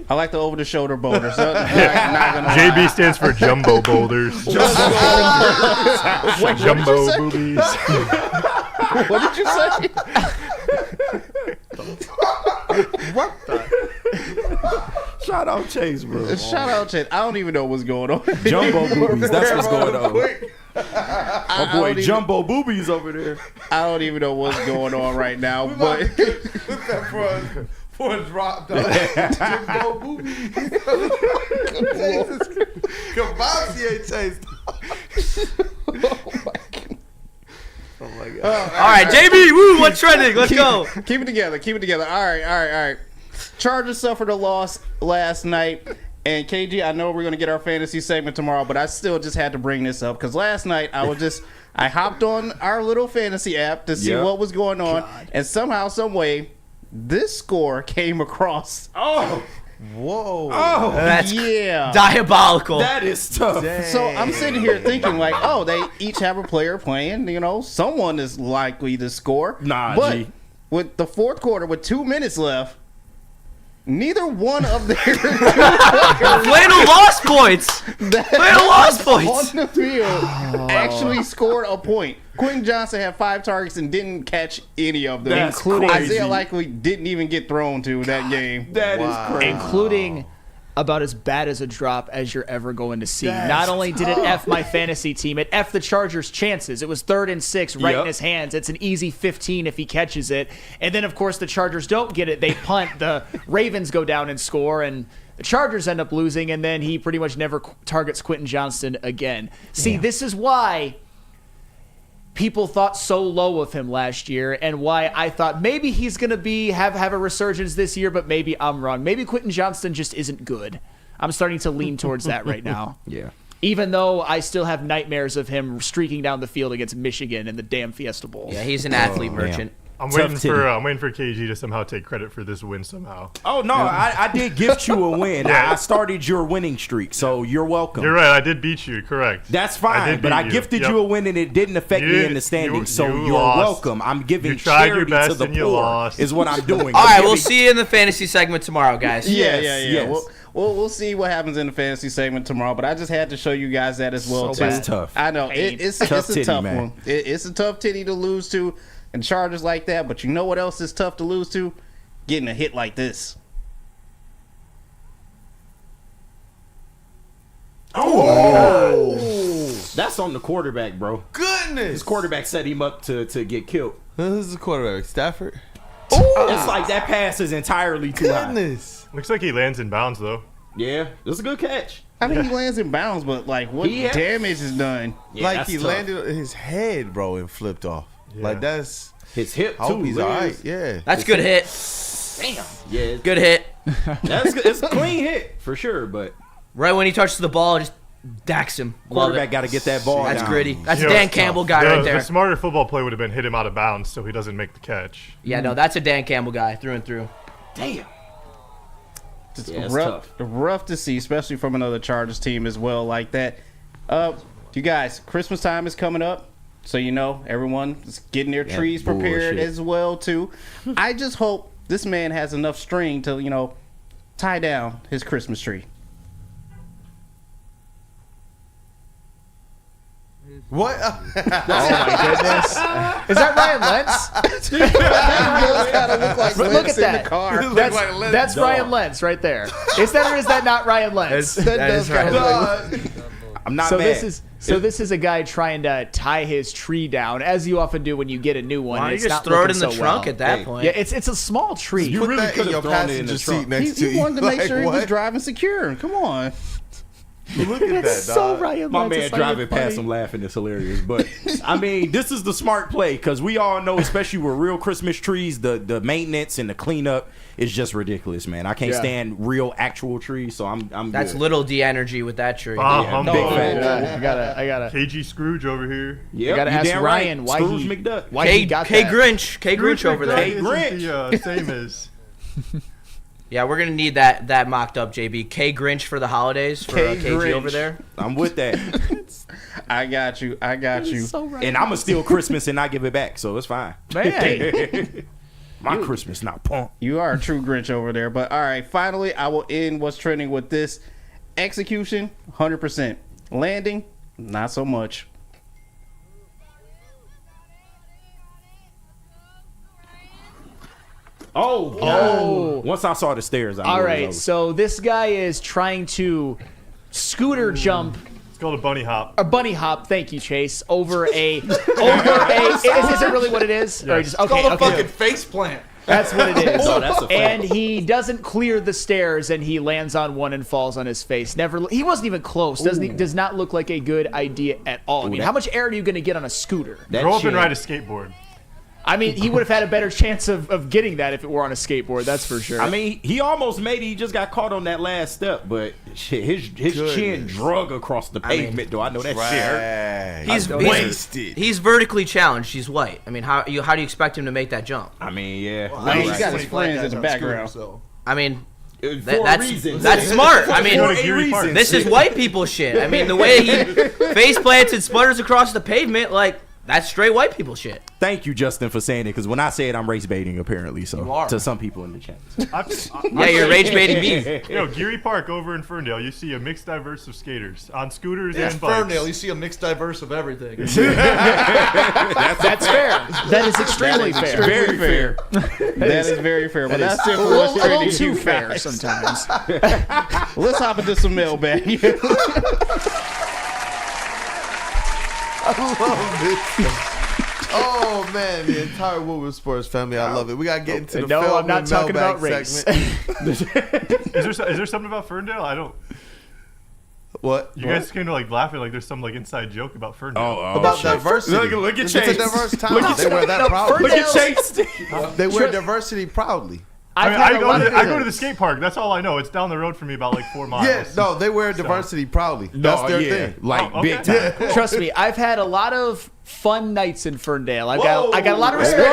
I like the over-the-shoulder boulders. Not gonna lie. JB stands for Jumbo Boulders. Jumbo boobies. What did you say? What the? Shout out Chase, bro. Shout out Chase. I don't even know what's going on. Jumbo boobies. That's what's going on. My boy Jumbo Boobies over there. I don't even know what's going on right now, but For a drop, dog. Jumbo boobies. Jesus. Cavassier Chase. Oh my God. All right, JB, woo, what's trending? Let's go. Keep it together. Keep it together. All right. Chargers suffered a loss last night. And KG, I know we're going to get our fantasy segment tomorrow, but I still just had to bring this up because last night I hopped on our little fantasy app to see what was going on. God. And somehow, some way, this score came across. Oh. Whoa. Oh. That's yeah. diabolical. That is tough. Dang. So I'm sitting here thinking like, oh, they each have a player playing, someone is likely to score. Nah, but G. with the fourth quarter, with 2 minutes left, neither one of their Flannel lost points. Flannel lost points on the field actually scored a point. Quentin Johnson had 5 targets and didn't catch any of them. That's including crazy. Isaiah Likely didn't even get thrown to that game. That is crazy. Including about as bad as a drop as you're ever going to see. That's Not only did it tough. F my fantasy team, it F the Chargers' chances. It was 3rd and 6 right in his hands. It's an easy 15 if he catches it. And then, of course, the Chargers don't get it. They punt. The Ravens go down and score, and the Chargers end up losing, and then he pretty much never targets Quentin Johnston again. See, this is why people thought so low of him last year, and why I thought maybe he's going to have a resurgence this year, but maybe I'm wrong. Maybe Quentin Johnston just isn't good. I'm starting to lean towards that right now. Yeah. Even though I still have nightmares of him streaking down the field against Michigan in the damn Fiesta Bowl. Yeah, he's an athlete merchant. I'm waiting for KG to somehow take credit for this win somehow. Oh, no, I did gift you a win. I started your winning streak, so you're welcome. You're right, I did beat you, correct. That's fine, but I gifted you a win and it didn't affect me in the standings, so you're welcome. I'm giving charity to the poor is what I'm doing. All right, we'll see you in the fantasy segment tomorrow, guys. Yeah. We'll see what happens in the fantasy segment tomorrow, but I just had to show you guys that as well, too. That's tough. I know. It's a tough one. It's a tough titty to lose to and Chargers like that, but you know what else is tough to lose to? Getting a hit like this. Oh! That's on the quarterback, bro. Goodness! His quarterback set him up to get killed. Who's the quarterback? Stafford? It's like that pass is entirely too high. Goodness. Looks like he lands in bounds, though. Yeah, it was a good catch. I mean, he lands in bounds, but like, what damage is done? Yeah, like he landed on his head, bro, and flipped off. Yeah. Like that's his hip too. I hope he's all right. Yeah, That's good hit. Damn. Yeah, Good hit. it's a clean hit for sure. But Right when he touches the ball, just Dax him. Quarterback got to get that ball. That's down. gritty. That's a Dan Campbell guy right there. The smarter football play would have been hit him out of bounds so he doesn't make the catch. Yeah, no, that's a Dan Campbell guy through and through. Damn. It's rough to see, especially from another Chargers team as well like that. You guys, Christmas time is coming up, so everyone is getting their trees prepared as well too. I just hope this man has enough string to tie down his Christmas tree. What? Oh my goodness! Is that Ryan Lentz? Look at that. That's Ryan Lentz right there. Is that or is that not Ryan Lentz? I'm not mad. So this is a guy trying to tie his tree down, as you often do when you get a new one. Why don't it's you just not throw it looking in the so trunk well. at that point? Yeah, it's a small tree. You really could have thrown it in the trunk. He wanted to make sure he was driving secure. Come on. Look at that, so dog. Ryan My Lentz. man It's not driving even past funny. him laughing is hilarious. But, I mean, this is the smart play because we all know, especially with real Christmas trees, the maintenance and the cleanup is just ridiculous, man. I can't stand real actual trees, so I'm That's good. little D energy with that tree. I'm big fan. I gotta. KG Scrooge over here. Yep, I gotta you ask damn Ryan right. why Scrooge he McDuck. why he got K that. Grinch over there. K Grinch. The same as. Yeah, we're gonna need that mocked up, JB. K Grinch for the holidays for KG Grinch. over there. I'm with that. I got you. So right. And I'm going to steal Christmas and not give it back, so it's fine. Man. My Christmas not punk. You are a true Grinch over there. But all right, finally, I will end what's trending with this. Execution, 100%. Landing, not so much. Oh. Once I saw the stairs, I knew All it was right, over. so this guy is trying to scooter jump. It's called a bunny hop. A bunny hop, thank you, Chase. Over a. Is it really what it is? Or just, okay, Called a okay. fucking face plant. That's what it is. Oh, that's a fact. And he doesn't clear the stairs, and he lands on one and falls on his face. He wasn't even close. Does not look like a good idea at all. I mean, how much air are you going to get on a scooter? Grow up and ride a skateboard. I mean, he would have had a better chance of getting that if it were on a skateboard. That's for sure. I mean, he almost made it. He just got caught on that last step, but shit, his chin drug across the pavement. I know that shit hurt. He's wasted. He's vertically challenged. He's white. I mean, how do you expect him to make that jump? I mean, yeah. Well, he's got his friends in the background. I mean, reason. that's smart. I mean, reason. this is white people shit. I mean, the way he face plants and sputters across the pavement, like, that's straight white people shit. Thank you, Justin, for saying it, because when I say it, I'm race baiting, apparently, so You are. to some people in the chat. Yeah, you're rage baiting me. Geary Park over in Ferndale, you see a mixed diverse of skaters on scooters Yeah, and bikes. Ferndale, you see a mixed diverse of everything. That's fair. That is extremely fair. Very fair. That is very fair. But that's it for A what's little trending. too you fair guys. sometimes. Let's hop into some mailbag. I love it. Oh man, the entire Woodward Sports family, I love it. We gotta get into the No, I'm Feldman not talking Mailbag about race. segment. Is there something about Ferndale? I don't. What? You guys came to laughing like there's some inside joke about Ferndale. About diversity. Look at It's Chase. a diverse town. They wear that proudly. Look at Chase. They wear diversity proudly. I go to the skate park. That's all I know. It's down the road from me about 4 miles. Yeah, no, they wear diversity proudly. That's their thing. Like big time. Trust me, I've had a lot of fun nights in Ferndale. I got a lot of respect for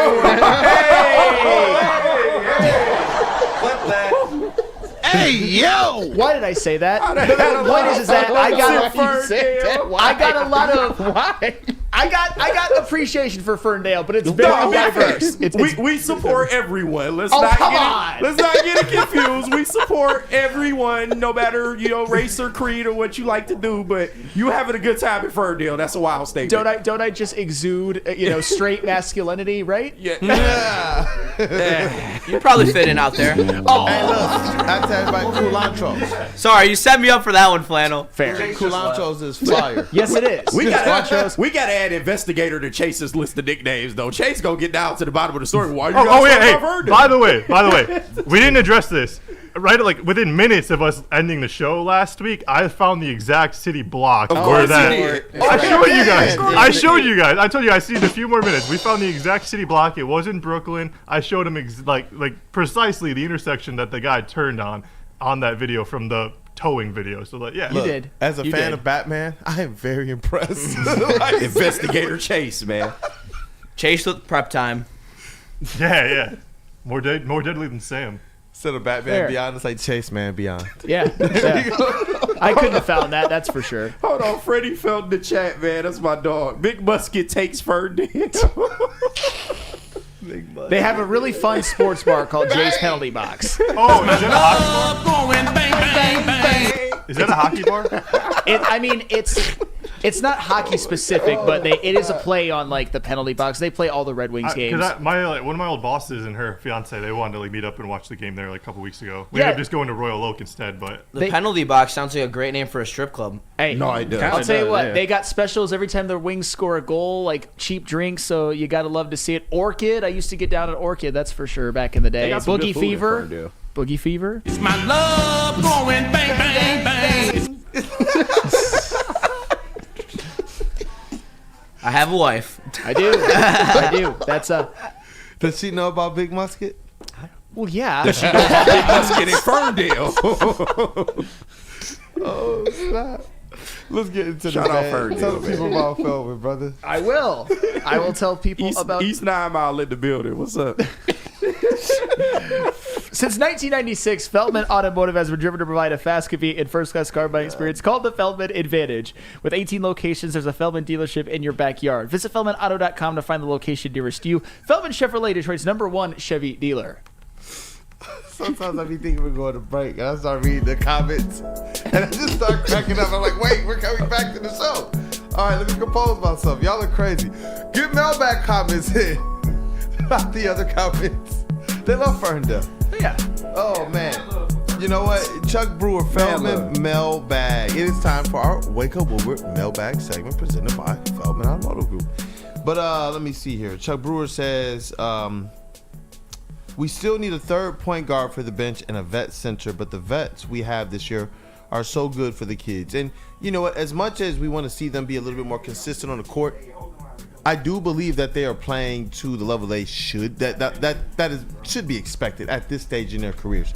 it. Hey, yo! Why did I say that? The point is that I got a lot of Why? I got appreciation for Ferndale, but it's very diverse. We support everyone. Let's Oh, not come get on. it. Let's not get it confused. We support everyone, no matter race or creed or what you like to do. But you having a good time in Ferndale. That's a wild statement. Don't I just exude straight masculinity, right? Yeah. You probably fit in out there. Hey, look, I tell everybody, culantros. Sorry, you set me up for that one, Flannel. Fair. Culantros is fire. Yes, it is. We gotta add investigator to Chase's list of nicknames though. Chase gonna get down to the bottom of the story. Why you By the way, we didn't address this. Right, within minutes of us ending the show last week, I found the exact city block where that. I showed you guys. I told you I see in a few more minutes. We found the exact city block. It was in Brooklyn. I showed him precisely the intersection that the guy turned on that video from the towing video. So like, yeah, Look, as a fan of Batman, I am very impressed. Investigator Chase, man. Chase with prep time. Yeah. More deadly than Sam. Instead of Batman Beyond, it's like Chase Man Beyond. Yeah. I couldn't have found that. That's for sure. Hold on, Freddie felt in the chat, man. That's my dog. Big Musket takes Ferdinand. They have a really fun sports bar called Jay's Penalty Box. Oh, is that a hockey bar? Is that a hockey bar? It's not hockey specific, but it is a play on like the penalty box. They play all the Red Wings games. One of my old bosses and her fiance, they wanted to like meet up and watch the game there like a couple weeks ago. We ended up just going to Royal Oak instead, but the penalty box sounds like a great name for a strip club. Hey, no, it does. I'll tell you what, they got specials every time their Wings score a goal, like cheap drinks. So you gotta love to see it. Orchid, I used to get down at Orchid, that's for sure back in the day. Boogie Fever. Boogie Fever. It's my love going bang, bang, bang. I have a wife. I do. I do. That's Does she know about Big Musket? Well, yeah. Does she know about Big Musket in Ferndale? Oh, snap. Let's get into Shout out this, man. Ferndale, Tell the people man. about Feldman, brother. I will. I will tell people about East 9 Mile in the building. What's up? Since 1996, Feldman Automotive has been driven to provide a fast, convenient, and first-class car buying experience called the Feldman Advantage. With 18 locations, there's a Feldman dealership in your backyard. Visit FeldmanAuto.com to find the location nearest you. Feldman Chevrolet, Detroit's #1 Chevy dealer. Sometimes I be thinking we're going to break, and I start reading the comments, and I just start cracking up. I'm like, wait, we're coming back to the show. All right, let me compose myself. Y'all are crazy. Get mailbag comments in. Not the other comments. They love Ferndale. Yeah. Oh, man. You know what? Chuck Brewer, Feldman Mailbag. It is time for our Wake Up Woodward Mailbag segment presented by Feldman Automotive Group. But let me see here. Chuck Brewer says, we still need a third point guard for the bench and a vet center, but the vets we have this year are so good for the kids. And you know what? As much as we want to see them be a little bit more consistent on the court, I do believe that they are playing to the level they should. That should be expected at this stage in their careers.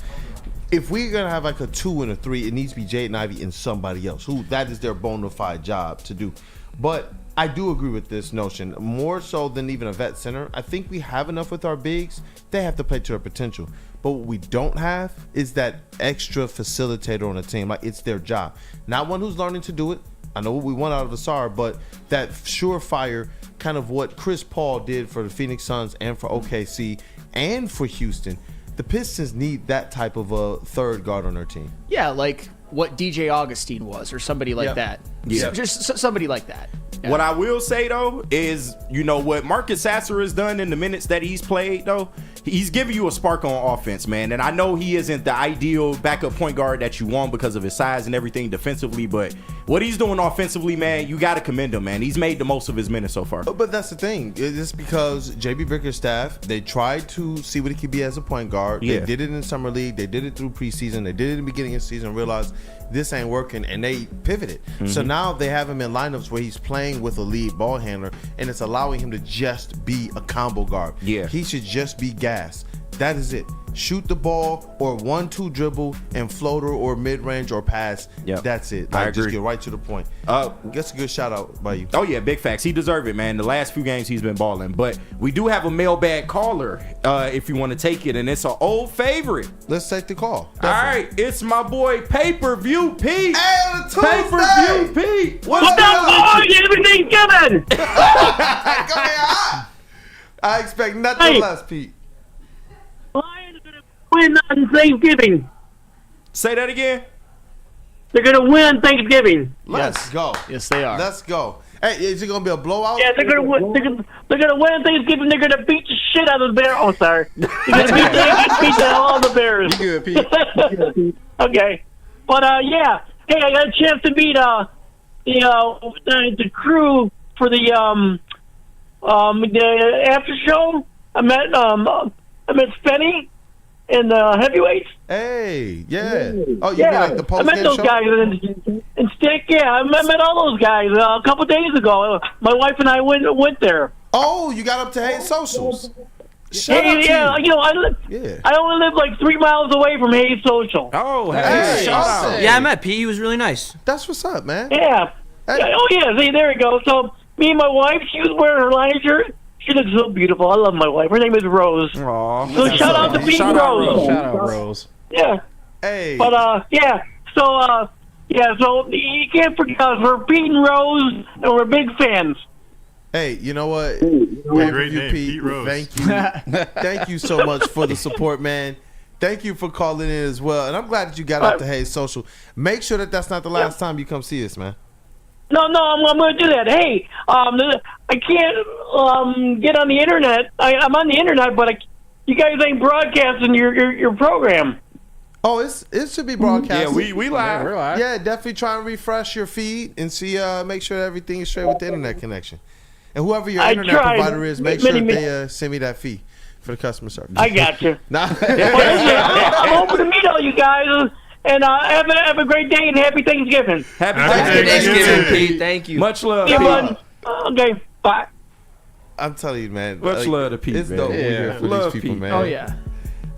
If we're gonna have like a 2 and a 3, it needs to be Jaden Ivey and somebody else who that is their bona fide job to do. But I do agree with this notion more so than even a vet center. I think we have enough with our bigs. They have to play to their potential. But what we don't have is that extra facilitator on the team. Like, it's their job. Not one who's learning to do it. I know what we want out of Asar, but that surefire kind of what Chris Paul did for the Phoenix Suns and for OKC and for Houston. The Pistons need that type of a third guard on their team. Yeah, like what DJ Augustine was or somebody like that. Yeah. Just somebody like that. Yeah. What I will say, though, is, you know, what Marcus Sasser has done in the minutes that he's played, though, he's giving you a spark on offense, man. And I know he isn't the ideal backup point guard that you want because of his size and everything defensively, but what he's doing offensively, man, you got to commend him, man. He's made the most of his minutes so far. But that's the thing. It's because JB Bicker's staff, they tried to see what he could be as a point guard. Yeah. They did it in summer league. They did it through preseason. They did it in the beginning of the season, realized this ain't working, and they pivoted. Mm-hmm. So now they have him in lineups where he's playing with a lead ball handler, and it's allowing him to just be a combo guard. Yeah. He should just be gas. That is it. Shoot the ball or 1-2 dribble and floater or mid-range or pass. Yep. That's it. I Like, just agree. get right to the point. That's a good shout out by you. Oh, yeah, big facts. He deserved it, man. The last few games he's been balling. But we do have a mailbag caller if you want to take it, and it's an old favorite. Let's take the call. Definitely. All right, it's my boy Pay-Per-View Pete. Hey, on a Tuesday. Pay-Per-View Pete. What's up, boys? Everything coming? Come here. I expect nothing less, Pete. Lions are going to win on Thanksgiving. Say that again. They're going to win Thanksgiving. Let's go. Yes, they are. Let's go. Hey, is it gonna be a blowout? Yeah, they're going to win. They're going to win Thanksgiving. They're going to beat the shit out of the Bears. Oh, sorry. They're going to beat the hell out of the Bears. You good, Pete? Okay, but yeah. Hey, I got a chance to meet the crew for the after show. I met Spenny and the heavyweights. Hey, yeah. Oh, you Yeah, mean like the I post met those show? guys and Stick. Yeah, I met all those guys a couple days ago. My wife and I went there. Oh, you got up to Hate Socials. Hey, yeah, you know, I only live like 3 miles away from Hayes Social. Oh, hey, shout out. Yeah, I met Pete. He was really nice. That's what's up, man. Yeah. Oh, yeah, see, there we go. So, me and my wife, she was wearing her line shirt. She looks so beautiful. I love my wife. Her name is Rose. Aww. So, shout out to Pete and Rose. Shout out, Rose. Yeah. Hey. But, yeah. So, so you can't forget us. We're Pete and Rose, and we're big fans. Hey, you know what? Great name, Pete Rose. Thank you. Thank you so much for the support, man. Thank you for calling in as well. And I'm glad that you got out to Hayes Social. Make sure that that's not the last time you come see us, man. No, I'm going to do that. Hey, I can't get on the internet. I'm on the internet, but you guys ain't broadcasting your program. Oh, it should be broadcast. Yeah, we live. Yeah, we're live. Yeah, definitely try and refresh your feed and see, make sure that everything is straight with the internet connection. And whoever your internet provider is, make sure they send me that fee for the customer service. I got you. Nah. I'm hoping to meet all you guys. And have a great day and happy Thanksgiving. Happy Thanksgiving, Pete. Thank you. Much love, Pete. Okay, bye. I'm telling you, man. Much love to Pete, It's man. dope Yeah. here for Love these people, Pete. man. Oh, yeah.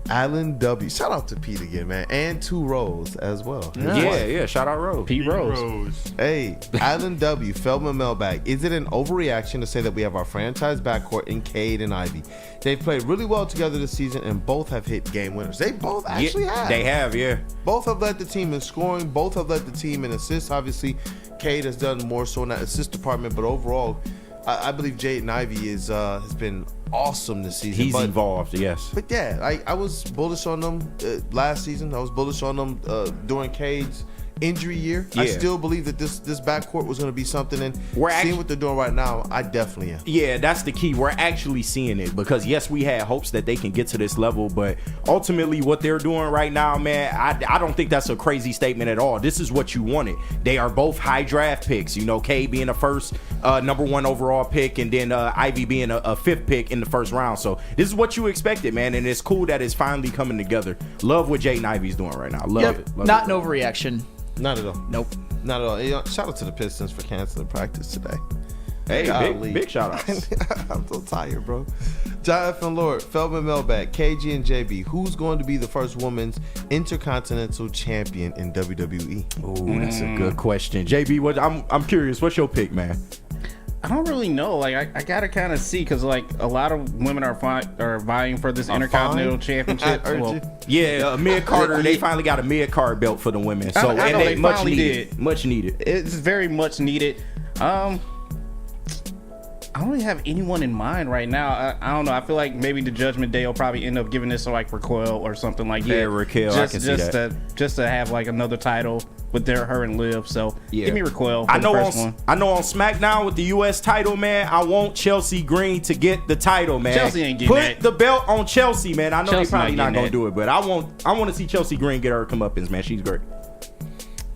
Alan W. Shout out to Pete again, man. And to Rose as well. Yeah. Shout out Rose. Pete Rose. Hey, Alan W. Feldman Mailbag. Is it an overreaction to say that we have our franchise backcourt in Cade and Ivy? They've played really well together this season and both have hit game winners. They both actually have. They have, yeah. Both have led the team in scoring. Both have led the team in assists. Obviously, Cade has done more so in that assist department, but overall, I believe Jaden Ivey has been awesome this season. He's evolved, yes. But yeah, I was bullish on them last season. I was bullish on them during Cade's injury year. I still believe that this backcourt was going to be something, and seeing what they're doing right now, I definitely am. Yeah, that's the key. We're actually seeing it because yes, we had hopes that they can get to this level, but ultimately what they're doing right now, man, I don't think that's a crazy statement at all. This is what you wanted. They are both high draft picks. You know, Cade being the first number 1 overall pick, and then Ivy being a 5th pick in the first round. So this is what you expected, man, and it's cool that it's finally coming together. Love what Jaden Ivey's doing right now. Love it. Love Not it. an overreaction. Not at all. Nope. Not at all. Hey, shout out to the Pistons for canceling practice today. Hey, big shout outs. I'm so tired, bro. Jonathan Lord, Feldman Mailbag, KG and JB. Who's going to be the first women's intercontinental champion in WWE? Oh, that's a good question. JB, I'm curious. What's your pick, man? I don't really know. Like, I gotta kind of see because like a lot of women are vying for this Intercontinental Championship. Yeah, Mid Carter. They finally got a mid card belt for the women. So I know, they much finally needed. did. Much needed. It's very much needed. I don't really have anyone in mind right now. I don't know. I feel like maybe the Judgment Day will probably end up giving this to like Raquel or something like that. Yeah, Raquel. I can see that. Just to have like another title with her and Liv. So give me Raquel. I know on SmackDown with the U.S. title, man. I want Chelsea Green to get the title, man. Chelsea ain't getting that. Put the belt on Chelsea, man. I know Chelsea they probably not gonna that. do it, but I want to see Chelsea Green get her comeuppance, man. She's great.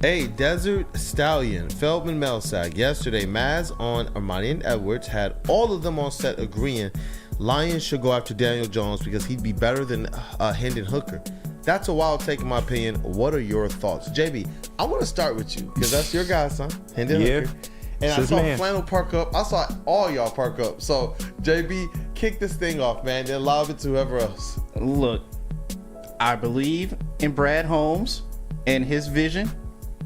Hey, Desert Stallion, Feldman Mailbag. Yesterday, Maz on Ermanni and Edwards had all of them on set agreeing Lions should go after Daniel Jones because he'd be better than Hendon Hooker. That's a wild take in my opinion. What are your thoughts? JB, I want to start with you because that's your guy, son. Hendon Hooker. And I saw Flannel park up. I saw all y'all park up. So, JB, kick this thing off, man. Then lob it to whoever else. Look, I believe in Brad Holmes and his vision.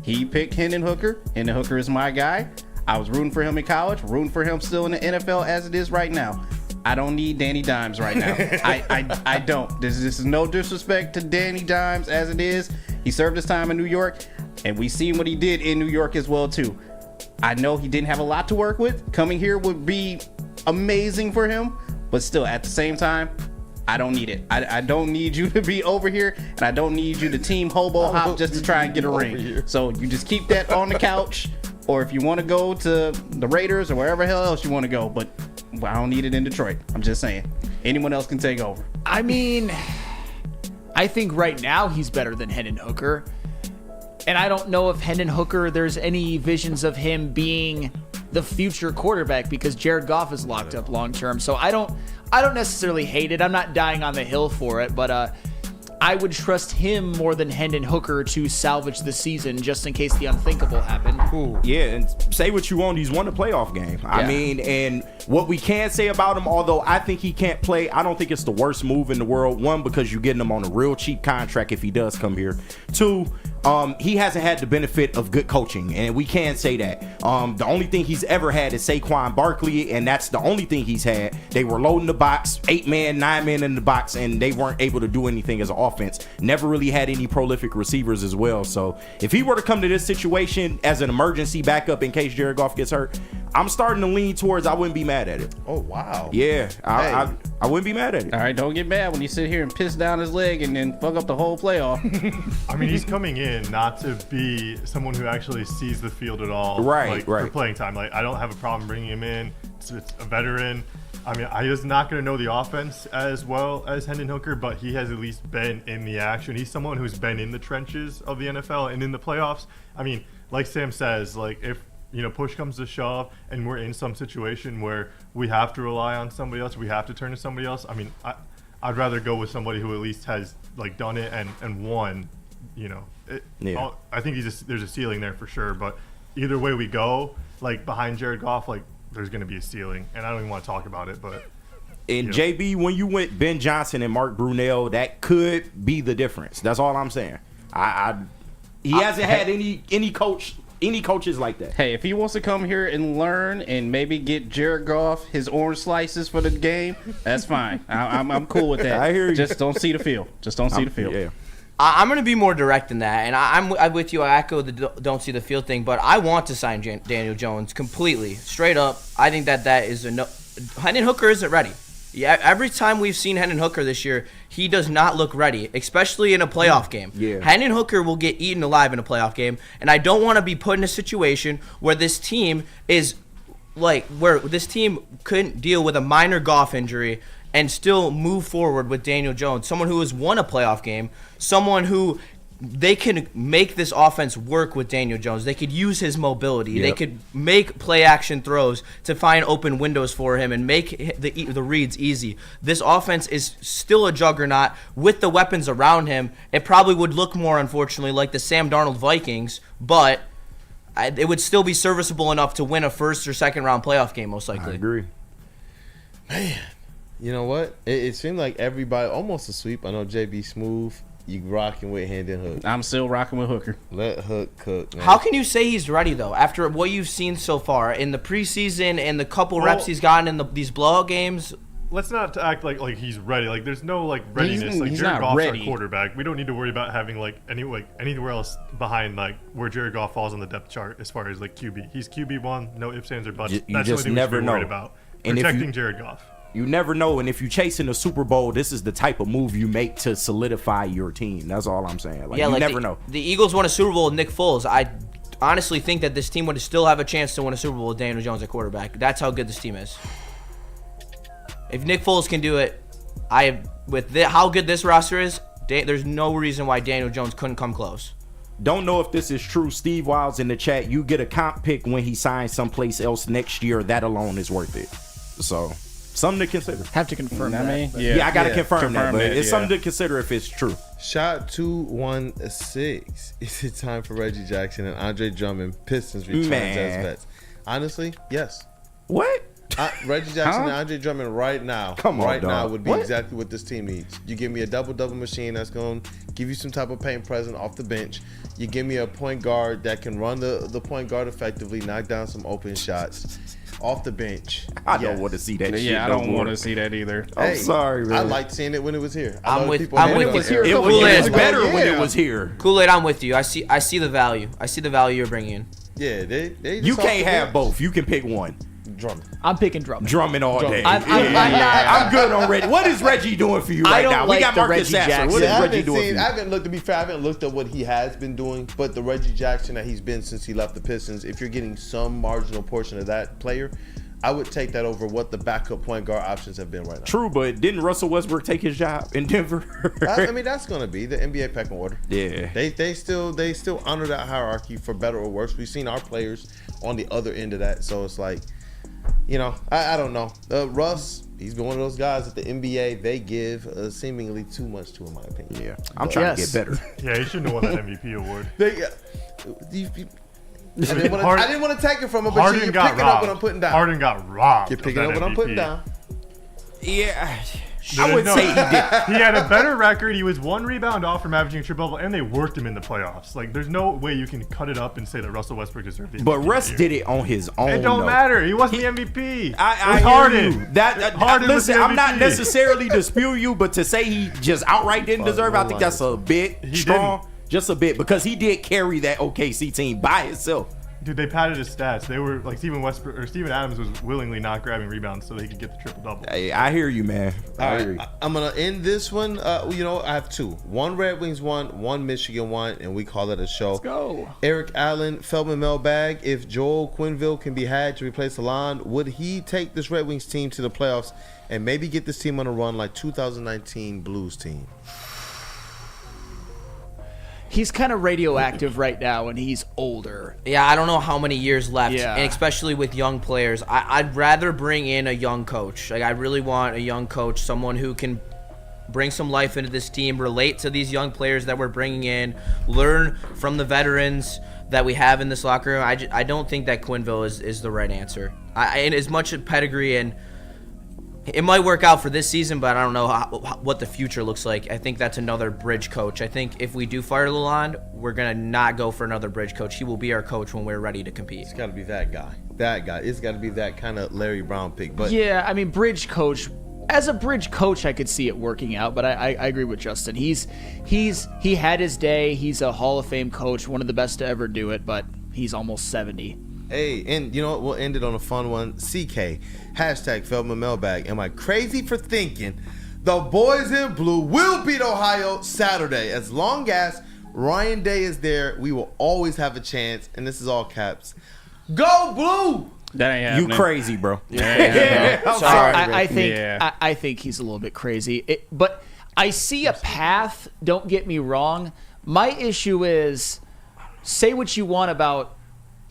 He picked Hendon Hooker. Hendon Hooker is my guy. I was rooting for him in college, rooting for him still in the NFL as it is right now. I don't need Danny Dimes right now. I don't. This is no disrespect to Danny Dimes as it is. He served his time in New York, and we seen what he did in New York as well too. I know he didn't have a lot to work with. Coming here would be amazing for him, but still at the same time, I don't need it. I don't need you to be over here, and I don't need you to team hobo hop just to try and get a ring. So you just keep that on the couch, or if you want to go to the Raiders or wherever hell else you want to go, but I don't need it in Detroit. I'm just saying. Anyone else can take over. I mean, I think right now he's better than Hendon Hooker. And I don't know if Hendon Hooker, there's any visions of him being the future quarterback because Jared Goff is locked up long term. So I don't necessarily hate it. I'm not dying on the hill for it, but I would trust him more than Hendon Hooker to salvage the season just in case the unthinkable happened. Yeah, and say what you want, he's won a playoff game. I mean, and what we can say about him, although I think he can't play, I don't think it's the worst move in the world. One, because you're getting him on a real cheap contract if he does come here. Two, he hasn't had the benefit of good coaching, and we can say that. The only thing he's ever had is Saquon Barkley, and that's the only thing he's had. They were loading the box, 8-man, 9-man in the box, and they weren't able to do anything as an offense. Never really had any prolific receivers as well. So if he were to come to this situation as an emergency backup in case Jared Goff gets hurt, I'm starting to lean towards I wouldn't be mad at it. Oh, wow. Yeah, I wouldn't be mad at it. All right, don't get mad when you sit here and piss down his leg and then fuck up the whole playoff. I mean, he's coming in not to be someone who actually sees the field at all. Right. For playing time. Like, I don't have a problem bringing him in. It's a veteran. I mean, he's not going to know the offense as well as Hendon Hooker, but he has at least been in the action. He's someone who's been in the trenches of the NFL and in the playoffs. I mean, like Sam says, like if push comes to shove and we're in some situation where we have to rely on somebody else, we have to turn to somebody else. I mean, I'd rather go with somebody who at least has like done it and won. I think there's a ceiling there for sure. But either way we go, like behind Jared Goff, like there's going to be a ceiling, and I don't even want to talk about it. But JB, when you went Ben Johnson and Mark Brunell, that could be the difference. That's all I'm saying. He hasn't had any coaches like that. Hey, if he wants to come here and learn and maybe get Jared Goff his orange slices for the game, that's fine. I'm cool with that. I hear you. Just don't see the field. Yeah. I'm going to be more direct than that, and I'm with you. I echo the don't see the field thing, but I want to sign Daniel Jones completely, straight up. I think that is a no. Hendon Hooker isn't ready. Yeah, every time we've seen Hendon Hooker this year, he does not look ready, especially in a playoff game. Yeah. Hendon Hooker will get eaten alive in a playoff game, and I don't want to be put in a situation where this team couldn't deal with a minor Goff injury and still move forward with Daniel Jones, someone who has won a playoff game, someone who they can make this offense work with Daniel Jones. They could use his mobility. Yep. They could make play-action throws to find open windows for him and make the reads easy. This offense is still a juggernaut with the weapons around him. It probably would look more, unfortunately, like the Sam Darnold Vikings, but it would still be serviceable enough to win a first or second round playoff game, most likely. I agree. Man, you know what? It seemed like everybody, almost a sweep. I know JB Smooth. You rocking with Hendon Hooker. I'm still rocking with Hooker. Let Hook cook, man. How can you say he's ready, though, after what you've seen so far in the preseason and the couple reps he's gotten in these blowout games? Let's not act like he's ready. Like there's no readiness. Like Jared Goff's our quarterback. We don't need to worry about having anywhere else behind where Jared Goff falls on the depth chart as far as QB. He's QB1, no ifs, ands, or buts. You just never know. Worried about protecting Jared Goff. You never know, and if you're chasing a Super Bowl, this is the type of move you make to solidify your team. That's all I'm saying. You never know. The Eagles won a Super Bowl with Nick Foles. I honestly think that this team would still have a chance to win a Super Bowl with Daniel Jones at quarterback. That's how good this team is. If Nick Foles can do it, how good this roster is, there's no reason why Daniel Jones couldn't come close. Don't know if this is true. Steve Wiles in the chat. You get a comp pick when he signs someplace else next year. That alone is worth it. So something to consider. Have to confirm that. I got to confirm that, but it's something to consider if it's true. Shot 216. Is it time for Reggie Jackson and Andre Drummond Pistons returns as vets? Honestly, yes. What? Reggie Jackson and Andre Drummond right now would be exactly what this team needs. You give me a double-double machine that's going to give you some type of paint present off the bench. You give me a point guard that can run the point guard effectively, knock down some open shots off the bench. I don't want to see that shit. Yeah, I don't want to see that either. I'm sorry, man. I liked seeing it when it was here. I'm with you. It was better when it was here. Kool-Aid, I'm with you. I see the value. I see the value you're bringing in. Yeah, they you can't have both. You can pick one. Drummond. I'm picking Drummond. Drummond all day. I'm good on Reggie. What is Reggie doing for you right now? We got Marcus Sasser. What is Reggie doing for you? I haven't looked at what he has been doing, but the Reggie Jackson that he's been since he left the Pistons, if you're getting some marginal portion of that player, I would take that over what the backup point guard options have been right now. True, but didn't Russell Westbrook take his job in Denver? I mean, that's going to be the NBA pecking order. Yeah. They still honor that hierarchy for better or worse. We've seen our players on the other end of that, so it's like, I don't know. Russ, He's one of those guys at the NBA. They give seemingly too much to, in my opinion. Yeah, I'm trying to get better. Yeah, he shouldn't have won that MVP award. I didn't want to take it from him, but you're picking up what I'm putting down. Harden got robbed. You're picking up what I'm putting down. Yeah. I would say he did. He had a better record. He was 1 rebound off from averaging a triple-double, and they worked him in the playoffs. Like, there's no way you can cut it up and say that Russell Westbrook deserved the MVP. But Russ did it on his own. It don't though. matter. He wasn't the MVP. I Harden. hear you. Harden listen, I'm not necessarily disputing you, but to say he just outright didn't deserve, I think that's a bit strong. Didn't. Just a bit, because he did carry that OKC team by himself. Dude, they padded his stats. They were like Steven Adams was willingly not grabbing rebounds so that he could get the triple double. Hey, I hear you, man. I hear you. I'm gonna end this one. I have 2. 1 Red Wings 1 Michigan 1, and we call it a show. Let's go. Eric Allen, Feldman Mailbag. If Joel Quenneville can be had to replace Alon, would he take this Red Wings team to the playoffs and maybe get this team on a run like 2019 Blues team? He's kind of radioactive right now, and he's older. Yeah, I don't know how many years left, Yeah. and especially with young players. I'd rather bring in a young coach. Like, I really want a young coach, someone who can bring some life into this team, relate to these young players that we're bringing in, learn from the veterans that we have in this locker room. I don't think that Quenneville is the right answer. And as much pedigree, and it might work out for this season, but I don't know what the future looks like. I think that's another bridge coach. I think if we do fire Lalonde, we're going to not go for another bridge coach. He will be our coach when we're ready to compete. It's got to be that guy. It's got to be that kind of Larry Brown pick. But yeah, I mean, bridge coach. As a bridge coach, I could see it working out, but I agree with Justin. He had his day. He's a Hall of Fame coach, one of the best to ever do it, but he's almost 70. Hey, and you know what? We'll end it on a fun one. CK, hashtag Feldman Mailbag. Am I crazy for thinking the boys in blue will beat Ohio Saturday? As long as Ryan Day is there, we will always have a chance. And this is all caps. Go blue! That ain't happening. You crazy, bro. Yeah. I'm sorry. I think he's a little bit crazy. But I see a path. Don't get me wrong. My issue is, say what you want about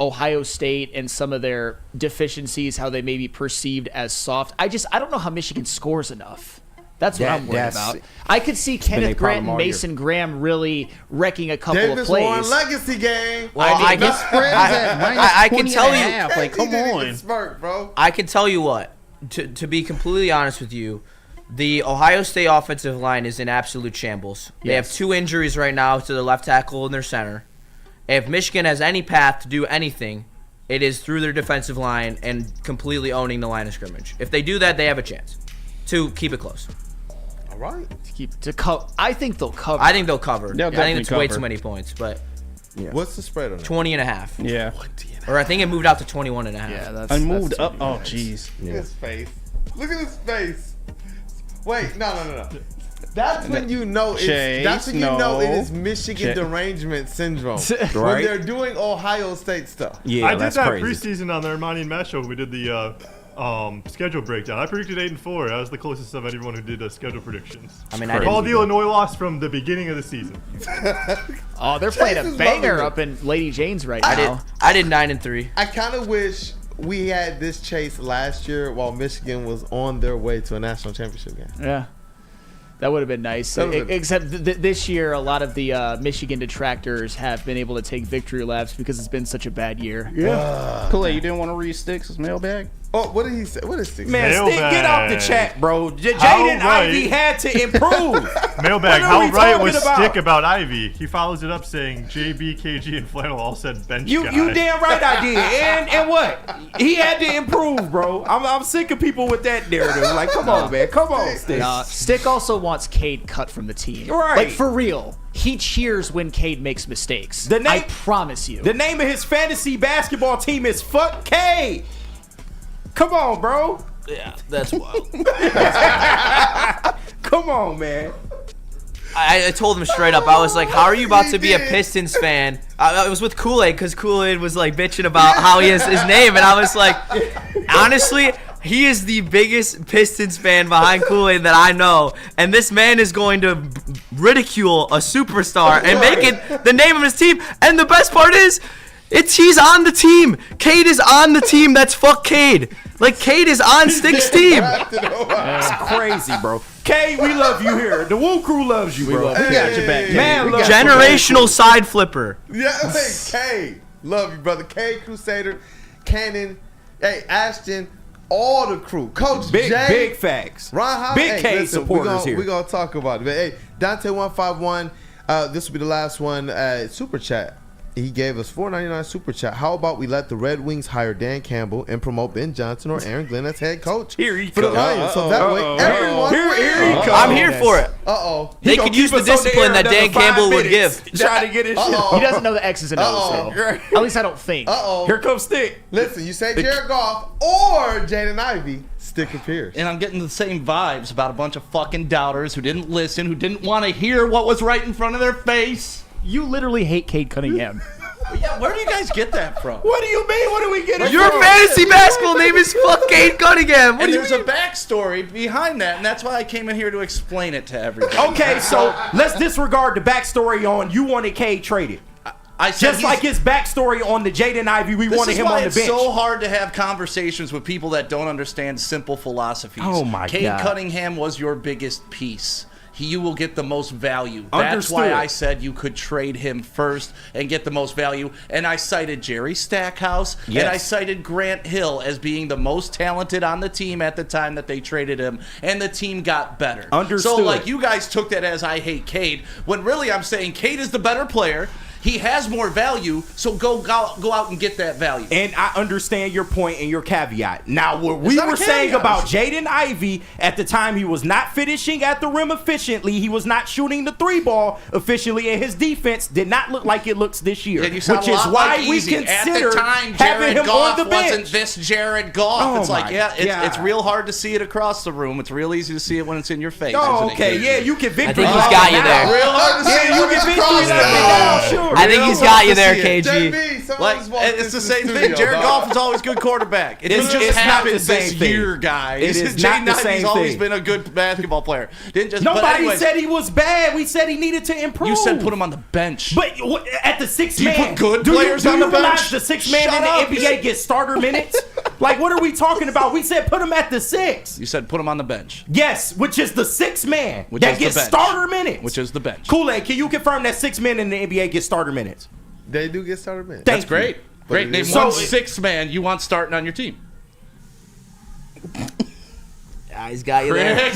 Ohio State and some of their deficiencies, how they may be perceived as soft. I don't know how Michigan scores enough. That's what I'm worried about. I could see Kenneth Grant and Mason Graham really wrecking a couple Davis of plays. Warren legacy game. Well, I can tell you. Like, come on. Smirk, bro. I can tell you what. To be completely honest with you, the Ohio State offensive line is in absolute shambles. They have 2 injuries right now to their left tackle and their center. If Michigan has any path to do anything, it is through their defensive line and completely owning the line of scrimmage. If they do that, they have a chance to keep it close. All right. I think they'll cover. I think they'll cover. They'll I think it's way cover. too many points, but What's the spread on that? 20.5. Yeah. Or I think it moved out to 21.5. Yeah, that's I moved that's up. Oh, jeez. Look at his face. Look at his face. Wait, no. That's when you know it's. That's when you know it is Michigan derangement syndrome. When they're doing Ohio State stuff. Yeah, I did that preseason on the Ermanni and Matt show. We did the schedule breakdown. I predicted 8-4. I was the closest of anyone who did schedule predictions. I mean, all the Illinois loss from the beginning of the season. Oh, they're playing a banger up in Lady Jane's right now. I did 9-3. I kind of wish we had this chase last year while Michigan was on their way to a national championship game. Yeah. That would have been nice. Except this year, a lot of the Michigan detractors have been able to take victory laps because it's been such a bad year. Yeah. Kool-Aid, you didn't want to read Sticks' mailbag? Oh, what did he say? What is Sticks? Man, Stick, get off the chat, bro. Jaden Ivey had to improve. Mailbag, how right was Stick about Ivy? He follows it up saying JB, KG, and Flannel all said bench guy. You damn right I did. And what? He had to improve, bro. I'm sick of people with that narrative. Like, come on, man. Come on, Stick. Stick also wants Cade cut from the team. Right. Like, for real. He cheers when Cade makes mistakes. I promise you. The name of his fantasy basketball team is Fuck Cade. Come on, bro. Yeah, that's wild. Come on, man. I told him straight up. I was like, how are you about to be a Pistons fan? I was with Kool-Aid because Kool-Aid was like bitching about how he has his name. And I was like, honestly, he is the biggest Pistons fan behind Kool-Aid that I know. And this man is going to ridicule a superstar and make it the name of his team. And the best part is, he's on the team. Cade is on the team. That's fuck Cade. Like, Cade is on Stick's team. That's crazy, bro. Cade, we love you here. The WUW Crew loves you, bro. We got your back, Cade. Man, look, Generational side flipper. Yeah, hey, Cade. Love you, brother. Cade Crusader, Cannon, hey, Ashton, all the crew. Coach Jay. Big facts. Ron Howard. Big Cade supporters here. We're going to talk about it. But, hey, Dante151, this will be the last one. Super Chat. He gave us $4.99 super chat. How about we let the Red Wings hire Dan Campbell and promote Ben Johnson or Aaron Glenn as head coach? Here he for the comes. Lions. So that way, everyone Here he wins. comes. I'm here for it. Uh-oh. They could use the discipline that Dan Campbell would give. Trying to get his shit. He doesn't know the X's and O's, though. At least I don't think. Uh-oh. Here comes Stick. Listen, you say Jared Goff or Jaden Ivey, Stick appears. And I'm getting the same vibes about a bunch of fucking doubters who didn't listen, who didn't want to hear what was right in front of their face. You literally hate Cade Cunningham. Yeah, where do you guys get that from? What do you mean? What do we get it Your from? fantasy basketball name is fuck Cade Cunningham. What And do you there's mean? a backstory behind that, and that's why I came in here to explain it to everybody. Okay, so let's disregard the backstory on you wanted Cade traded. I said Just like his backstory on the Jaden Ivey, we wanted him on the bench. It's so hard to have conversations with people that don't understand simple philosophies. Oh my God. Cade Cunningham was your biggest piece. You will get the most value. That's Understood. why I said you could trade him first and get the most value. And I cited Jerry Stackhouse and I cited Grant Hill as being the most talented on the team at the time that they traded him, and the team got better. Understood. So, like, you guys took that as I hate Cade, when really I'm saying Cade is the better player. He has more value, so go out and get that value. And I understand your point and your caveat. Now, what we were saying about Jaden Ivey, at the time he was not finishing at the rim efficiently, he was not shooting the three ball efficiently, and his defense did not look like it looks this year. And you sound which a is lot why like we Easy. consider at the time, having Jared him Goff on the bench. wasn't this Jared Goff. Oh It's like, my it's God. real hard to see it across the room. It's real easy to see it when it's in your face. Oh, isn't it, okay, KG? yeah, you can victory. I think he's got you there. Real hard to see Yeah, you can victory that down, sure. I think he's got you there, KG. Like, it's the same thing. Jared Goff is always a good quarterback. It didn't just it's not happen the same this thing. year, guys. It is Jaden not the Ivey's same always thing. been a good basketball player. Didn't just. but Nobody anyways, said he was bad. We said he needed to improve. You said put him on the bench. But at the sixth Do you man, put good do players you on the realize bench? the sixth man Shut in the up. NBA gets starter minutes? Like, what are we talking about? We said put him at the six. You said put him on the bench. Yes, which is the sixth man Which that is the gets bench. starter minutes. Which is the bench. Kool-Aid, can you confirm that six men in the NBA get starter minutes? They do get started minutes. That's great. Great. Name So- one sixth man you want starting on your team. He's got you there.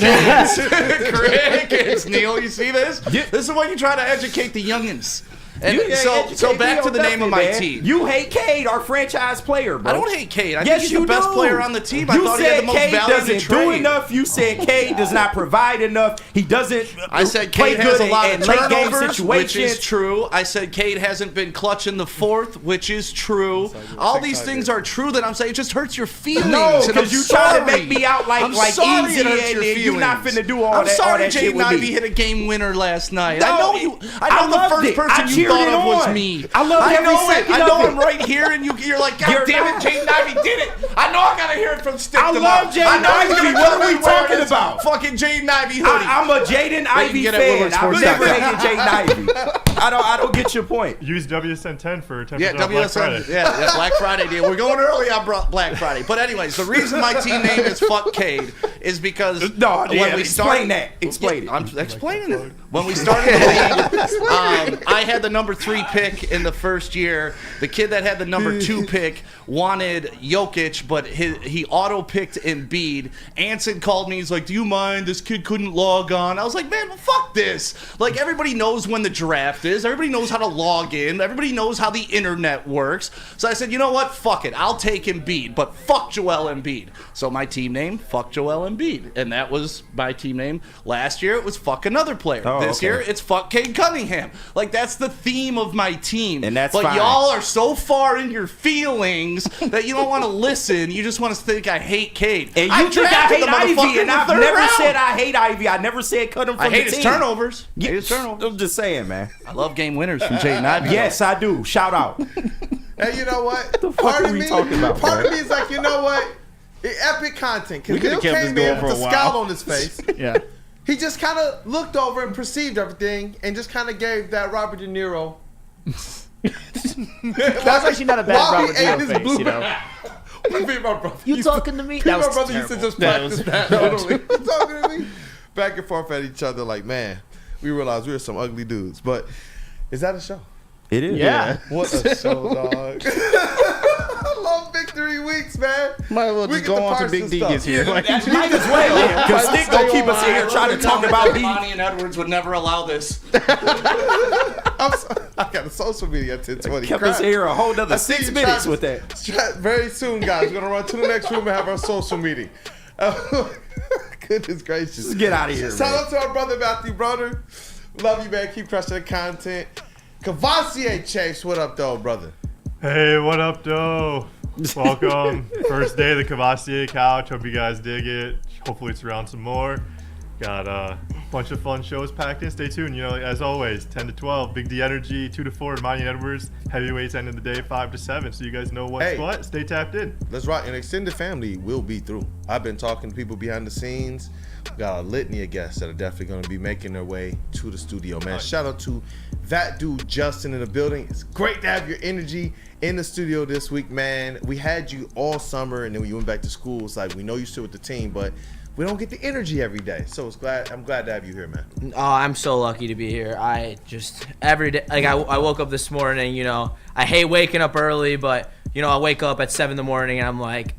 Crickets, Neil. You see this? This is what you try to educate the youngins. And You so educate back me to on the name of my nothing, man. team. You hate Cade, our franchise player, bro. I don't hate Cade. I Yes, think he's you the best do. player on the team. I You thought he had said the most Cade value to doesn't do trade. enough. You said Cade does not provide enough. He doesn't. I said play Cade has good a lot in of late game turnovers, which is situations. true. I said Cade hasn't been clutch in the fourth, which is true. All these things are true that I'm saying. It just hurts your feelings. No, and because I'm you try to sorry. make me out like I'm like sorry easy, it hurts and your then you're not feelings. finna do all I'm that. sorry all that shit Jaden with Ivey me. hit a game winner last night. No, I know I the loved first it. I person you cheered thought it of was on. me. I loved every know it. second I know of it. I'm right here, and you're like, God damn it, Jaden Ivey did it. I know I gotta hear it from Stick. I tomorrow. love Jaden I know he's Ivey. gonna What come are we in wearing talking his about? Fucking Jaden Ivey hoodie. I'm a Jaden Ivey get at fan. I've Woodward never Sports. hated Jaden Ivey. I don't get your point. Use WSN 10 for 10% Yeah, off Black Friday. WSN. Yeah, Black Friday deal. We're going early on Black Friday. But anyways, the reason my team name is Fuck Cade is because when we explain that. Explain it. I'm explaining it. When we started the league, I had the number 3 pick in the first year. The kid that had the number 2 pick wanted Jokic, but he auto-picked Embiid. Anson called me. He's like, do you mind? This kid couldn't log on. I was like, man, well, fuck this. Like, everybody knows when the draft is. Everybody knows how to log in. Everybody knows how the internet works. So I said, you know what? Fuck it. I'll take Embiid, but fuck Joel Embiid. So my team name, Fuck Joel Embiid. And that was my team name. Last year, it was Fuck Another Player. This year, it's Fuck Cade Cunningham. Like, that's the theme of my team. And that's but fine. y'all are so far in your feelings that you don't want to listen. You just want to think I hate Cade. And you think I drafted hate the motherfucker Ivy, in and the I've third never round. said I hate Ivy. I never said cut him from I hate the his team. turnovers. Yeah, I hate his turnovers. I'm just saying, man. I love game winners from Jaden Ivey. Yes, I do. Shout out. Hey, you know what? The fuck are we talking about, Part bro? of me is like, you know what? Epic content. We Because could've Bill kept this came going in for with a a while. scowl on his face. Yeah. He just kind of looked over and perceived everything and just kind of gave that Robert De Niro. That's actually not a bad While he Robert De ate Niro his face, blue- you know. Me and my brother. You talking to me? Me That and my was brother used to terrible. just practice that. Literally. You talking to me? Back and forth at each other like, man, we realized we were some ugly dudes. But is that a show? It is. Yeah. What a show, dog. I love victory weeks, man. Might as well We just get go the on to parts Big and D stuff. gets here. Like, Might as well. Because Stick gonna keep us here trying to talk about me. Ermanni and Edwards would never allow this. I got a social media at 10:20. Kept us here a whole I nother see 6 you, minutes Travis. with that. Very soon, guys. We're going to run to the next room and have our social meeting. Goodness gracious. Just get out of here, Shout man. out to our brother, Matthew Brother. Love you, man. Keep crushing the content. Cavassier Chase, what up, though, brother? Hey, what up, doe? Welcome. First day of the Cavassier couch. Hope you guys dig it. Hopefully it's around some more. Got a bunch of fun shows packed in. Stay tuned. You know, as always, 10 to 12, Big D Energy, 2 to 4, Ermanni and Edwards, heavyweights end of the day, 5 to 7. So you guys know what's what. Stay tapped in. Let's rock. An extended family will be through. I've been talking to people behind the scenes. We got a litany of guests that are definitely going to be making their way to the studio, man. Shout out to that dude, Justin, in the building. It's great to have your energy in the studio this week, man. We had you all summer, and then when you went back to school, it's like we know you're still with the team, but we don't get the energy every day. So I'm glad to have you here, man. Oh, I'm so lucky to be here. I just every day, like I woke up this morning. You know, I hate waking up early, but you know, I wake up at 7 in the morning and I'm like,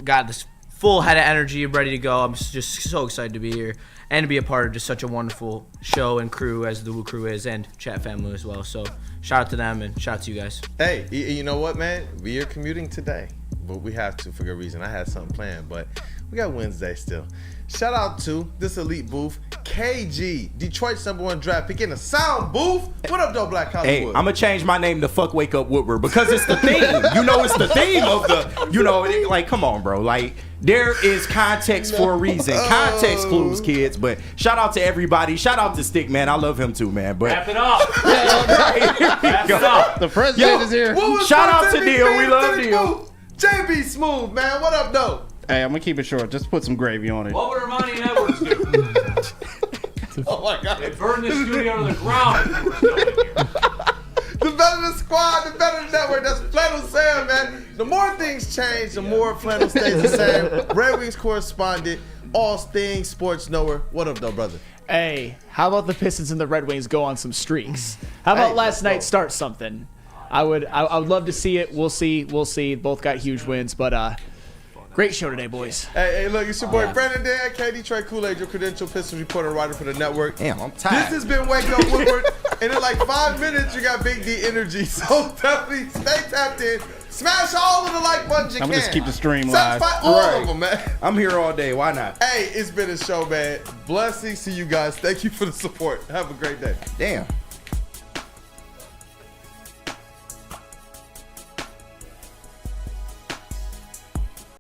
got this full head of energy, ready to go. I'm just so excited to be here and to be a part of just such a wonderful show and crew as the WUW Crew is, and Chat Family as well. So shout out to them and shout out to you guys. Hey, you know what, man? We are commuting today, but we have to for good reason. I had something planned, but we got Wednesday still. Shout out to this elite booth, KG, Detroit's #1 draft pick in the sound booth. What up, though, Black Hollywood? Hey, I'm gonna change my name to Fuck Wake Up Woodward because it's the theme. You know, it's the theme of the. You know, like, come on, bro. Like, there is context for a reason. Context clues, kids. But shout out to everybody. Shout out to Stick, man. I love him too, man. But Wrap it up. Wrap it up. The president is here. Shout out to Neil. We love Neil. JB Smooth, man. What up, though? Hey, I'm gonna keep it short. Just put some gravy on it. What would Ermanni and Edwards do? Oh my God! They burned the studio to the ground if you were still in here. The better the squad, the better the network. That's Flannel Sam, man. The more things change, the more Flannel stays the same. Red Wings correspondent, all things sports knower. What up, though, brother? Hey, how about the Pistons and the Red Wings go on some streaks? How about last night start something? I would love to see it. We'll see. Both got huge wins, but great show today, boys. Hey, look, it's your boy Brandon Dan, KD Trey Kool-Aid, your credential Pistons reporter and writer for the network. Damn, I'm tired. This has been Wake Up Woodward, and in like 5 minutes, you got Big D energy. So definitely stay tapped in. Smash all of the like buttons you I'm can. gonna just keep the stream live. Satisfy all of them, man. I'm here all day. Why not? Hey, it's been a show, man. Blessings to you guys. Thank you for the support. Have a great day. Damn.